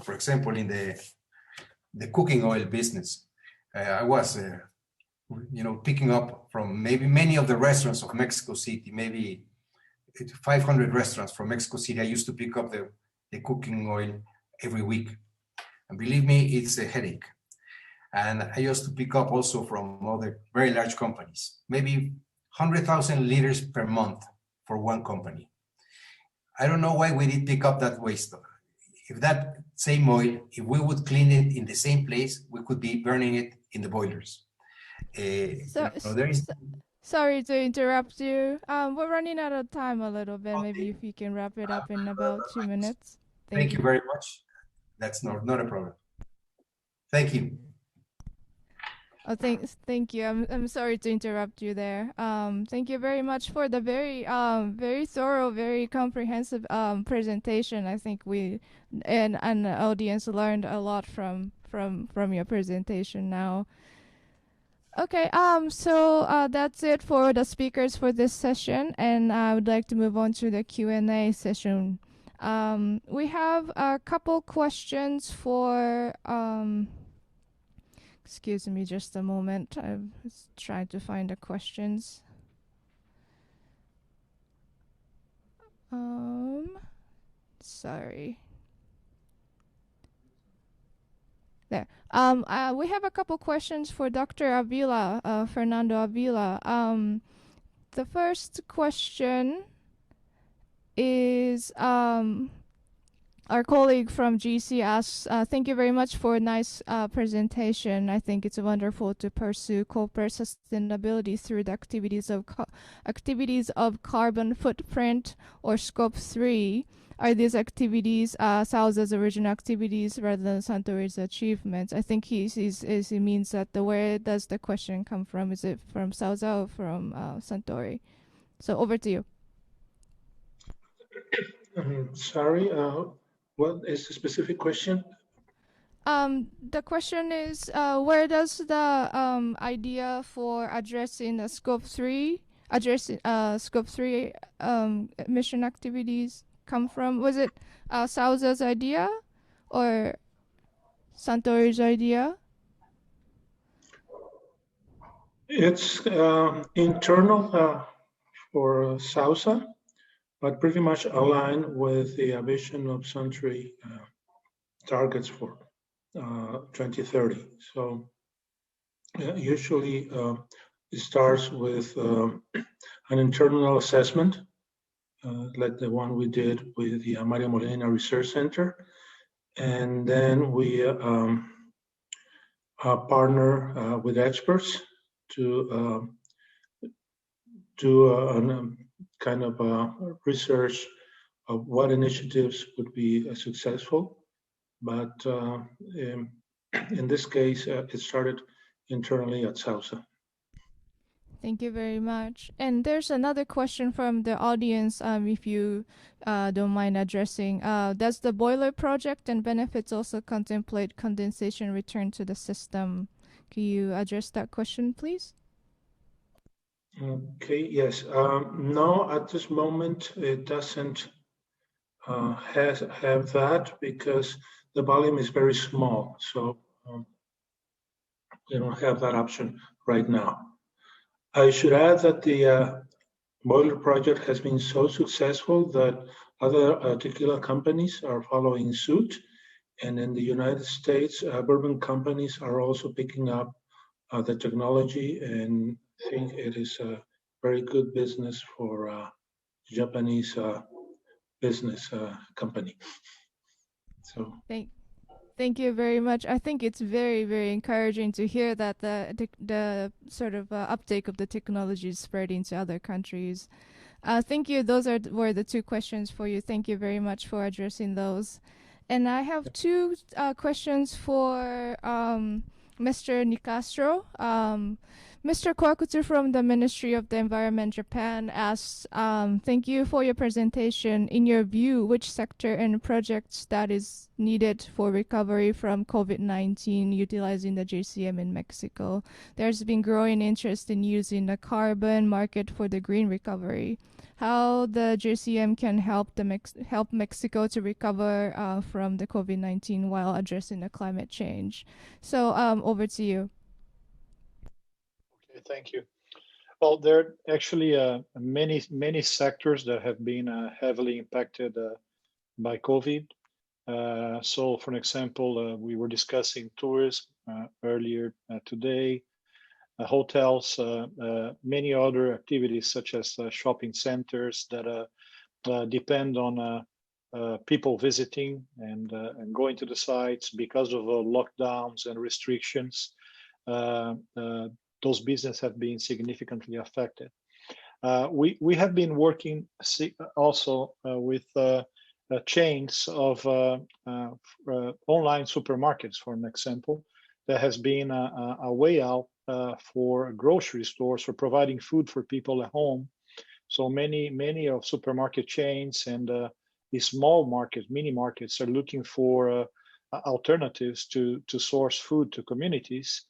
For example, in the cooking oil business, I was picking up from maybe many of the restaurants of Mexico City, maybe 500 restaurants from Mexico City. I used to pick up the cooking oil every week. And believe me, it's a headache. And I used to pick up also from other very large companies, maybe 100,000 liters per month for one company. I don't know why we did pick up that waste. If that same oil, if we would clean it in the same place, we could be burning it in the boilers. Sorry to interrupt you. We're running out of time a little bit. Okay. Maybe if you can wrap it up in about 2 minutes. Thank you very much. That's not a problem. Thank you. Oh, thank you. I'm sorry to interrupt you there. Thank you very much for the very thorough, very comprehensive presentation. I think we and the audience learned a lot from your presentation now. Okay, so that's it for the speakers for this session, and I would like to move on to the Q&A session. We have a couple questions for, excuse me just a moment, I was trying to find the questions. Sorry. There. We have a couple questions for Dr. Avila, Fernando Avila. The first question is our colleague from GC asks, thank you very much for a nice presentation. I think it's wonderful to pursue corporate sustainability through the activities of carbon footprint or scope 3. Are these activities Sauza's original activities rather than Santori's achievements? I think he means that where does the question come from? Is it from Sauza or from Santori? So over to you. Sorry, what is the specific question? The question is, where does the idea for addressing the scope 3, emission activities come from? Was it Sauza's idea or Santori's idea? It's internal for Sauza, but pretty much aligned with the vision of Suntory targets for 2030. So usually it starts with an internal assessment, like the one we did with the Mario Molina Research Center. And then we partner with experts to do a kind of research of what initiatives would be successful. But in this case, it started internally at Sauza. Thank you very much. And there's another question from the audience, if you don't mind addressing. Does the boiler project and benefits also contemplate condensation return to the system? Can you address that question, please? Okay, yes. No, at this moment, it doesn't have that because the volume is very small. So you don't have that option right now. I should add that the boiler project has been so successful that other tequila companies are following suit. And in the United States, bourbon companies are also picking up the technology, and I think it is a very good business for Japanese business company. So Thank you very much. I think it's very, very encouraging to hear that the sort of uptake of the technology is spreading to other countries. Thank you. Those were the two questions for you. Thank you very much for addressing those. And I have two questions for Mr. Nicastro. Mr. Kwakutu from the Ministry of the Environment Japan asks, thank you for your presentation. In your view, which sector and projects that is needed for recovery from COVID-19 utilizing the JCM in Mexico? There's been growing interest in using the carbon market for the green recovery. How the JCM can help help Mexico to recover from the COVID-19 while addressing the climate change. So over to you. Okay, thank you. Well, there are actually many sectors that have been heavily impacted by COVID. So, for example, we were discussing tourism earlier today, hotels, many other activities such as shopping centers that depend on people visiting and going to the sites because of lockdowns and restrictions. Those businesses have been significantly affected. We have been working also with chains of online supermarkets, for an example. There has been a way out for grocery stores for providing food for people at home. So many of supermarket chains and the small markets, mini markets, are looking for alternatives to source food to communities,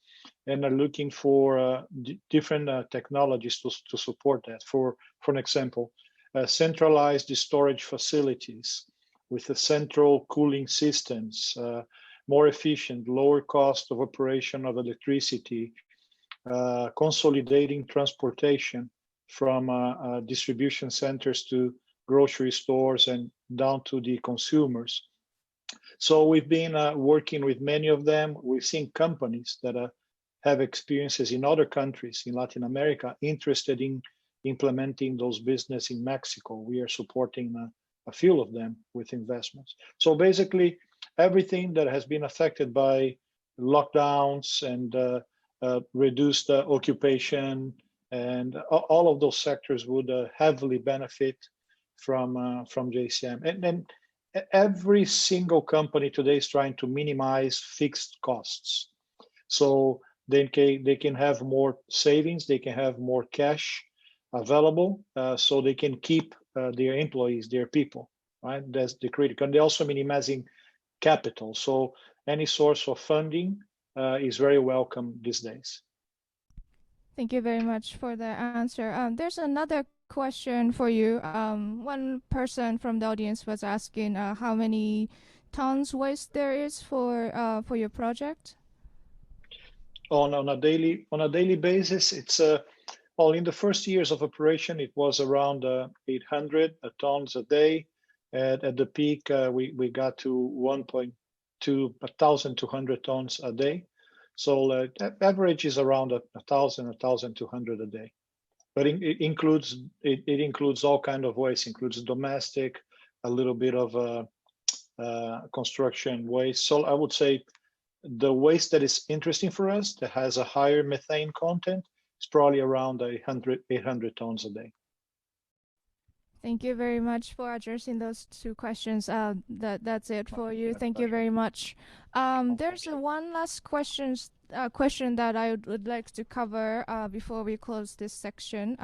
and are looking for different technologies to support that. For an example, centralized storage facilities with the central cooling systems, more efficient, lower cost of operation of electricity, consolidating transportation from distribution centers to grocery stores and down to the consumers. So we've been working with many of them. We've seen companies that have experiences in other countries in Latin America interested in implementing those business in Mexico. We are supporting a few of them with investments. So basically, everything that has been affected by lockdowns and reduced occupation, and all of those sectors would heavily benefit from JCM. And then every single company today is trying to minimize fixed costs. So they can have more savings, they can have more cash available, so they can keep their employees, their people, right? That's the critical. And they're also minimizing capital. So any source of funding is very welcome these days. Thank you very much for the answer. There's another question for you. One person from the audience was asking how many tons waste there is for your project. On a daily basis, it's well, in the first years of operation, it was around 800 tons a day. At the peak, we got to 1,200 tons a day. So average is around 1,000, 1,200 a day. But it includes all kind of waste. Includes domestic, a little bit of construction waste. So I would say the waste that is interesting for us, that has a higher methane content, is probably around 800 tons a day. Thank you very much for addressing those two questions. That's it for you. Thank you very much. There's one last question that I would like to cover before we close this section.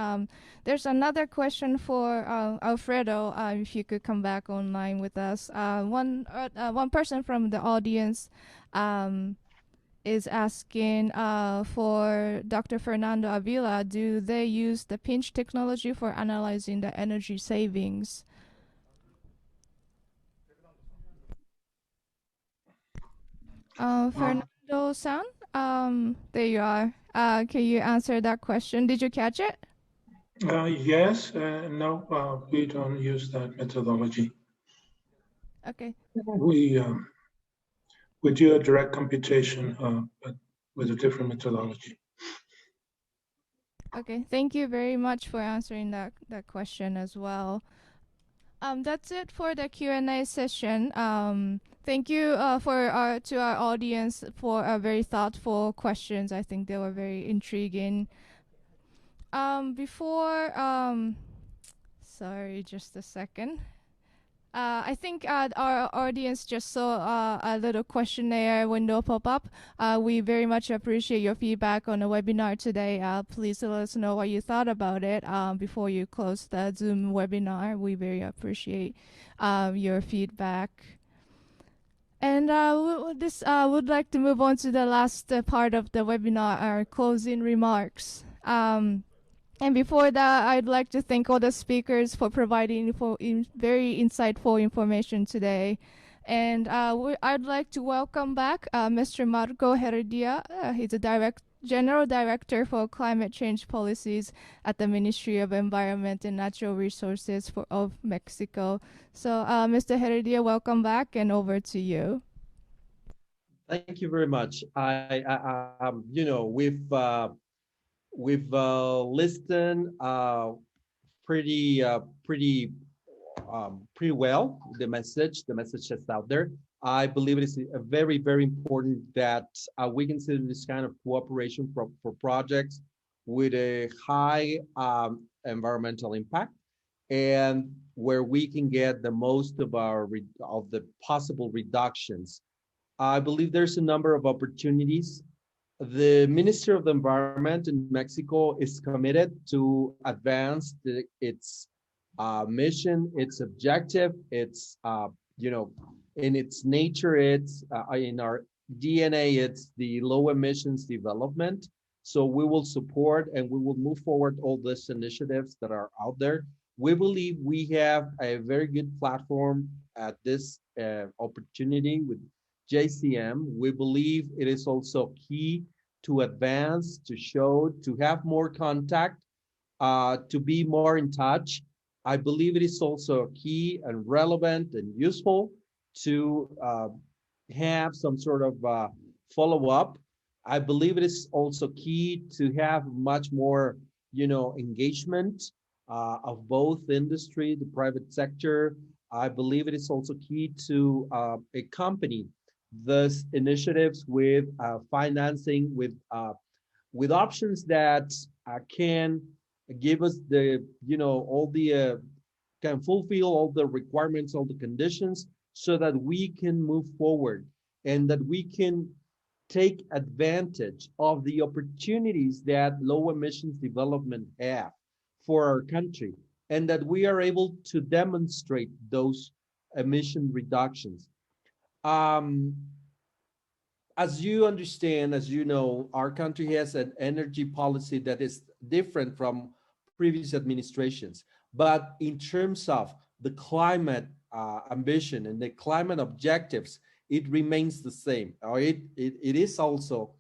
There's another question for Alfredo, if you could come back online with us. One person from the audience is asking for Dr. Fernando Avila, do they use the pinch technology for analyzing the energy savings? Fernando-san, there you are. Can you answer that question? Did you catch it? Yes, no, we don't use that methodology. Okay. We do a direct computation, but with a different methodology. Okay, thank you very much for answering that question as well. That's it for the Q&A session. Thank you to our audience for very thoughtful questions. I think they were very intriguing. Sorry, just a second. I think our audience just saw a little questionnaire window pop up. We very much appreciate your feedback on the webinar today. Please let us know what you thought about it before you close the Zoom webinar. We very appreciate your feedback. And would like to move on to the last part of the webinar, our closing remarks. And before that, I'd like to thank all the speakers for providing very insightful information today. And I'd like to welcome back Mr. Marco Heredia. He's a General Director for Climate Change Policies at the Ministry of Environment and Natural Resources of Mexico. So, Mr. Heredia, welcome back, and over to you. Thank you very much. We've listened pretty well the message that's out there. I believe it is very, very important that we consider this kind of cooperation for projects with a high environmental impact, and where we can get the most of the possible reductions. I believe there's a number of opportunities. The Ministry of the Environment in Mexico is committed to advance its mission, its objective, its in its nature, it's in our DNA, it's the low emissions development. So we will support and we will move forward all these initiatives that are out there. We believe we have a very good platform at this opportunity with JCM. We believe it is also key to advance, to show, to have more contact, to be more in touch. I believe it is also key and relevant and useful to have some sort of follow-up. I believe it is also key to have much more, engagement of both industry, the private sector. I believe it is also key to accompany these initiatives with financing, with options that can give us all the can fulfill all the requirements, all the conditions, so that we can move forward and that we can take advantage of the opportunities that low emissions development have for our country, and that we are able to demonstrate those emission reductions. As you understand, as you know, our country has an energy policy that is different from previous administrations. But in terms of the climate ambition and the climate objectives, it remains the same. Or it is also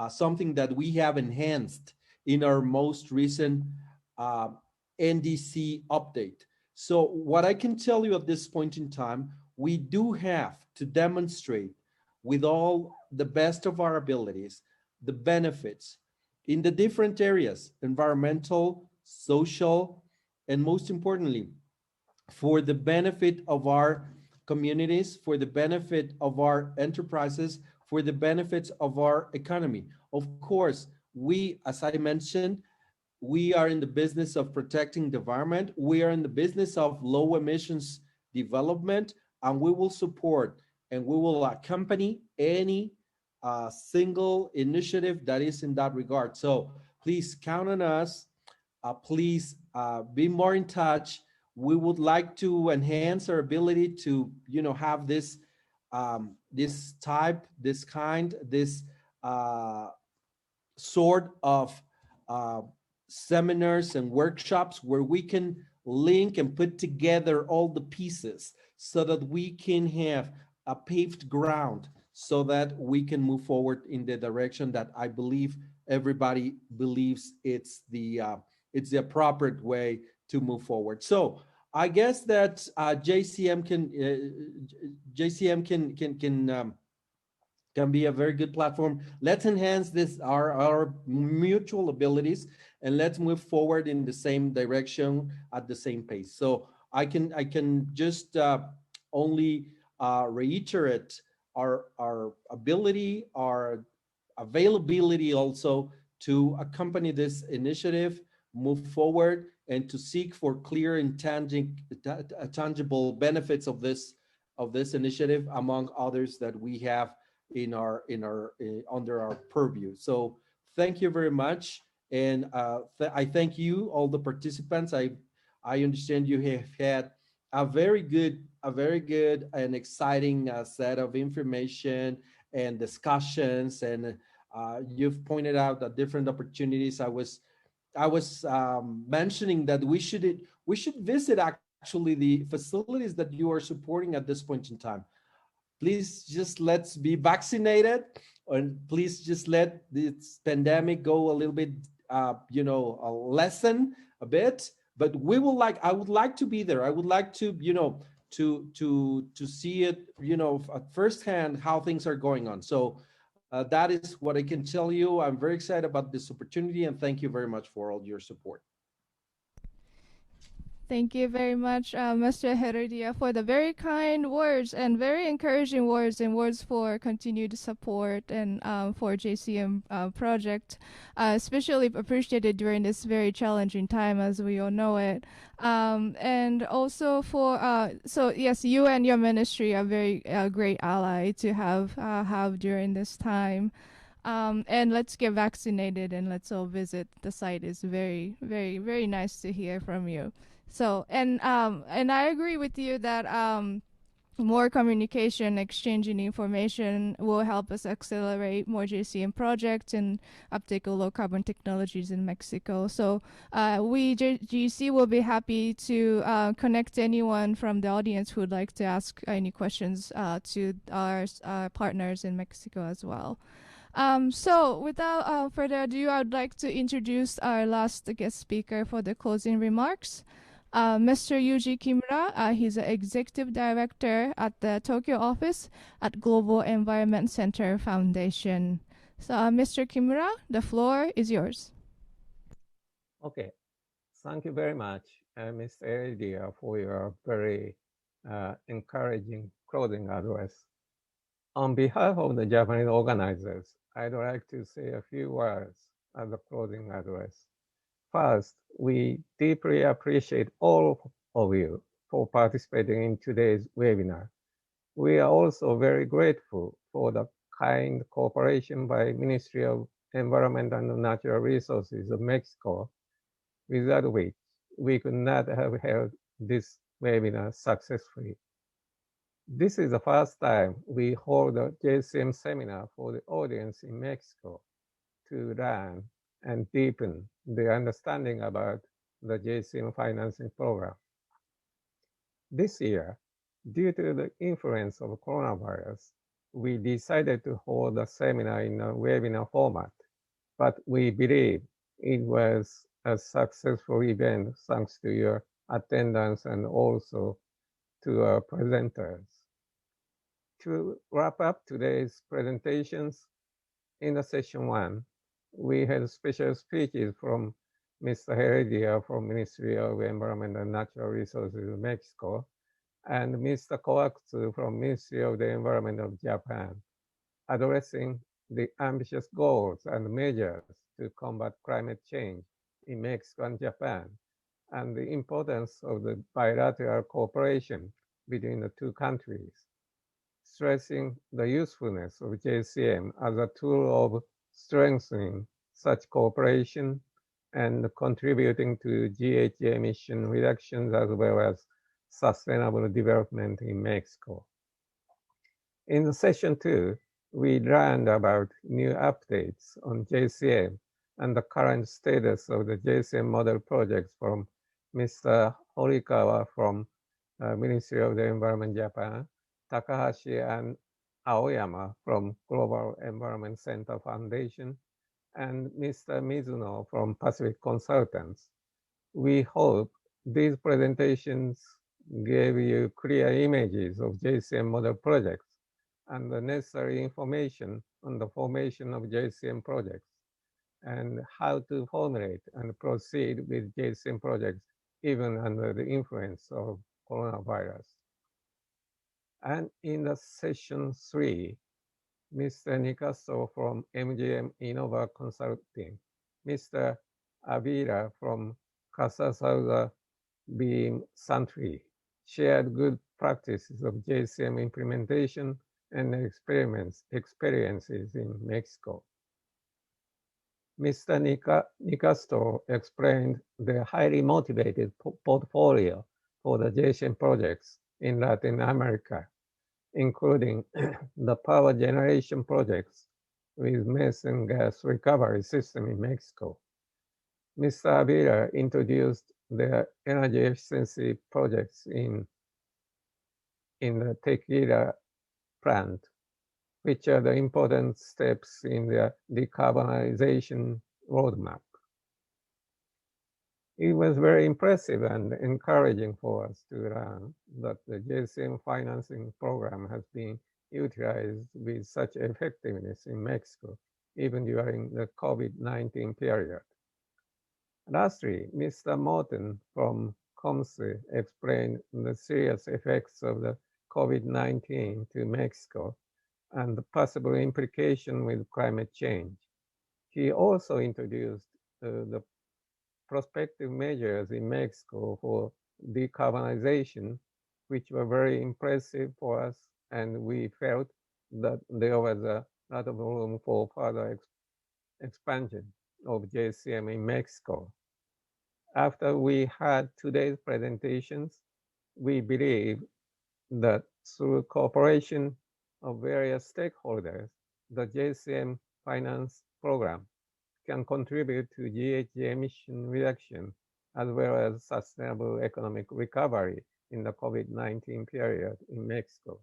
something that we have enhanced in our most recent NDC update. So what I can tell you at this point in time, we do have to demonstrate with all the best of our abilities the benefits in the different areas, environmental, social, and most importantly, for the benefit of our communities, for the benefit of our enterprises, for the benefits of our economy. Of course, we, as I mentioned, we are in the business of protecting the environment. We are in the business of low emissions development, and we will support and we will accompany any single initiative that is in that regard. So please count on us. Please be more in touch. We would like to enhance our ability to, have this sort of seminars and workshops where we can link and put together all the pieces so that we can have a paved ground so that we can move forward in the direction that I believe everybody believes it's the appropriate way to move forward. So I guess that JCM can be a very good platform. Let's enhance our mutual abilities, and let's move forward in the same direction at the same pace. So I can just only reiterate our ability, our availability also to accompany this initiative, move forward, and to seek for clear and tangible benefits of this initiative, among others that we have under our purview. So thank you very much, and I thank you, all the participants. I understand you have had a very good and exciting set of information and discussions, and you've pointed out the different opportunities. I was mentioning that we should visit actually the facilities that you are supporting at this point in time. Please just let's be vaccinated, and please just let this pandemic go a little bit, lessen a bit. But I would like to be there. I would like to, to see it, at firsthand how things are going on. So that is what I can tell you. I'm very excited about this opportunity, and thank you very much for all your support. Thank you very much, Mr. Heredia, for the very kind words and very encouraging words, and words for continued support and for JCM project, especially appreciated during this very challenging time, as we all know it. And also so yes, you and your ministry are very great ally to have during this time. And let's get vaccinated and let's all visit the site. Is very, very, very nice to hear from you. So, and I agree with you that more communication, exchanging information will help us accelerate more JCM projects and uptake of low carbon technologies in Mexico. So we, GC, will be happy to connect anyone from the audience who would like to ask any questions to our partners in Mexico as well. So without further ado, I would like to introduce our last guest speaker for the closing remarks. Mr. Yuji Kimura, he's the Executive Director at the Tokyo office at Global Environment Center Foundation. So, Mr. Kimura, the floor is yours. Okay. Thank you very much, Mr. Heredia, for your very encouraging closing address. On behalf of the Japanese organizers, I'd like to say a few words as a closing address. First, we deeply appreciate all of you for participating in today's webinar. We are also very grateful for the kind cooperation by Ministry of Environment and Natural Resources of Mexico, without which we could not have held this webinar successfully. This is the first time we hold a JCM seminar for the audience in Mexico to learn and deepen the understanding about the JCM financing program. This year, due to the influence of coronavirus, we decided to hold the seminar in a webinar format, but we believe it was a successful event thanks to your attendance and also to our presenters. To wrap up today's presentations, in the session 1, we had special speeches from Mr. Heredia from Ministry of Environment and Natural Resources of Mexico, and Mr. Koatsu from Ministry of the Environment of Japan, addressing the ambitious goals and measures to combat climate change in Mexico and Japan, and the importance of the bilateral cooperation between the two countries, stressing the usefulness of JCM as a tool of strengthening such cooperation and contributing to GHG emission reductions as well as sustainable development in Mexico. In session 2, we learned about new updates on JCM and the current status of the JCM model projects from Mr. Horikawa from Ministry of the Environment Japan, Takahashi and Aoyama from Global Environment Center Foundation, and Mr. Mizuno from Pacific Consultants. We hope these presentations gave you clear images of JCM model projects and the necessary information on the formation of JCM projects and how to formulate and proceed with JCM projects even under the influence of coronavirus. And in the session 3, Mr. Nicasso from MGM Innova Consulting, Mr. Avila from Kasasauga Beam Santry shared good practices of JCM implementation and experiences in Mexico. Mr. Nicastro explained the highly motivated portfolio for the JCM projects in Latin America, including the power generation projects with methane gas recovery system in Mexico. Mr. Avila introduced the energy efficiency projects in the tequila plant, which are the important steps in the decarbonization roadmap. It was very impressive and encouraging for us to learn that the JCM financing program has been utilized with such effectiveness in Mexico, even during the COVID-19 period. Lastly, Mr. Morton from COMSE explained the serious effects of the COVID-19 to Mexico and the possible implication with climate change. He also introduced the prospective measures in Mexico for decarbonization, which were very impressive for us, and we felt that there was a lot of room for further expansion of JCM in Mexico. After we had today's presentations, we believe that through cooperation of various stakeholders, the JCM finance program can contribute to GHG emission reduction as well as sustainable economic recovery in the COVID-19 period in Mexico.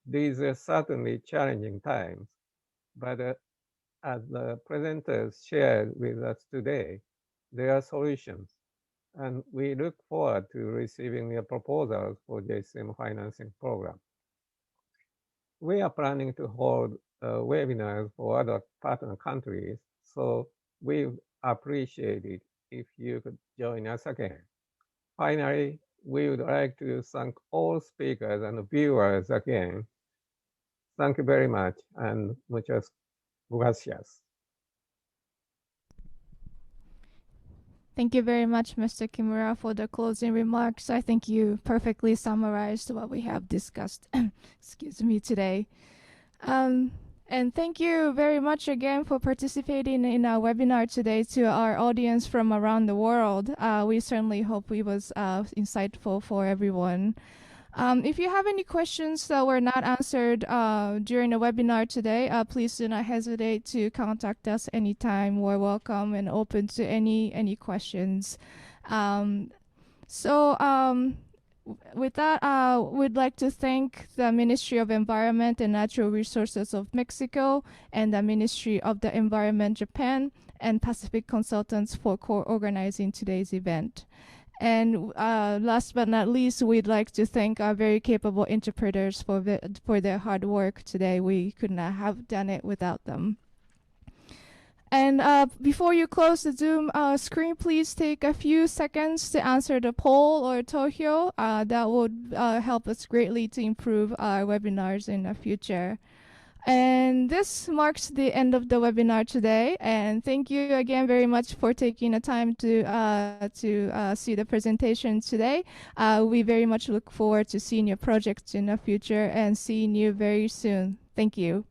These are certainly challenging times, but as the presenters shared with us today, there are solutions, and we look forward to receiving your proposals for JCM financing program. We are planning to hold webinars for other partner countries, so we appreciate it if you could join us again. Finally, we would like to thank all speakers and viewers again. Thank you very much, and muchas gracias. Thank you very much, Mr. Kimura, for the closing remarks. I think you perfectly summarized what we have discussed excuse me, today. And thank you very much again for participating in our webinar today to our audience from around the world. We certainly hope it was insightful for everyone. If you have any questions that were not answered during the webinar today, please do not hesitate to contact us anytime. We're welcome and open to any questions. With that, we'd like to thank the Ministry of Environment and Natural Resources of Mexico and the Ministry of the Environment Japan and Pacific Consultants for co-organizing today's event. And last but not least, we'd like to thank our very capable interpreters for their hard work today. We could not have done it without them. And before you close the Zoom screen, please take a few seconds to answer the poll or Tohyo. That would help us greatly to improve our webinars in the future. And this marks the end of the webinar today. And thank you again very much for taking the time to see the presentation today. We very much look forward to seeing your projects in the future and seeing you very soon. Thank you.